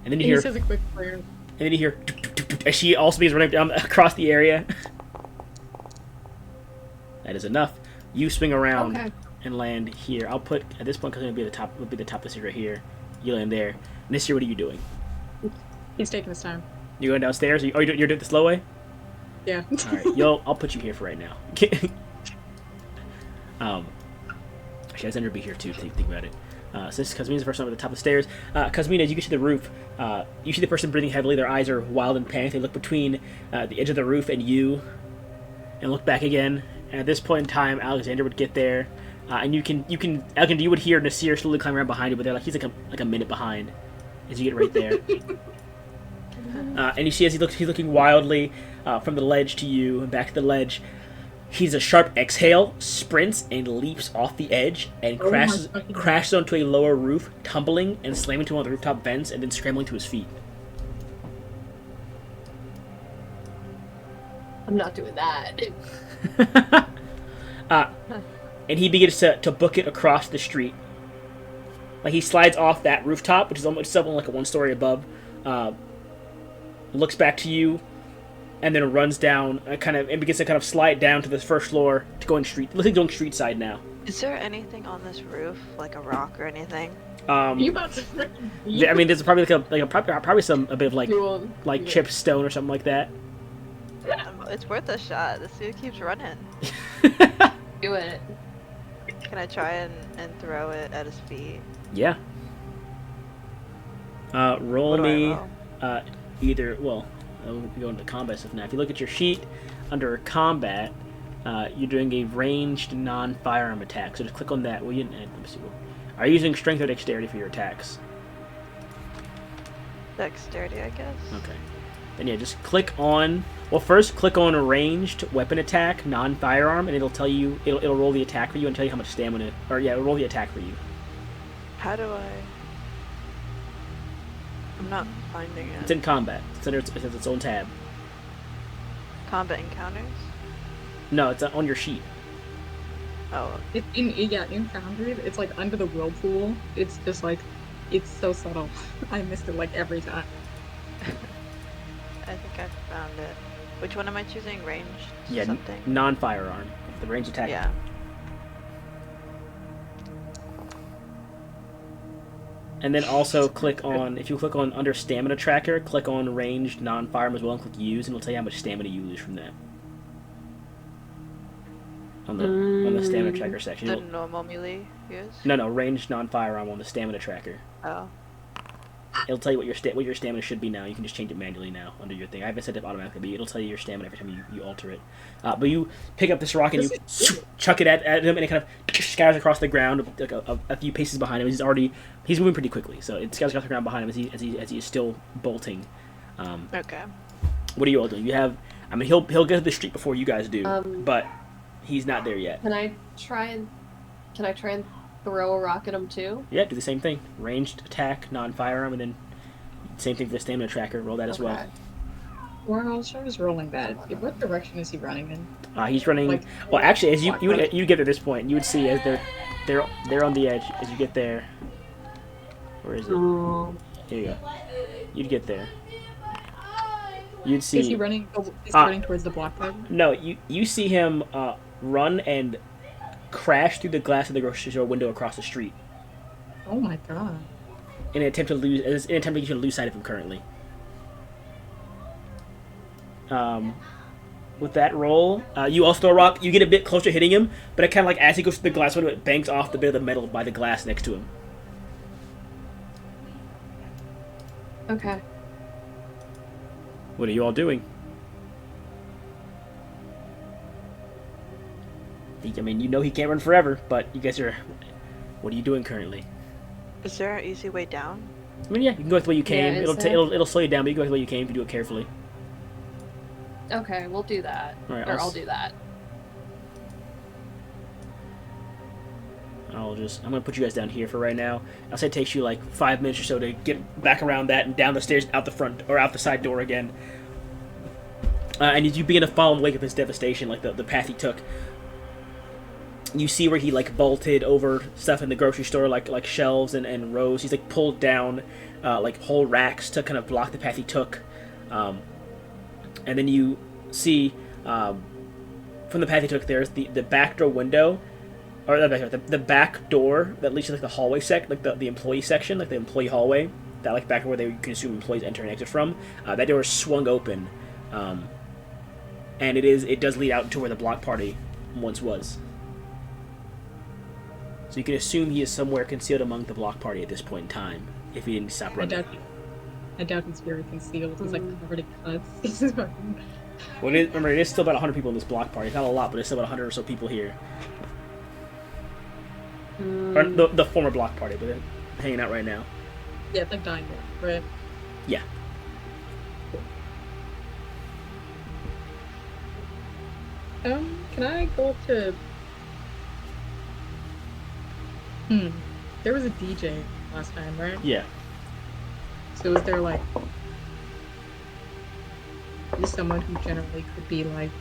and then you He hear, says a quick prayer. and then you hear, as she also begins running down across the area. That is enough. You swing around Okay. and land here. I'll put at this point because it'll be the top. Will be the top of the stairs right here. You land there. And this year, what are you doing? He's taking his time. You going downstairs? You're doing it the slow way? Yeah. All right, I'll put you here for right now. Actually, Alexander will be here too. Think about it. Since Kazmina's the first one at the top of the stairs, Kazmina, as you get to the roof, you see the person breathing heavily. Their eyes are wild and panicked. They look between the edge of the roof and you, and look back again. And at this point in time, Alexander would get there, and Alexander, you would hear Nasir slowly climb around behind you, but they're he's like a minute behind as you get right there. And you see as he's looking wildly from the ledge to you and back to the ledge. He's a sharp exhale, sprints, and leaps off the edge and Oh my crashes fucking God. crashes onto a lower roof, tumbling and slamming to one of the rooftop vents, and then scrambling to his feet. I'm not doing that. And he begins to book it across the street. Like he slides off that rooftop, which is almost something like a 1 story above. Looks back to you, and then runs down, and begins to kind of slide down to the first floor to going street. Looks like going street side now. Is there anything on this roof, like a rock or anything? You about to freaking I mean, there's probably probably a bit of like Dual- chipped stone or something like that. It's worth a shot. This dude keeps running. Do it. Can I try and throw it at his feet? Yeah. Roll What do I me roll? either. Well, we'll go into combat stuff now. If you look at your sheet under combat, you're doing a ranged non-firearm attack. So just click on that. Well, let me see. Are you using strength or dexterity for your attacks? Dexterity, I guess. Okay. Then yeah, just click on. Well, first click on a ranged weapon attack, non-firearm, and it'll tell you. It'll roll the attack for you and tell you how much stamina. Or yeah, it'll roll the attack for you. How do I? I'm not finding It's it. in combat. It has its own tab. Combat encounters? No, it's on your sheet. Oh, It's in Foundry. It's like under the whirlpool. It's just like, it's so subtle. I missed it like every time. I think I found it. Which one am I choosing? Ranged Yeah, something? non-firearm. The range attack. Yeah. And then also click on, if you click on under stamina tracker, click on ranged non-firearm as well and click use, and it'll tell you how much stamina you lose from that. On the stamina tracker section. The normal melee use? No, ranged non-firearm on the stamina tracker. Oh. It'll tell you what your stamina should be now. You can just change it manually now under your thing. I haven't set it automatically, but it'll tell you your stamina every time you alter it. But you pick up this rock and you chuck it at him, and it kind of scatters across the ground like a few paces behind him. He's moving pretty quickly, so it scatters across the ground behind him as he is still bolting. Okay. What are you all doing? He'll get to the street before you guys do, but he's not there yet. Can I try and throw a rock at him too? Yeah, do the same thing. Ranged attack, non-firearm, and then same thing for the stamina tracker. Roll that as well. Well, I was rolling that. What direction is he running in? He's running. Well, actually, as you get to this point, you would see as they're on the edge. As you get there, where is it? Here you go. You'd get there. You'd see. Is he running? He's running towards the block part? No, you see him run and crash through the glass of the grocery store window across the street. Oh my god! In an attempt to get you to lose sight of him currently. With that roll, you also throw a rock. You get a bit closer hitting him, but it kind of like as he goes through the glass window, it banks off the bit of the metal by the glass next to him. Okay. What are you all doing? I mean, he can't run forever, but you guys are... What are you doing currently? Is there an easy way down? I mean, yeah, you can go the way you came. Yeah, it'll slow you down, but you can go the way you came if you do it carefully. Okay, we'll do that. All right, I'll do that. I'm gonna put you guys down here for right now. I'll say it takes you like 5 minutes or so to get back around that and down the stairs out the front or out the side door again. And as you begin to follow in the wake of his devastation, like the path he took, you see where he like bolted over stuff in the grocery store, like shelves and rows. He's like pulled down like whole racks to kind of block the path he took. And then you see from the path he took, there's the back door window. Or the back door that leads to like the hallway like the employee section, like the employee hallway, that like back where they can assume employees enter and exit from. That door is swung open, and it does lead out to where the block party once was. So you can assume he is somewhere concealed among the block party at this point in time, if he didn't stop running. I doubt he's very concealed. He's like covered in cuts. Well, remember, it is still about 100 people in this block party. It's not a lot, but it's still about 100 or so people here. Or the former block party, but they're hanging out right now. Yeah, it's like dying there, right? Yeah. Can I go up to... There was a DJ last time, right? Yeah. So is there like... Is someone who generally could be like,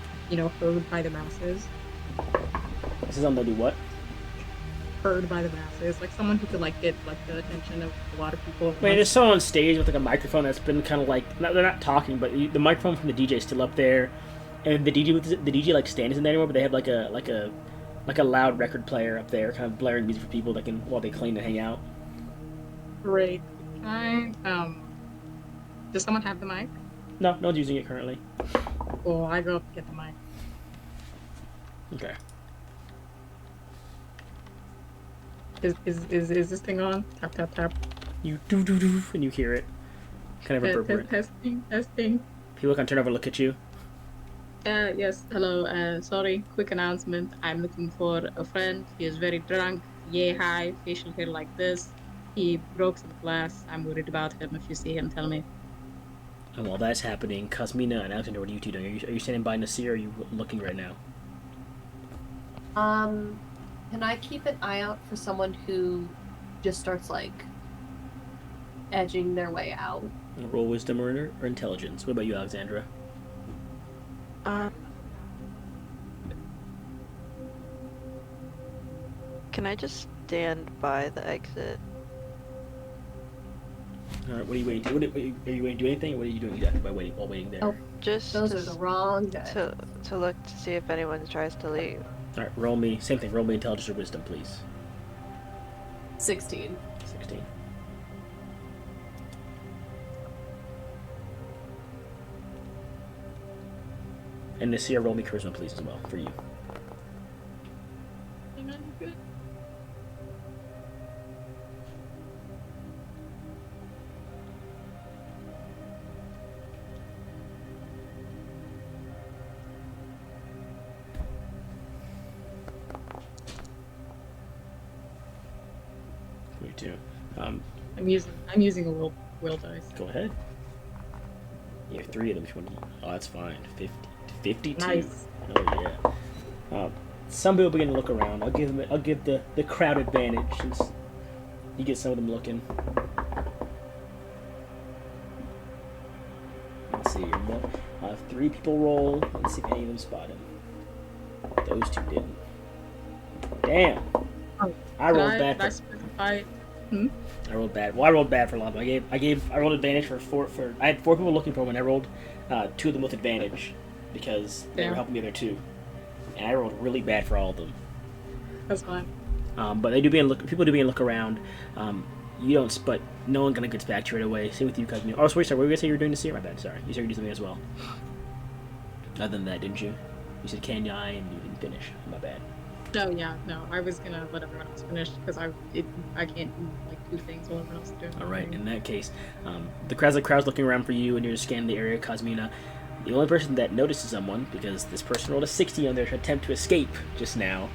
heard by the masses? This is something to do what? Heard by the masses, like someone who could like get like the attention of a lot of people. I mean, there's someone on stage with like a microphone that's been kind of like they're not talking, but the microphone from the DJ is still up there, and the DJ like stand isn't there anymore, but they have like a loud record player up there, kind of blaring music for people that can while they clean and hang out. Great. Can I does someone have the mic? No one's using it currently. Well, I go up and get the mic. Okay. Is this thing on? Tap tap tap. You do and you hear it. Kind of reverberate. Testing. People can turn over and look at you. Yes, hello. Sorry, quick announcement. I'm looking for a friend. He is very drunk, yay high, facial hair like this. He broke some glass. I'm worried about him. If you see him, tell me. And while that's happening, Cosmina and Alexander, what are you two doing? Are you standing by Nasir, or are you looking right now? Can I keep an eye out for someone who just starts like edging their way out. Roll wisdom or intelligence. What about you, Alexandra? Can I just stand by the exit? All right. What are you waiting? Are you waiting to do anything? Or what are you doing exactly by waiting while waiting there? Oh. Just Those to, are the wrong guys. to look to see if anyone tries to leave. All right. Roll me. Same thing. Roll me intelligence or wisdom, please. 16. 16. And this year, roll me charisma, please, as well, for you. Good. Me too. I'm using a will dice. Go ahead. You have 3 of them. If you want to... Oh, that's fine. 52. Nice. Oh yeah. Some people begin to look around. I'll give the crowd advantage since you get some of them looking. Let's see. 3 people roll. Let's see if any of them spot him. Those 2 didn't. Damn. Oh, I rolled bad. Did I specify? I rolled bad. Well, I rolled bad for Lava. I rolled advantage for 4. I had 4 people looking for him, and I rolled 2 of them with advantage because they were helping the other 2, and I rolled really bad for all of them. That's fine. But people do begin to look around. You don't, but no one kind of gets back to you right away. Same with you, Cosmo. Oh, sorry. What were you gonna say you were doing this year? My bad. Sorry. You said you were doing something as well. Other than that, didn't you? You said Kenya and you didn't finish. My bad. No, yeah, no. I was gonna let everyone else finish because I can't do like 2 things while everyone else is doing. All right. In that case, the crowd's looking around for you, and you're scanning the area, Cosmina. The only person that notices someone, because this person rolled a 60 on their attempt to escape just now,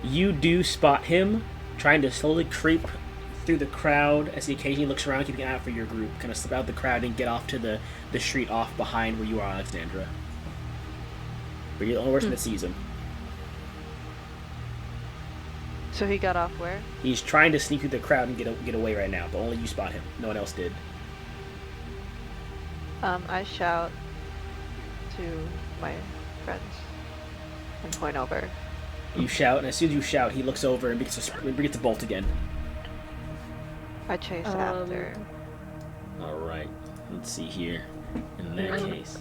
you do spot him trying to slowly creep through the crowd as he occasionally looks around, keeping an eye out for your group, kind of slip out the crowd and get off to the street off behind where you are, Alexandra. But you're the only person that sees him. So he got off where? He's trying to sneak through the crowd and get away right now, but only you spot him. No one else did. I shout to my friends and point over. You shout, and as soon as you shout, he looks over and begins to bolt again. I chase after. All right. Let's see here. In that case.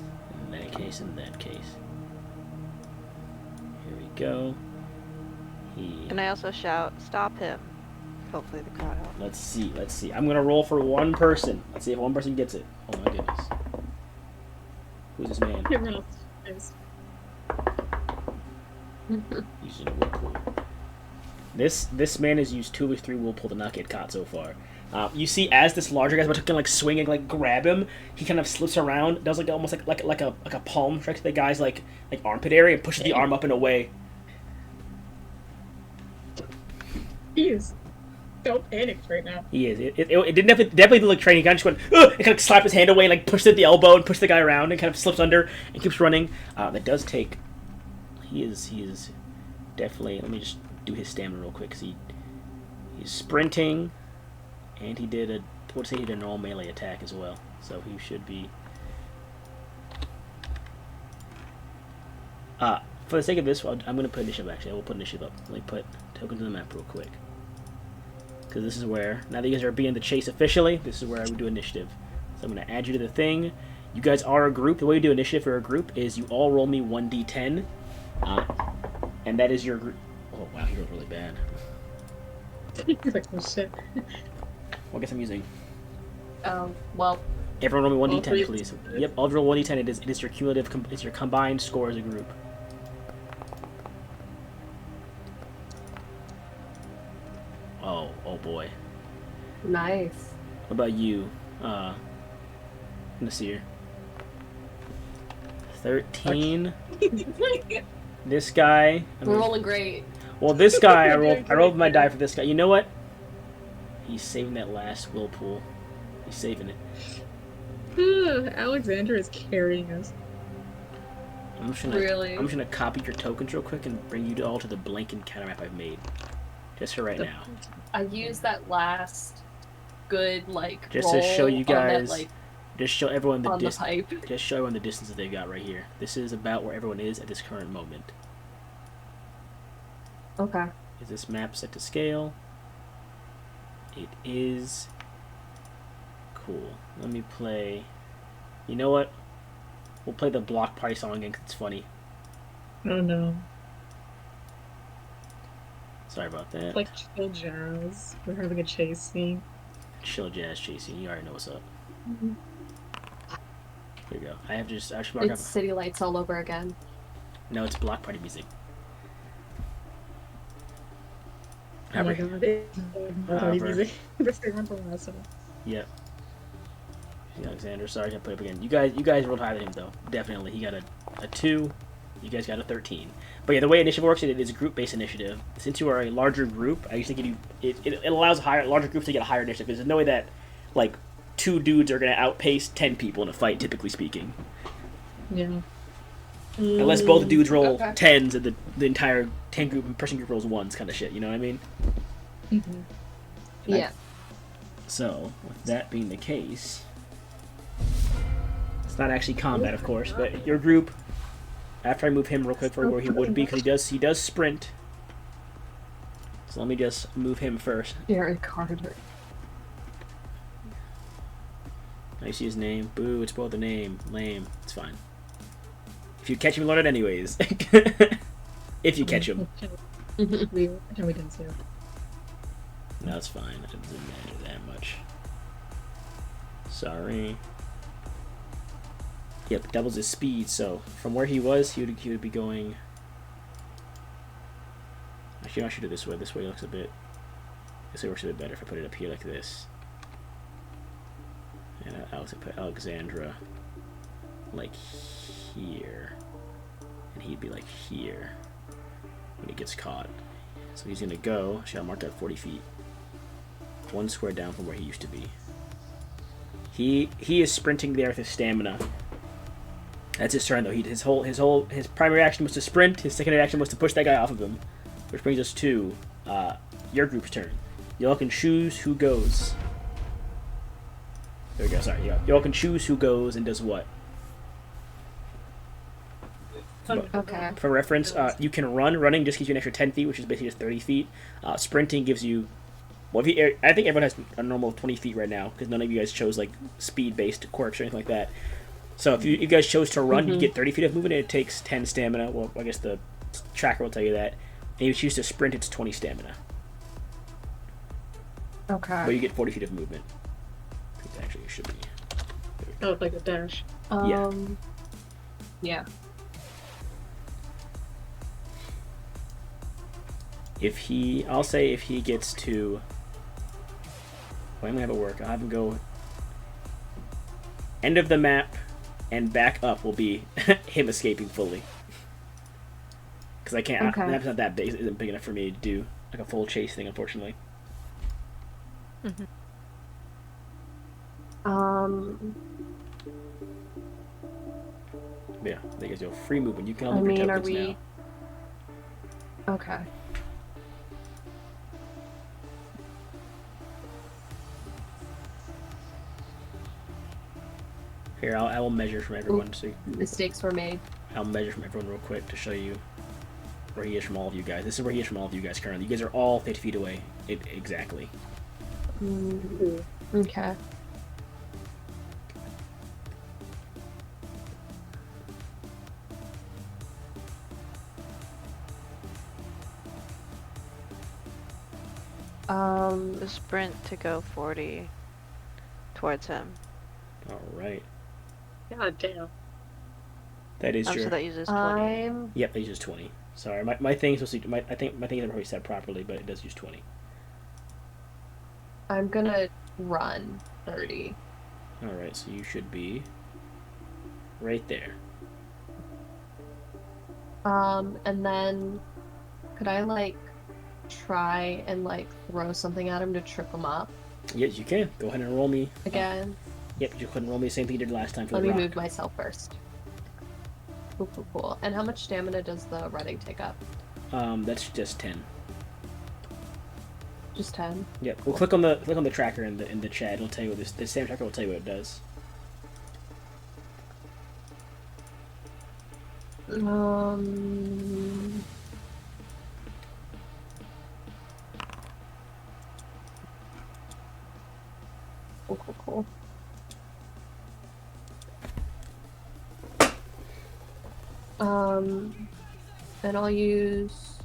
Here we go. And I also shout, "Stop him!" Hopefully the crowd helps. Let's see. I'm gonna roll for one person. Let's see if one person gets it. Oh my goodness. Who's this man? Everyone else is. Using a whirlpool. This man has used 2 of his 3 whirlpool to not get caught so far. You see, as this larger guy's about to kind of like swing and like grab him, he kind of slips around, does like almost like a palm strike to the guy's like armpit area, and pushes the arm up and away. He is so panicked right now. He is. It didn't definitely look training. He kind of just went, ugh, and kind of slapped his hand away, and like pushed it at the elbow and pushed the guy around and kind of slips under and keeps running. That does take. He is definitely. Let me just do his stamina real quick, because he's sprinting, and he did a normal melee attack as well. So he should be. For the sake of this, I'm going to put initiative. Actually, I will put initiative up. Let me put tokens on the map real quick. Because this is where, now that you guys are being the chase officially, this is where I would do initiative. So I'm going to add you to the thing. You guys are a group. The way you do initiative for a group is you all roll me 1d10. And that is your group. Oh, wow, he rolled really bad. He's like, oh shit. Well, I guess I'm using. Well. Everyone roll me 1d10, three. please. Yep, I'll roll 1d10. It is your cumulative, it's your combined score as a group. Oh boy. Nice. What about you, Nasir? 13. This guy. We're rolling great. Well, this guy, I rolled my die for this guy. You know what? He's saving that last whirlpool. He's saving it. Alexandra is carrying us. I'm just gonna copy your tokens real quick and bring you all to the blank encounter map I've made. Just for right now. I used that last good like Just roll to show you on that, guys, like just show everyone the on the pipe. Just show everyone the distance that they've got right here. This is about where everyone is at this current moment. Okay. Is this map set to scale? It is. Cool. Let me play. You know what? We'll play the block party song again because it's funny. Oh no. Sorry about that. It's like chill jazz. We're having a chase scene. Chill jazz chasing. You already know what's up. Mm-hmm. Here we go. I have to just actually mark It's up. city lights all over again. No, it's block party music. Oh my However- god. It's However- music. The same from last one. Yep. Alexander, sorry, I can't put it up again. You guys rolled higher than him though. Definitely, he got a 2. You guys got a 13. But yeah, the way initiative works, it is a group-based initiative. Since you are a larger group, I usually give you it allows larger groups to get a higher initiative because there's no way that like 2 dudes are gonna outpace 10 people in a fight, typically speaking. Yeah. Unless both dudes roll Okay. 10s and the entire 10 person group rolls 1s, kind of shit. You know what I mean? Mm-hmm. Yeah. So, with that being the case, it's not actually combat, of course, but your group. After I move him real quick for where he would be, because he does sprint. So let me just move him first. Derek Carter. Now you see his name. Boo! It's both the name. Lame. It's fine. If you catch him, load it anyways. If you catch him. We didn't see it. No, it's fine. It doesn't matter that much. Sorry. Yep, doubles his speed. So from where he was, he would be going. Actually, I should do it this way. This way looks a bit. This way works a bit better if I put it up here like this. And I'll put Alexandra like here, and he'd be like here when he gets caught. So he's gonna go. Actually, I'll mark that 40 feet. 1 square down from where he used to be. He is sprinting there with his stamina. That's his turn though. His primary action was to sprint. His secondary action was to push that guy off of him, which brings us to your group's turn. Y'all can choose who goes. There we go. Sorry. Y'all can choose who goes and does what. Okay. For reference, you can run. Running just gives you an extra 10 feet, which is basically just 30 feet. Sprinting gives you. Well, I think everyone has a normal 20 feet right now because none of you guys chose like speed-based quirks or anything like that. So if you guys chose to run, you get 30 feet of movement, and it takes 10 stamina. Well, I guess the tracker will tell you that. And if you choose to sprint, it's 20 stamina. Okay. But you get 40 feet of movement. Actually, it should be. Oh, like a dash. Yeah. I'll say if he gets to. Well, I'm gonna have it work. I'll have him go. End of the map, and back up will be him escaping fully. Because I can't. Okay. The map's not that big. It isn't big enough for me to do like a full chase thing, unfortunately. Mm-hmm. Yeah, there you go. Free movement. You can all I move your mean, are tokens we? now. Okay. Here, I will measure from everyone. So Mistakes were made. I'll measure from everyone real quick to show you where he is from all of you guys. This is where he is from all of you guys currently. You guys are all 50 feet away. Exactly. Okay. The sprint to go 40 towards him. All right. God damn. That is Oh, your. so that uses 20. I'm Yep, that uses 20. Sorry, my thing is supposed to. I think my thing isn't probably set properly, but it does use 20. gonna run 30. All right, so you should be right there. And then could I like try and like throw something at him to trip him up Yes, you can. Go ahead and roll me. again? Yep, you couldn't roll me the same thing you did last time for Let the me rock. move myself first. Cool. And how much stamina does the running take up? That's just 10. Just 10. Yep. Well, click on the tracker in the chat. It'll tell you what this same tracker will tell you what it does. Cool. And I'll use.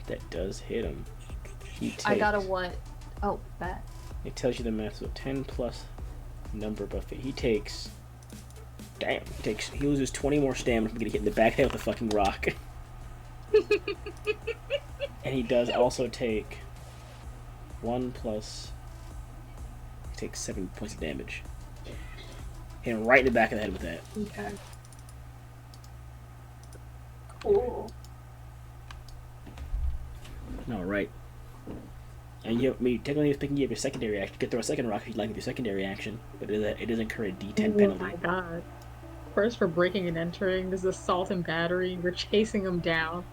That does hit him. I got a what? Oh, that. It tells you the math. So 10 plus number buffet. He takes. Damn. He loses 20 more stamina from getting hit in the back head with a fucking rock. And he does also take 1 plus. He takes 7 points of damage. Hit him right in the back of the head with that. Okay. Cool. All right. And technically speaking, you have your secondary action. You could throw a second rock if you'd like with your secondary action, but it does incur a D10 penalty. Oh my god. First for breaking and entering, there's assault and battery. We're chasing him down.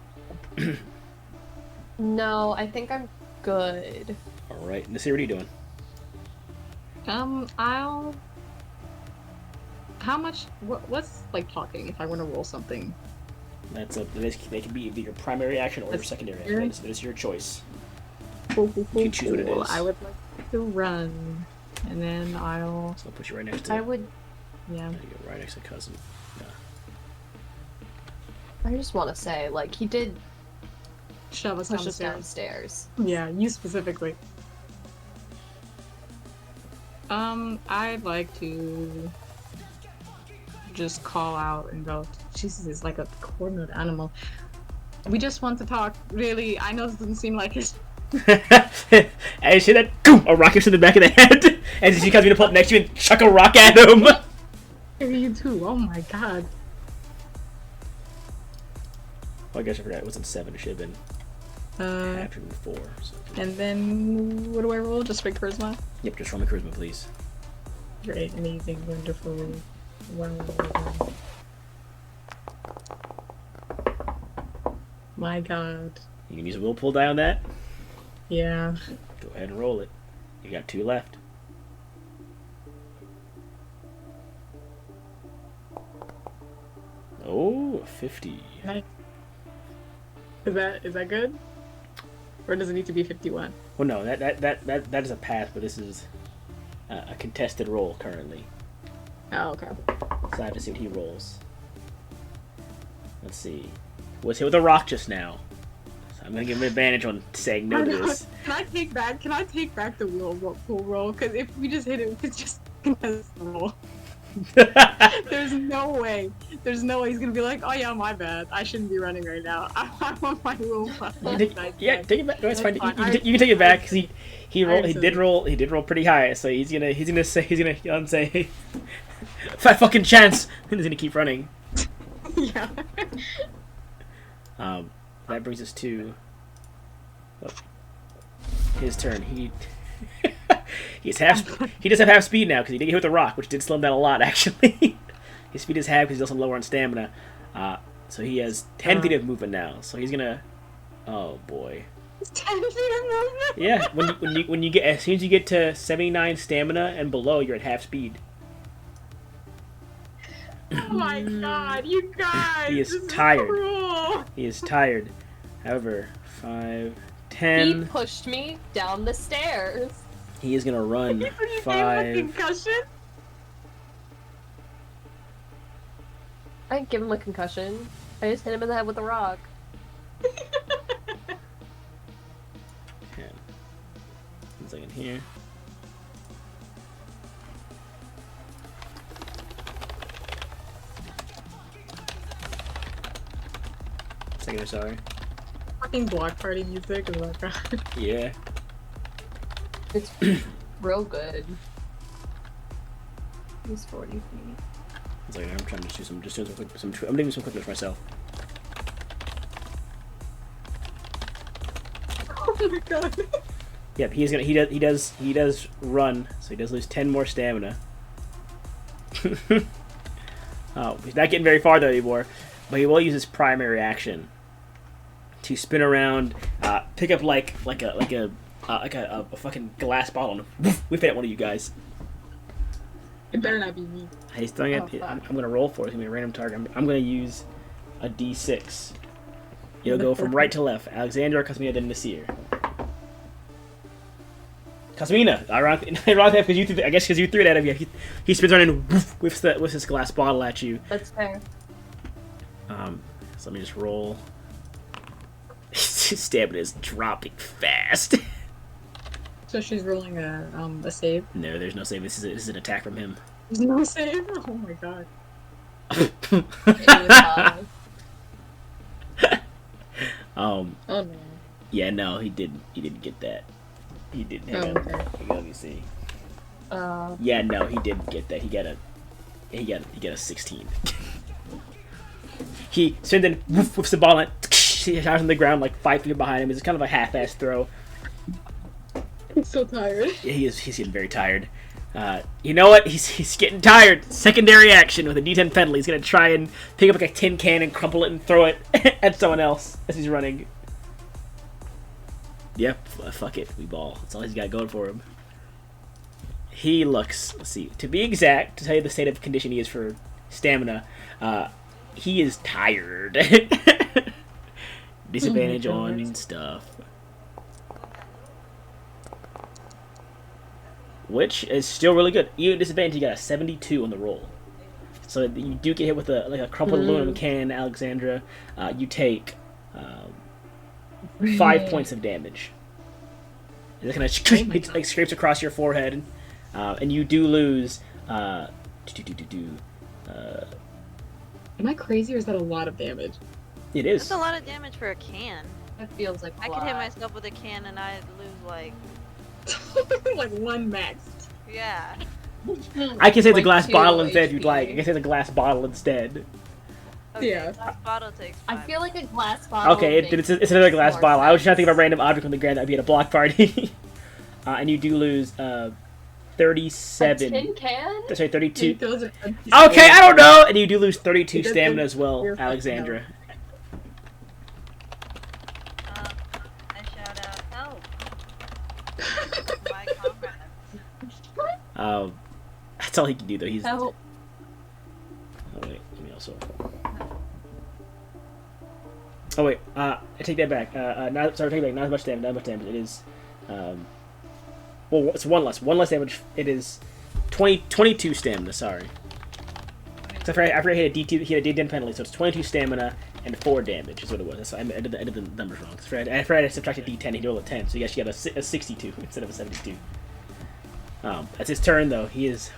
No, I think I'm good. All right. Nasir, what are you doing? How much? What's like talking? If I want to roll something, That's they can be either your primary action or your That's secondary your- action. That is your choice. cool. You can choose what it is. I would like to run, and then I'll. So I'll put you right next to. I would. Yeah. There you go, right next to cousin. I just want to say, like, he did Shove us push us downstairs. downstairs. Yeah, you specifically. I'd like to just call out and go, Jesus is like a coordinate animal. We just want to talk, really. I know this doesn't seem like it. And you see that? Boom! A rock hits in the back of the head, and she comes to pull up next to you and chuck a rock at him. You too, oh my god. Oh, I guess I forgot. It wasn't 7. It should have been after 4. So. And then, what do I roll? Just straight charisma? Yep, just roll me charisma, please. Great, amazing, wonderful. Wow. My god. You can use a will pull die on that. Yeah. Go ahead and roll it. You got 2 left. Oh, 50. Nice. Is that good? Or does it need to be 51? Well, no, that is a pass, but this is a contested roll currently. Oh, okay. So I have to see what he rolls. Let's see. Was hit with a rock just now. So I'm gonna give him an advantage on saying no to this. Can I take back the will roll? Because if we just hit it, it's just a contested roll. There's no way he's gonna be like, oh yeah, my bad. I shouldn't be running right now. I want my will. Take it back. No, it's fine. You can take it back because he did roll pretty high. So he's gonna say fat fucking chance. And he's gonna keep running. Yeah. That brings us to his turn. He does have half speed now because he did get hit with a rock, which did slow him down a lot actually. His speed is half because he's also lower on stamina. So he has 10 feet of movement now. So he's gonna. Oh boy. 10 feet of movement. Yeah, when you get as soon as you get to 79 stamina and below, you're at half speed. Oh my god, you guys! He is this tired. Is cruel. He is tired. However, 5, He 10. pushed me down the stairs. He is gonna run You gave him a 5. concussion? I didn't give him a concussion. I just hit him in the head with a rock. 10. 1 second here. Second, I'm sorry. Fucking block party music in the background. Yeah. It's real good. He's 40 feet. It's like I'm trying to do some I'm doing some quick notes myself. Oh my god. Yep, he does run, so he does lose 10 more stamina. Oh, he's not getting very far though anymore, but he will use his primary action to spin around, pick up like a fucking glass bottle and whip it at one of you guys. It better not be me. He's throwing it. fuck. I'm gonna roll for it. It's gonna be a random target. I'm gonna use a D6. It'll go from right to left. Alexandra, Cosmina, then Nasir. Cosmina, ironically, because you threw. I guess because you threw it at him. He spins around and whips his glass bottle at you. That's fair. So let me just roll. His stamina is dropping fast. So she's rolling a save. No, there's no save. This is an attack from him. There's no save. Oh my god. It was high. Oh no. Yeah, no, he didn't get that. He didn't. Hang on. Okay. Hang on, let me see. Uh, Yeah, no, he didn't get that. He got a 16. He spins and whips the ball and he shot on the ground like 5 feet behind him. It's kind of a half-ass throw. I'm so tired. Yeah, he's getting very tired. You know what? He's getting tired. Secondary action with a D10 penalty. He's gonna try and pick up like a tin can and crumple it and throw it at someone else as he's running. Yep, fuck it. We ball. That's all he's got going for him. He looks, let's see, to be exact, to tell you the state of condition he is for stamina, he is tired. Disadvantage on stuff. Which is still really good. Even disadvantage, you got a 72 on the roll. So you do get hit with a crumpled aluminum can, Alexandra. You take 5 points of damage. It kind of like scrapes across your forehead, and you do lose. Am I crazy or is that a lot of damage? It is. That's a lot of damage for a can. it feels like a I could lot. hit myself with a can and I'd lose like, Like one max. yeah. I can say the Like glass 2 bottle instead if you'd HP. like. I can say the glass bottle instead. Okay, Yeah. glass bottle takes I 5. feel like a glass bottle. Okay, it's another glass more bottle. I was sense. trying to think of a random object on the ground that would be at a block party. And you do lose A 37. tin can? Sorry, 32. Those are Okay, I don't know. And you do lose 32 It doesn't- stamina as well, you're fucking Alexandra. I shout out, help! My comrades. That's all he can do, though. He's. Help. Oh wait, let me also. Oh wait, I take that back. Take it back. Not as much damage. Not as much damage. It is, well, it's one less. One less damage. It is 22 stamina. Sorry. So after I hit a D2, he had a D10 penalty, so it's 22 stamina and 4 damage is what it was. That's why I did the numbers wrong. After I had to subtract a D10, he rolled a 10, so you actually got a 62 instead of a 72. That's his turn, though. He is.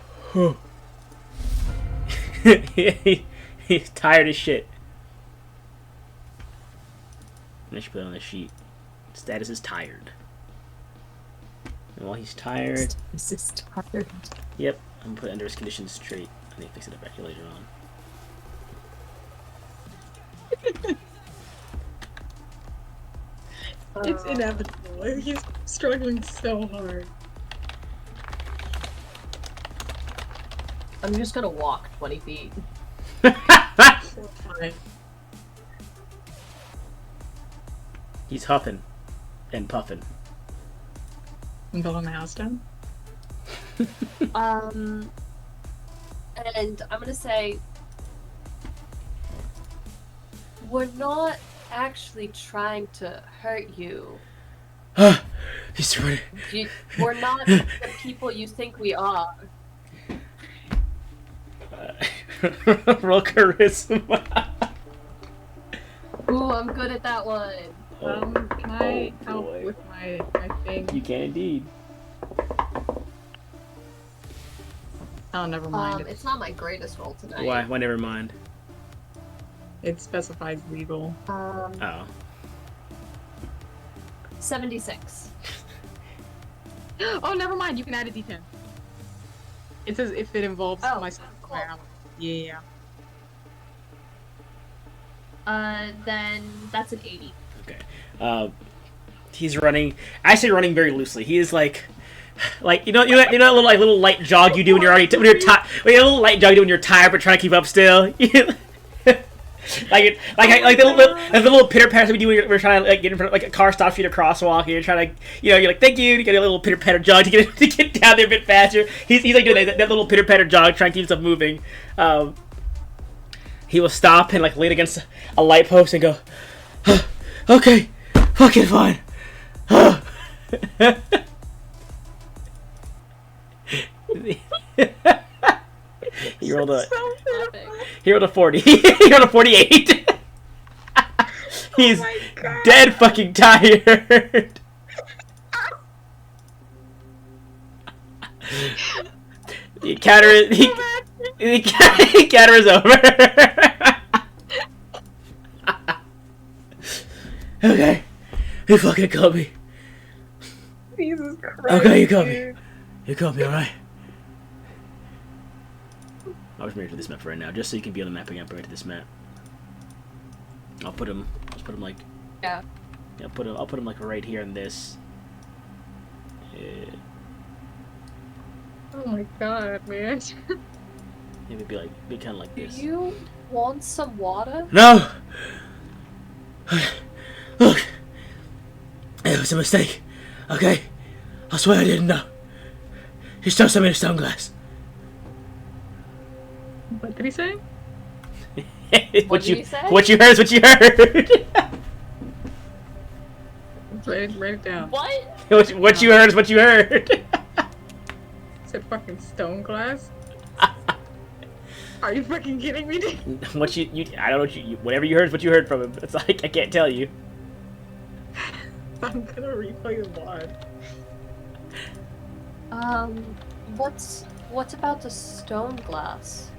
He's tired as shit. I should put it on the sheet. Status is tired. And while he's tired, This is tired. yep, I'm gonna put it under his conditions straight. I need to fix it up back here later on. It's inevitable. He's struggling so hard. I'm just gonna walk 20 feet. So fine. He's huffing and puffing. I'm building my house down. And I'm gonna say we're not actually trying to hurt you. He's running. We're not the people you think we are. Roll charisma. Ooh, I'm good at that one. Can I oh, help boy. with my thing? You can indeed. Oh, never mind. It's not my greatest roll tonight. Why? Why? Never mind. It specifies legal. Oh. 76. Oh, never mind. You can add a D10. It says if it involves Oh, myself. cool. Yeah. Then that's an 80. Okay. He's running. I say running very loosely. He is like you know that little light jog you do when you're already when you're tired. A little light jog you do when you're tired but trying to keep up still. like the little pitter patter we do when we're trying to like get in front of, like a car stops you at a crosswalk and you're trying to you're like thank you to get a little pitter patter jog to get down there a bit faster. He's like doing that little pitter patter jog trying to keep himself moving. He will stop and like lean against a light post and go, okay, fucking fine. He rolled a 40. He rolled a 48. He's dead fucking tired. The encounter is over. Okay. You fucking got me. Jesus Christ. Okay, you got me. You got me, alright? I'll just bring it to this map for right now, just so you can be on the map again. Bring it to this map. I'll put him like. Yeah. Yeah, I'll put him like right here in this. Oh my god, man. Maybe be kind of like Do this. you want some water? No. Look, it was a mistake. Okay, I swear I didn't know. He stole something in stone glass. What did he say? What did he say? What you heard is what you heard. Write it down. What? what you heard is what you heard. Said fucking stone glass? Are you fucking kidding me, dude? What you I don't know what whatever you heard is what you heard from him. It's like I can't tell you. I'm gonna replay the VOD. What about the stone glass?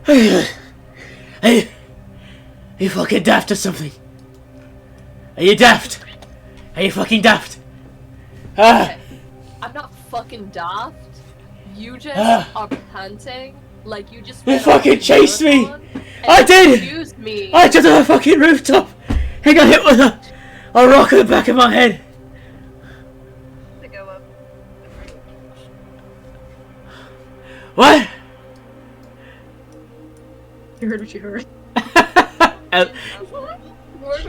Hey, you fucking daft or something? Are you daft? Are you fucking daft? Okay. I'm not fucking daft. You just are panting like you just. You fucking chased me! I did! Excuse me. I jumped on the fucking rooftop and got hit with a rock in the back of my head. To go up. What? You heard what you heard.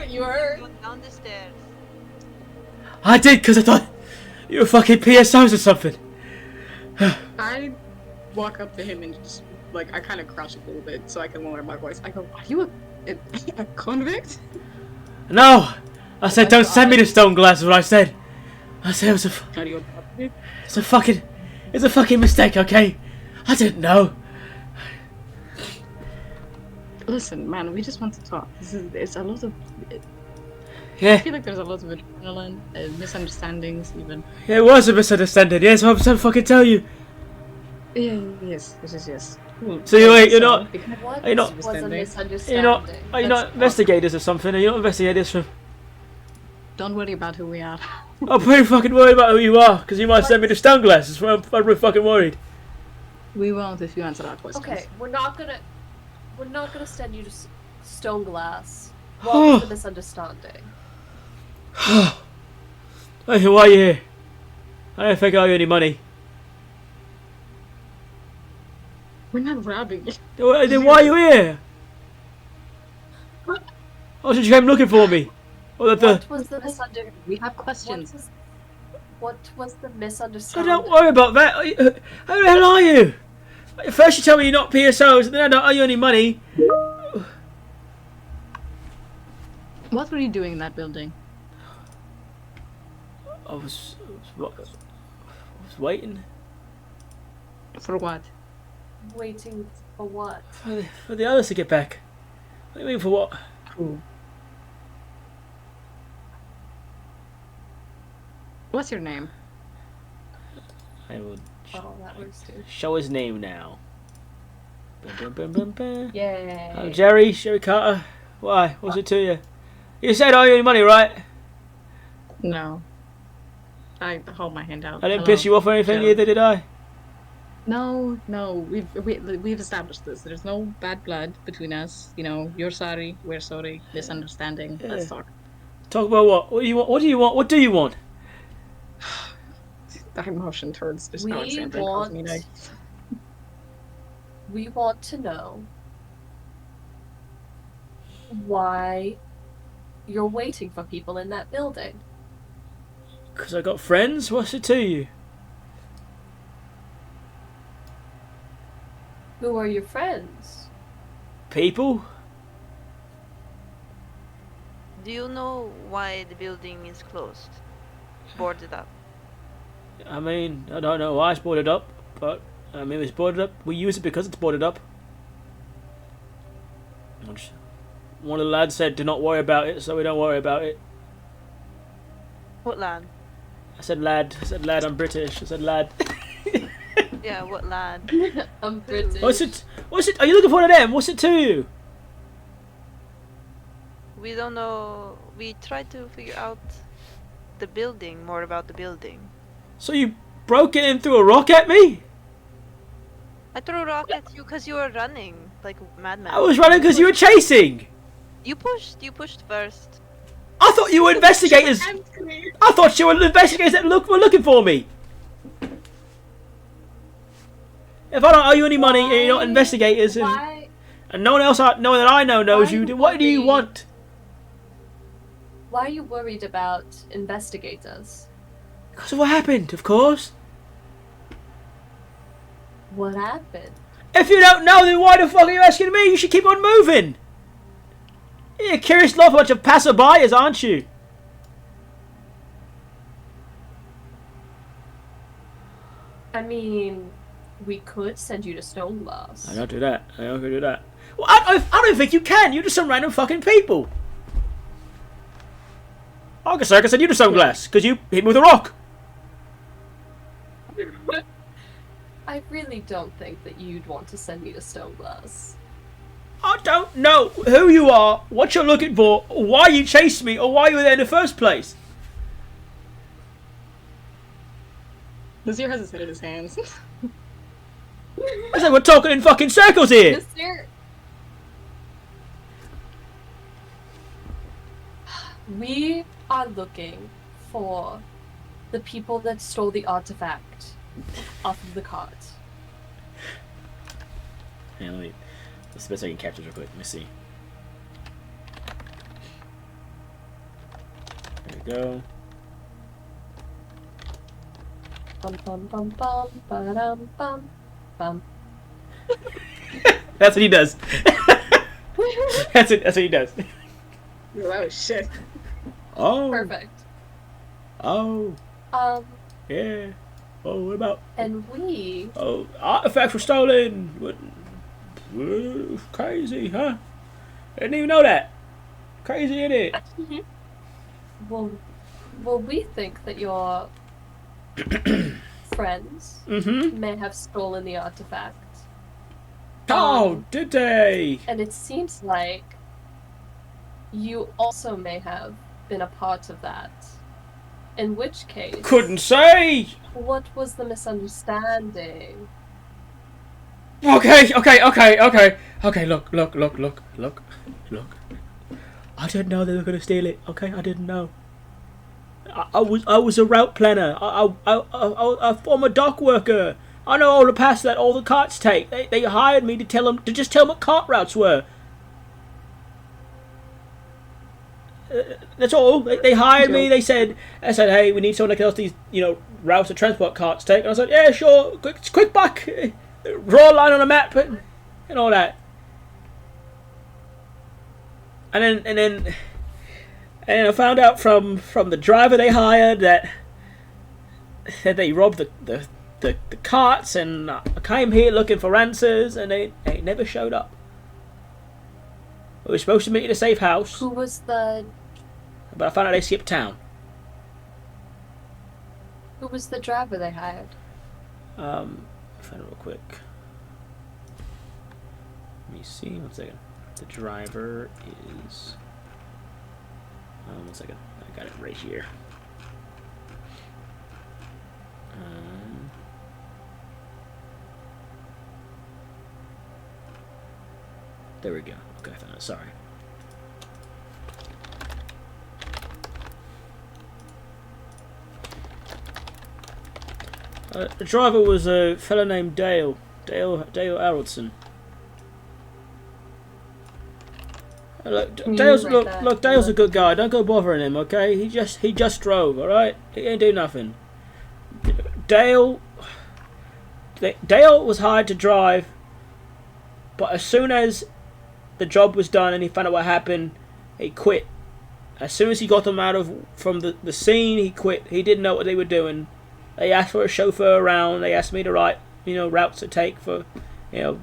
You heard. Go down the stairs. I did because I thought you were fucking PSOs or something. I walk up to him and just, like, I kind of crouch a little bit so I can lower my voice. I go, are you a convict? No! I said don't send me the stone glass is what I said. I said it was Are you a it's a fucking mistake, okay? I didn't know. Listen, man, we just want to talk. It's a lot of... I Yeah, feel like there's a lot of adrenaline, misunderstandings, even. it was a misunderstanding. Yes, I'm trying to fucking tell you. Yeah, yes. Cool. So you're not, What Are you not- was a misunderstanding? are you not investigators or something? Are you not investigators from? Don't worry about who we are. I'm pretty fucking worried about who you are, because you might send me the stone glass. That's why I'm really fucking worried. We won't if you answer our questions. Okay, we're not gonna send you to stone glass. What was the misunderstanding? Hey, why are you here? I don't think I owe you any money. We're not robbing you. Then why are you here? Oh, since you came looking for me. Oh, What was the misunderstanding? We have questions. What was the So misunderstanding? don't worry about that. Who the hell are you? First you tell me you're not PSOs, and then I don't owe you any money. What were you doing in that building? I was waiting For what? Waiting for what? for the others to get back. What do you mean for what? Who? What's your name? I will Oh, that works too. show his name now. Bum, bum, bum, bum. Yay. I'm Jerry Carter. Why? What's it to you? You said I owe you any money, right? No. I hold my hand out. I didn't piss you off or anything Joe. either, did I? No. We've established this. There's no bad blood between us. You know, you're sorry, we're sorry. Misunderstanding. Yeah. Let's talk. Talk about what? What do you want? What do you want? What do you want? That emotion towards just We Alexandra calls me want- like, We want to know why you're waiting for people in that building. Because I got friends? What's it to you? Who are your friends? People? Do you know why the building is closed? Boarded up. I mean, I don't know why it's boarded up, but I mean, it's boarded up. We use it because it's boarded up. One of the lads said, "Do not worry about it," so we don't worry about it. What lad? I said, "Lad." I said, "Lad." I'm British. I said, "Lad." Yeah, what lad? I'm British. What's it? What's it? Are you looking for one of them? What's it to you? We don't know. We tried to figure out the building, more about the building. So you broke it and threw a rock at me? I threw a rock at you because you were running like a madman. I was running because you were chasing. You pushed first. I thought you were investigators. I thought you were investigators that were looking for me. If I don't owe you any money and you're not investigators and no one else no one that I know knows you, then what do you want? Why are you worried about investigators? Because of what happened, of course. What happened? If you don't know, then why the fuck are you asking me? You should keep on moving. You're a curious lot bunch of passerbyers, aren't you? I mean, we could send you to Stoneglass. I don't do that. I don't do that. Well, I don't think you can. You're just some random fucking people. I can send you to Sunglass because you hit me with a rock. I really don't think that you'd want to send me to Stoneglass. I don't know who you are, what you're looking for, or why you chased me, or why you were there in the first place. Nazir has his head in his hands. It's like we're talking in fucking circles here. Mister, we are looking for the people that stole the artifact off of the cart. Yeah, that's the best I can capture real quick. Let me see. There we go. Bum bum bum bum ba-dum bum bum. That's what he does. That's what he does. Oh shit. Oh. Perfect. Oh. Um, Yeah. Oh, what about? and we Oh, artifacts were stolen. What? Crazy, huh? I didn't even know that. Crazy, isn't it? well, we think that your friends may have stolen the artifact. Oh, did they? And it seems like you also may have been a part of that. In which case... Couldn't say! What was the misunderstanding? Okay, look. I didn't know they were gonna steal it, okay? I didn't know. I was a route planner. I former dock worker. I know all the paths that all the carts take. They hired me to just tell them what cart routes were. That's all. They hired me. They said, hey, we need someone that can tell us these, routes to transport carts take. And I said, yeah, sure. Quick back. Draw a line on a map and all that. And then I found out from the driver they hired that they robbed the carts, and I came here looking for answers, and they never showed up. We were supposed to meet at a safe house. Who was the... But I found out they skipped town. Who was the driver they hired? Find it real quick. Let me see. 1 second. The driver is... 1 second. I got it right here. There we go. Okay, I found it. Sorry. The driver was a fellow named Dale Haroldson. Look, Can you, Dale's like, look. Dale's a good guy. Don't go bothering him, okay? He just drove, all right. He ain't do nothing. Dale was hired to drive, but as soon as the job was done and he found out what happened, he quit. As soon as he got them from the scene, he quit. He didn't know what they were doing. They asked for a chauffeur around. They asked me to write, routes to take for, you know.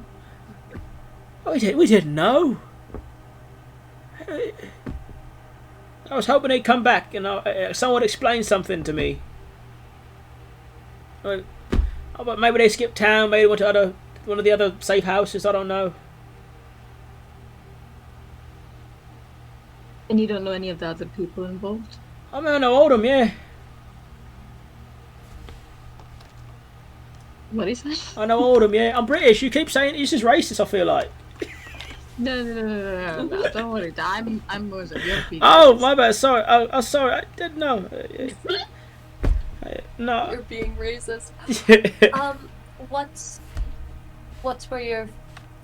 We didn't know. I was hoping he'd come back and someone would explain something to me. But maybe they skipped town. Maybe they went to one of the other safe houses. I don't know. And you don't know any of the other people involved? I mean, I know all of them, yeah. What is that? I know all of them, yeah. I'm British. You keep saying this is racist, I feel like. No, don't worry. I'm Muslim. You're vegan. Oh, my bad. Sorry. Oh, sorry. I didn't know. No. You're being racist. What were your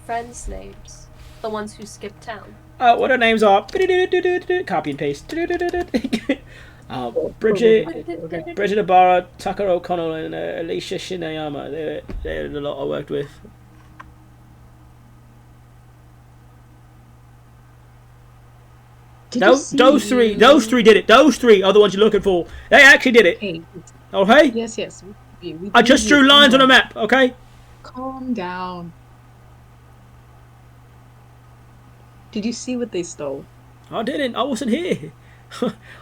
friends' names? The ones who skipped town. What their names are? Copy and paste. Bridget Ibarra, Tucker O'Connell, and Alicia Shinayama. They're the lot I worked with. Those three did it. Those three are the ones you're looking for. They actually did it. Hey. Okay? Yes. I just drew lines on a map, okay? Calm down. Did you see what they stole? I didn't. I wasn't here.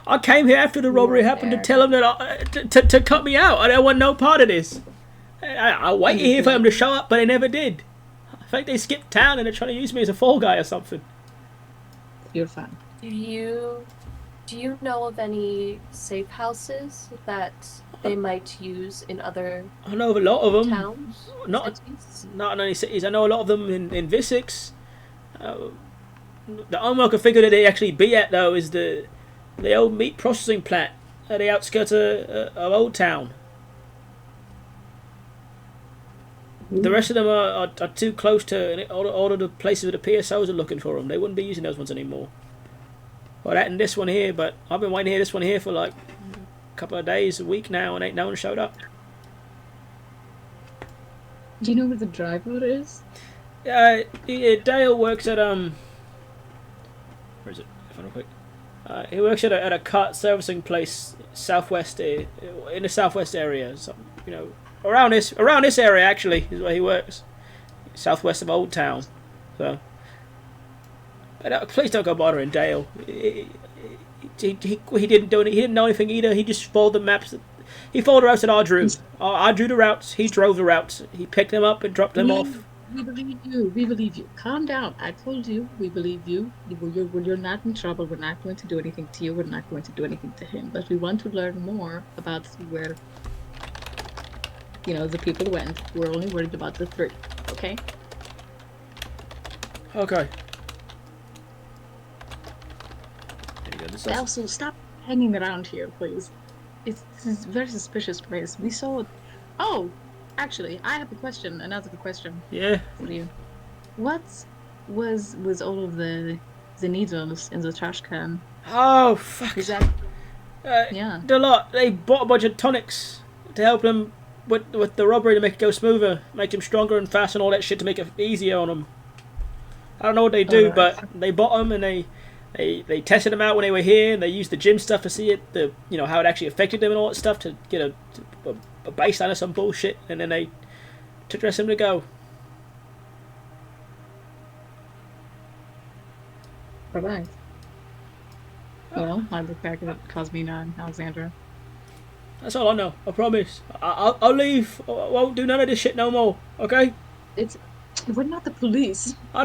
I came here after the robbery happened to tell them that to cut me out. I don't want no part of this. I waited here for them to show up, but they never did. I think they skipped town and they're trying to use me as a fall guy or something. You're fine. Do you know of any safe houses that they might use in other I know of a lot of them. towns? Not in any cities. I know a lot of them in Visix. The only one I can figure that they actually be at though is the old meat processing plant at the outskirts of Old Town. The rest of them are too close to all of the places where the PSOs are looking for them. They wouldn't be using those ones anymore. Well, that and this one here, but I've been waiting to hear this one here for like a couple of days, a week now, and ain't no one showed up. Do you know where the driver is? Dale works at where is it? Real quick. He works at a car servicing place in the southwest area. So, around this area actually is where he works. Southwest of Old Town. So, but, please don't go bothering Dale. He didn't do anything. He didn't know anything either. He just followed the maps. He followed the routes that I drew. I drew the routes. He drove the routes. He picked them up and dropped them off. We believe you. We believe you. Calm down. I told you. We believe you. You're not in trouble. We're not going to do anything to you. We're not going to do anything to him. But we want to learn more about where, the people went. We're only worried about the three. Okay? Okay. Also, stop hanging around here, please. This is a very suspicious place. We saw... Oh! Actually, I have a question. Another question. Yeah. For you. What was all of the needles in the trash can? Oh fuck! Is that? Yeah. The lot. They bought a bunch of tonics to help them with the robbery to make it go smoother, make them stronger and faster and all that shit to make it easier on them. I don't know what they do, but they bought them and they tested them out when they were here, and they used the gym stuff to see how it actually affected them and all that stuff to get a baseline of some bullshit, and then they took the rest of them to go. Bye-bye. Well, I look back at Cosmina and Alexandra. That's all I know. I promise. I'll leave. I won't do none of this shit no more. Okay? We're not the police. I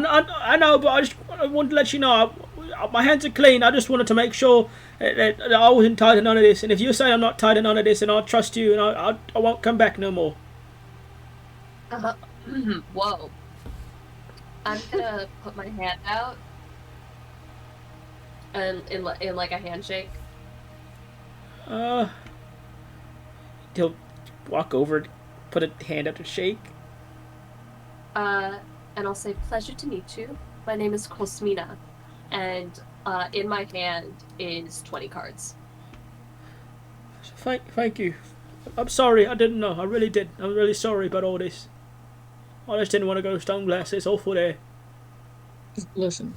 know, but I wanted to let you know. My hands are clean. I just wanted to make sure that I wasn't tied to none of this. And if you're saying I'm not tied to none of this, and I'll trust you, and I won't come back no more. Whoa. I'm gonna put my hand out, and in like a handshake. He'll walk over, put a hand up to shake. And I'll say, pleasure to meet you. My name is Cosmina. and in my hand is 20 cards. Thank you. I'm sorry, I didn't know. I really did. I'm really sorry about all this. I just didn't want to go stone glass. It's awful there. Listen.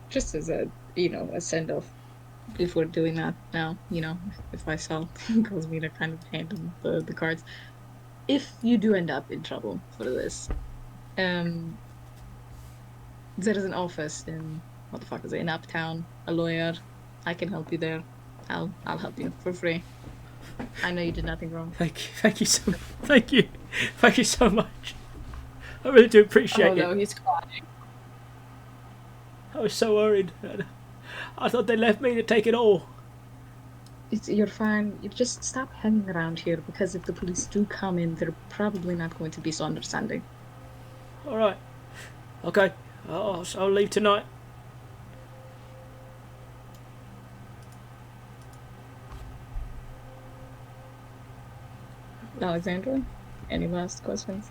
Just as a a send off before doing that now, if I saw goes me to kind of hand him the cards. If you do end up in trouble for this, there is an office in what the fuck is it, in Uptown, a lawyer. I can help you there. I'll help you for free. I know you did nothing wrong. Thank you so much. I really do appreciate it. Oh no, he's crying. I was so worried. I thought they left me to take it all. You're fine. You just stop hanging around here because if the police do come in, they're probably not going to be so understanding. All right. Okay. I'll leave tonight. Alexandra, any last questions?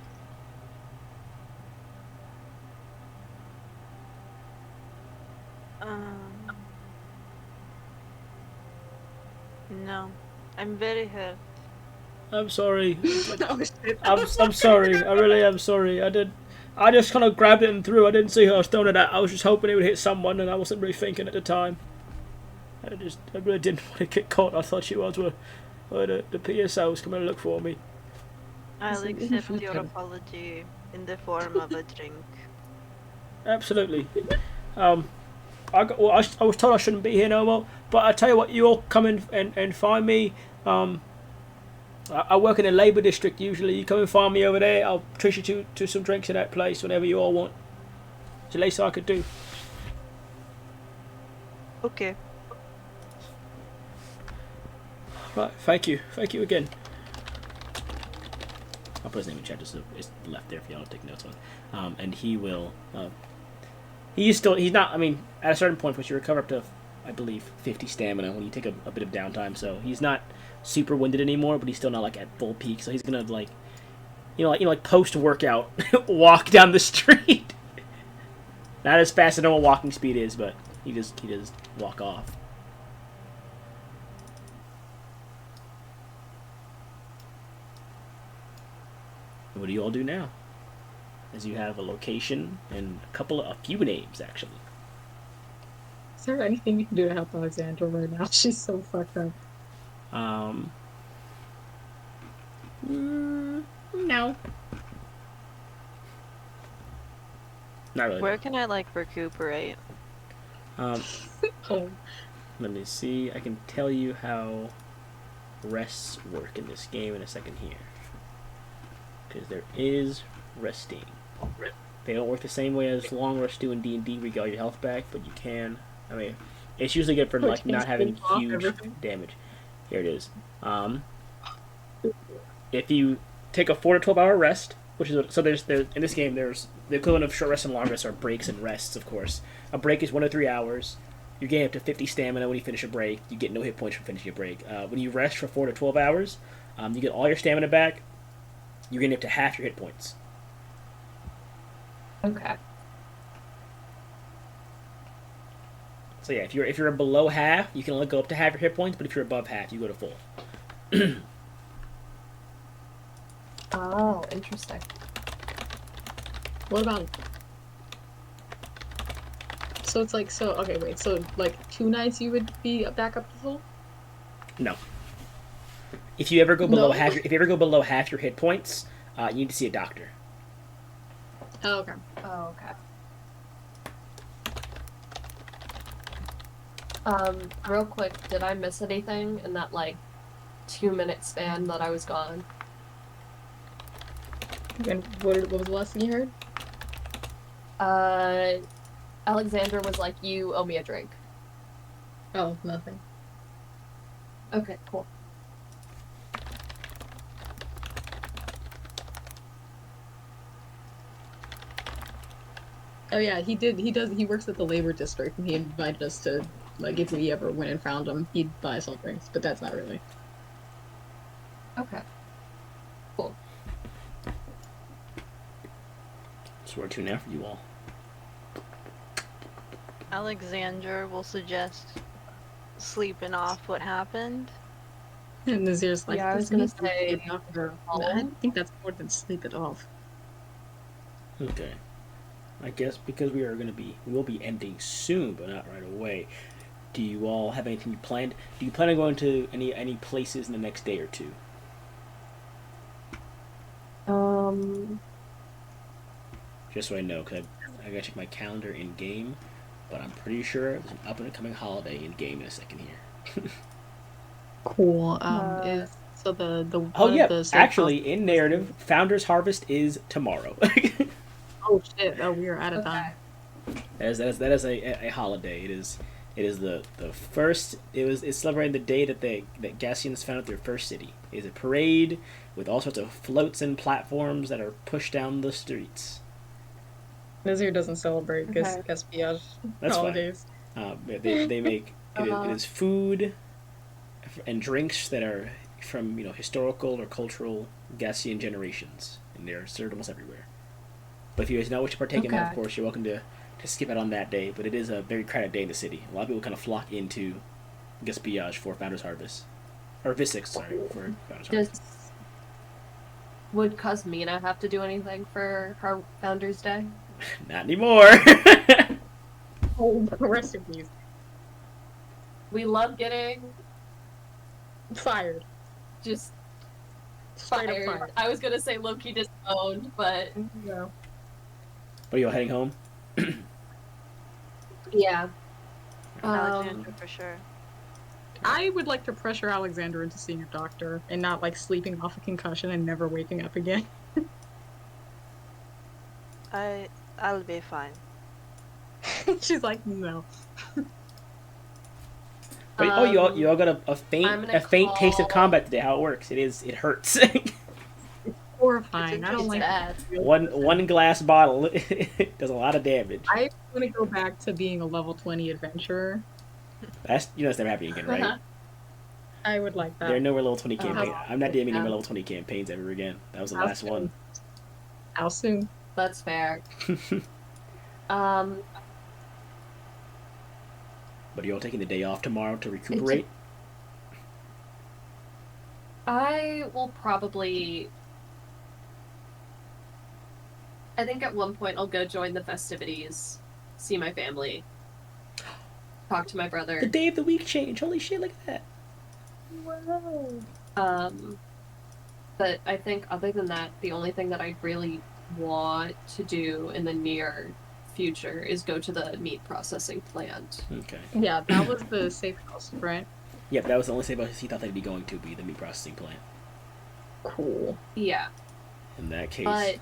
No. I'm very hurt. I'm sorry. Oh shit. I'm sorry. I really am sorry. I just kind of grabbed it and threw. I didn't see who I was throwing it at. I was just hoping it would hit someone, and I wasn't really thinking at the time. I really didn't want to get caught. I thought you guys were the PSO was coming to look for me. I'll accept your apology in the form of a drink. Absolutely. I was told I shouldn't be here no more, but I tell you what, you all come in and find me. I work in a labour district usually. You come and find me over there. I'll treat you to some drinks at that place whenever you all want. It's the least I could do. Okay. Right, thank you again. I'll put his name in chat. Just it's left there for y'all to take notes on. And he will. He's not. I mean, at a certain point, once you recover up to, I believe, 50 stamina when you take a bit of downtime. So he's not super winded anymore, but he's still not like at full peak. So he's gonna like post workout walk down the street. Not as fast as normal walking speed is, but he does walk off. What do you all do now? As you have a location and a few names actually. Is there anything you can do to help Alexandra right now? She's so fucked up. No. Not really. Where can I recuperate? Oh. Let me see. I can tell you how rests work in this game in a second here. Because there is resting. They don't work the same way as long rests do in D&D where you get all your health back, but you can. I mean, it's usually good for not having huge damage. Here it is. If you take a 4 to 12 hour rest, which is there's in this game there's the equivalent of short rest and long rest are breaks and rests, of course. A break is 1 to 3 hours. You're getting up to 50 stamina when you finish a break. You get no hit points from finishing a break. When you rest for 4 to 12 hours, you get all your stamina back. You're getting up to half your hit points. Okay. So yeah, if you're below half, you can only go up to half your hit points. But if you're above half, you go to full. Oh, interesting. What about? So it's okay, wait. So 2 nights you would be back up to full? No. If you ever go below No? if you ever go below half your hit points, you need to see a doctor. Oh, okay. Oh, okay. Real quick, did I miss anything in that 2-minute span that I was gone? And what was the last thing you heard? Alexander was like, "You owe me a drink." Oh, nothing. Okay, cool. Oh yeah, he did. He works at the labor district, and he invited us to if we ever went and found him, he'd buy us all drinks. But that's not really. Okay. Cool. So where to now for you all? Alexander will suggest sleeping off what happened. And Nazir's like, Yeah, I was this gonna needs to be a say doctor. I home. think that's more than sleep it off. Okay. I guess because we will be ending soon, but not right away. Do you all have anything you planned? Do you plan on going to any places in the next day or two? Um, Just so I know, because I gotta check my calendar in game, but I'm pretty sure there's an up and coming holiday in game in a second here. Cool. uh, Is so the Oh one of yeah, the steakhouse. actually, in narrative, Founder's Harvest is tomorrow. Oh shit! Oh, we are out of okay. time. that is a holiday. It is the first. It's celebrating the day that Gassians founded their first city. It is a parade with all sorts of floats and platforms that are pushed down the streets. Nazir doesn't celebrate Okay. Gaspillage That's fine. holidays. They make it Uh, is food and drinks that are from historical or cultural Gassian generations, and they're served almost everywhere. But if you guys not wish to partake in that, of Okay. course, you're welcome to skip out on that day. But it is a very crowded day in the city. A lot of people kind of flock into Gaspillage for Founder's Harvest, or Visix, sorry, for Founder's Harvest. Does would Cosmina have to do anything for her Founders Day? Not anymore. Oh, recipes We love getting fired. just Straight up fired. fired. I was gonna say low-key disowned, but No. Are you all heading home? yeah. Alexander for sure. I would like to pressure Alexander into seeing a doctor and not like sleeping off a concussion and never waking up again. I'll be fine. She's like, no. But, you all got a I'm gonna faint taste of call- combat today. How it works? It hurts. Horrifying. I don't It's like bad. one glass bottle does a lot of damage. I want to go back to being a level 20 adventurer. That's it's never happening again, right? I would like that. There are no more level 20 Oh, campaigns. I'm not DMing any yeah. more level 20 campaigns ever again. That was the How last soon? one. How soon? That's fair. But are you all taking the day off tomorrow to recuperate? I will probably. I think at one point I'll go join the festivities, see my family, talk to my The brother. day of the week change. Holy shit, look at that. But I think other than that, the only thing that I really want to do in the near future is go to the meat processing plant. Okay. Yeah, that was the safe house, right? Yep, that was the only thing he thought they'd be going to be the meat processing plant. Cool. Yeah, In that case, but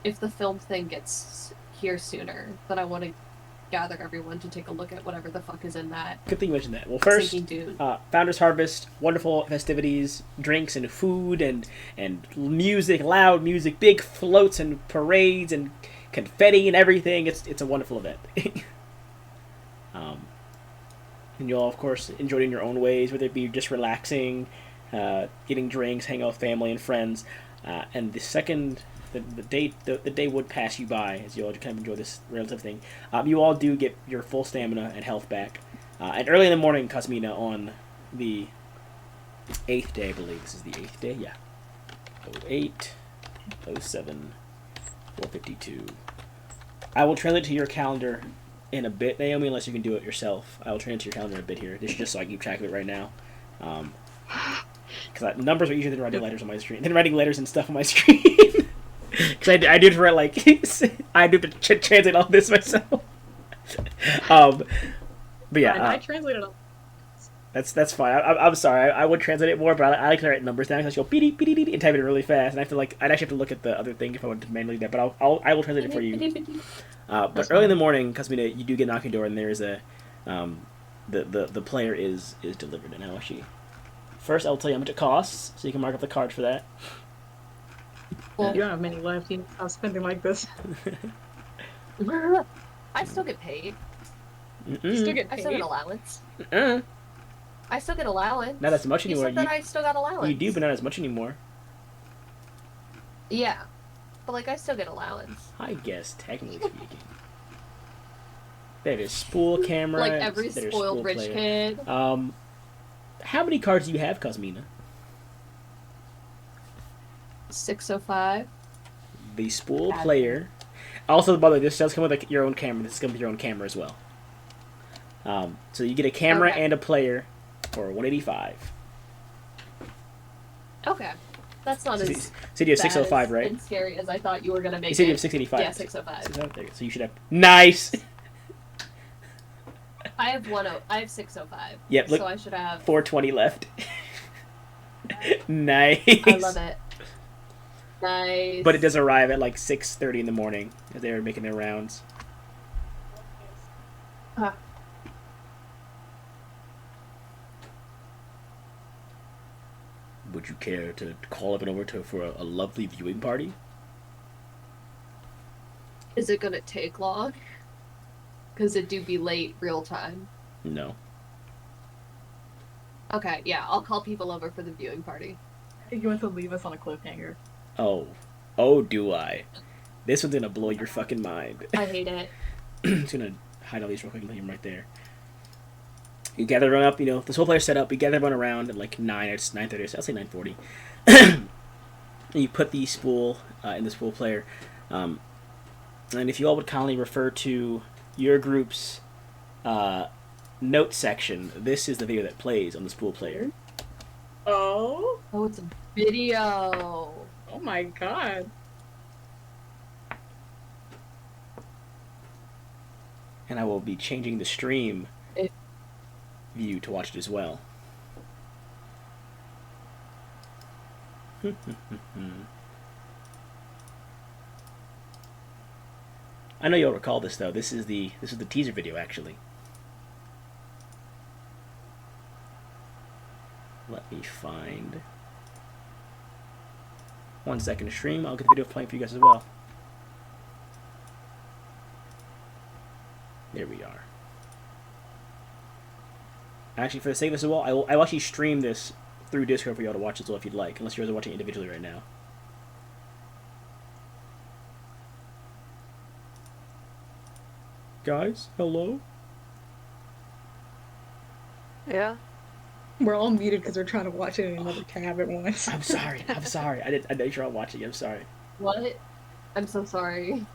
if the film thing gets here sooner, then I want to gather everyone to take a look at whatever the fuck is in that good thing you mentioned that. Well, first, sinking dune. Founders Harvest, wonderful festivities, drinks and food and music, loud music, big floats and parades and confetti and everything. It's a wonderful event. And you'll of course enjoy it in your own ways, whether it be just relaxing, getting drinks, hanging out with family and friends. And the second the day would pass you by as you all kind of enjoy this relative thing. You all do get your full stamina and health back. And early in the morning, Cosmina, on the 8th day, I believe this is the 8th day, yeah. 08, 07, 452. I will translate to your calendar in a bit, Naomi, unless you can do it yourself. I will translate to your calendar in a bit here. This is just so I keep track of it right now. Because numbers are easier than writing letters on my screen. Than writing letters and stuff on my screen. Because I do it for like I do have to translate all this myself. But yeah, I translated all. that's fine. I'm sorry. I would translate it more, but I like to write numbers down because I go beep beep beep and type it really fast, and I have to I'd actually have to look at the other thing if I wanted to manually do that. But I will translate it for you. But That's early in fine. the morning, Cosmina, you do get a knocking door, and there is a the player is delivered. And now actually, first I'll tell you how much it costs, so you can mark up the card for that. Well, You don't have many left. You stop spending like this. I still get paid. You still get I still get paid. allowance. Uh, I still get allowance. not as much You anymore. said that I still got allowance. You do, but not as much anymore. Yeah, but like I still get allowance. I guess, technically speaking. That is spool camera. Like every that is spoiled spool rich player. kid. How many cards do you have, Cosmina? 605. The spool Add player. Also, by the way, this does come with like, your own camera. This is going to be your own camera as well. So you get a camera Okay. and a player for 185. Okay. That's not as So you have 605, bad right? and scary as I thought you were gonna make You said you it. have 685. Yeah, 605. 605, there you go. So you should have. Nice! I have 605. Yep, look. So I should have 420 left. Nice. I love it. Nice. But it does arrive at like 6:30 in the morning as they're making their rounds. Huh. Would you care to call up and over for a lovely viewing party? Is it gonna take long? Because it do be late real time. No. Okay, yeah, I'll call people over for the viewing party. I think you want to leave us on a cliffhanger. Oh, do I? This one's gonna blow your fucking mind. I hate it. Just gonna hide all these real quick and leave them right there. You gather everyone up, this whole player's set up, you gather everyone around at like 9, it's 9:30, so I'll say 9:40. And you put the spool in the spool player. And if you all would kindly refer to your group's note section, this is the video that plays on the spool player. Oh? Oh, it's a video. Oh my god. And I will be changing the stream view to watch it as well. I know you'll recall this though. This is the teaser video actually. Let me find 1 second to stream. I'll get the video playing for you guys as well. There we are. Actually, for the sake of this as well, I will actually stream this through Discord for y'all to watch as well if you'd like, unless you guys are watching individually right now. Guys, hello? Yeah. We're all muted because we're trying to watch it in another tab at once. I'm sorry. I know you're all watching. I'm sorry. What? I'm so sorry.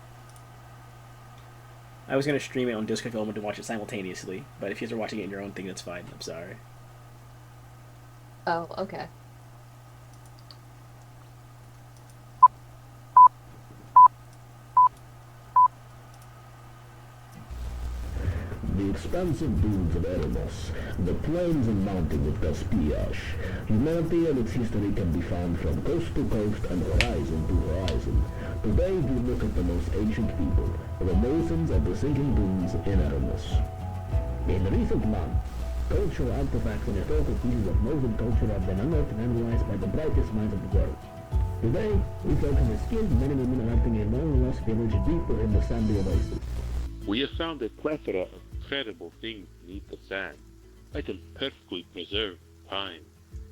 I was going to stream it on Discord if you all wanted to watch it simultaneously, but if you guys are watching it in your own thing, that's fine. I'm sorry. Oh, okay. The expansive dunes of Erebus, the plains and mountains of Caspiash. Humanity and its history can be found from coast to coast and horizon to horizon. Today we look at the most ancient people, the Mosins of the sinking dunes in Erebus. In recent months, cultural artifacts and historical pieces of Mosin culture have been unearthed and analyzed by the brightest minds of the world. Today, we focus on skilled men and women hunting a long-lost village deep within the sandy oasis. We have found a plethora of incredible things beneath the sand. Items perfectly preserved in time.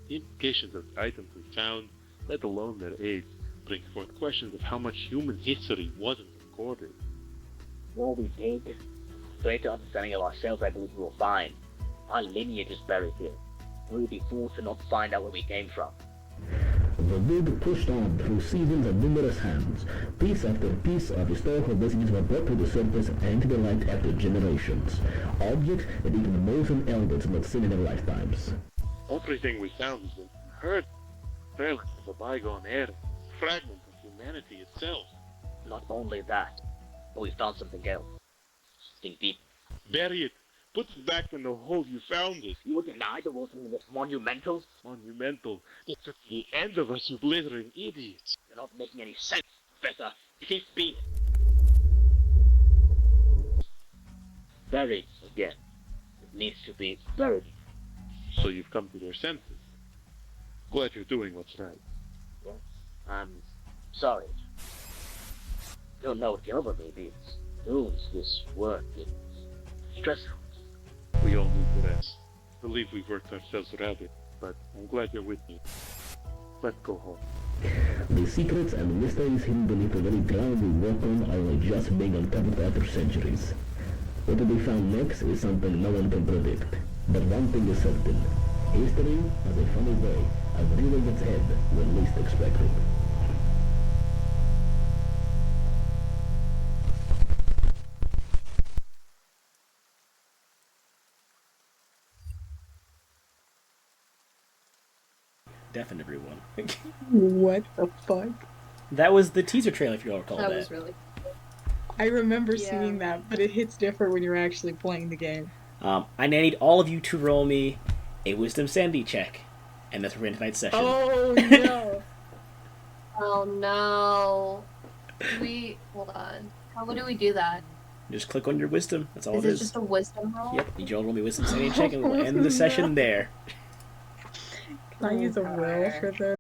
The implications of the items we found, let alone their age, bring forth questions of how much human history wasn't recorded. More we dig, greater understanding of ourselves I believe we will find. Our lineage is buried here. We would be fools to not find out where we came from. The dig pushed on through seasons and numerous hands. Piece after piece of historical vestiges were brought to the surface and into the light after generations. Objects that even the Mosin elders had not seen in their lifetimes. Everything we found is unheard. Relics of a bygone era, fragments of humanity itself. Not only that, but we found something else. Something deep. Bury it. Put it back in the hole you found it. You would deny there was something that's monumental? Monumental. It's at the end of us, you blithering idiots. You're not making any sense, Professor. Keep speed. Buried again. It needs to be buried. So you've come to your senses. Glad you're doing what's right. Yes, I'm sorry. Don't know what came over me. These dunes, this work, it's stressful. We all need to rest. I believe we've worked ourselves around it, but I'm glad you're with me. Let's go home. The secrets and mysteries hidden beneath the very ground we walk on are only just being uncovered after centuries. What will be found next is something no one can predict. But one thing is certain. History has a funny way of rearing its head when least expected. Deafened everyone. What the fuck? That was the teaser trailer, if you all recall That that. was really. I remember Yeah. seeing that, but it hits different when you're actually playing the game. I need all of you to roll me a Wisdom Sanity check, and that's for tonight's session. Oh no! Oh no. Hold on. How do we do that? Just click on your Wisdom. That's all Is it it is. just a wisdom roll? Yep, you all roll me a Wisdom Sanity check, and we'll end the session there. Can I use a will for this?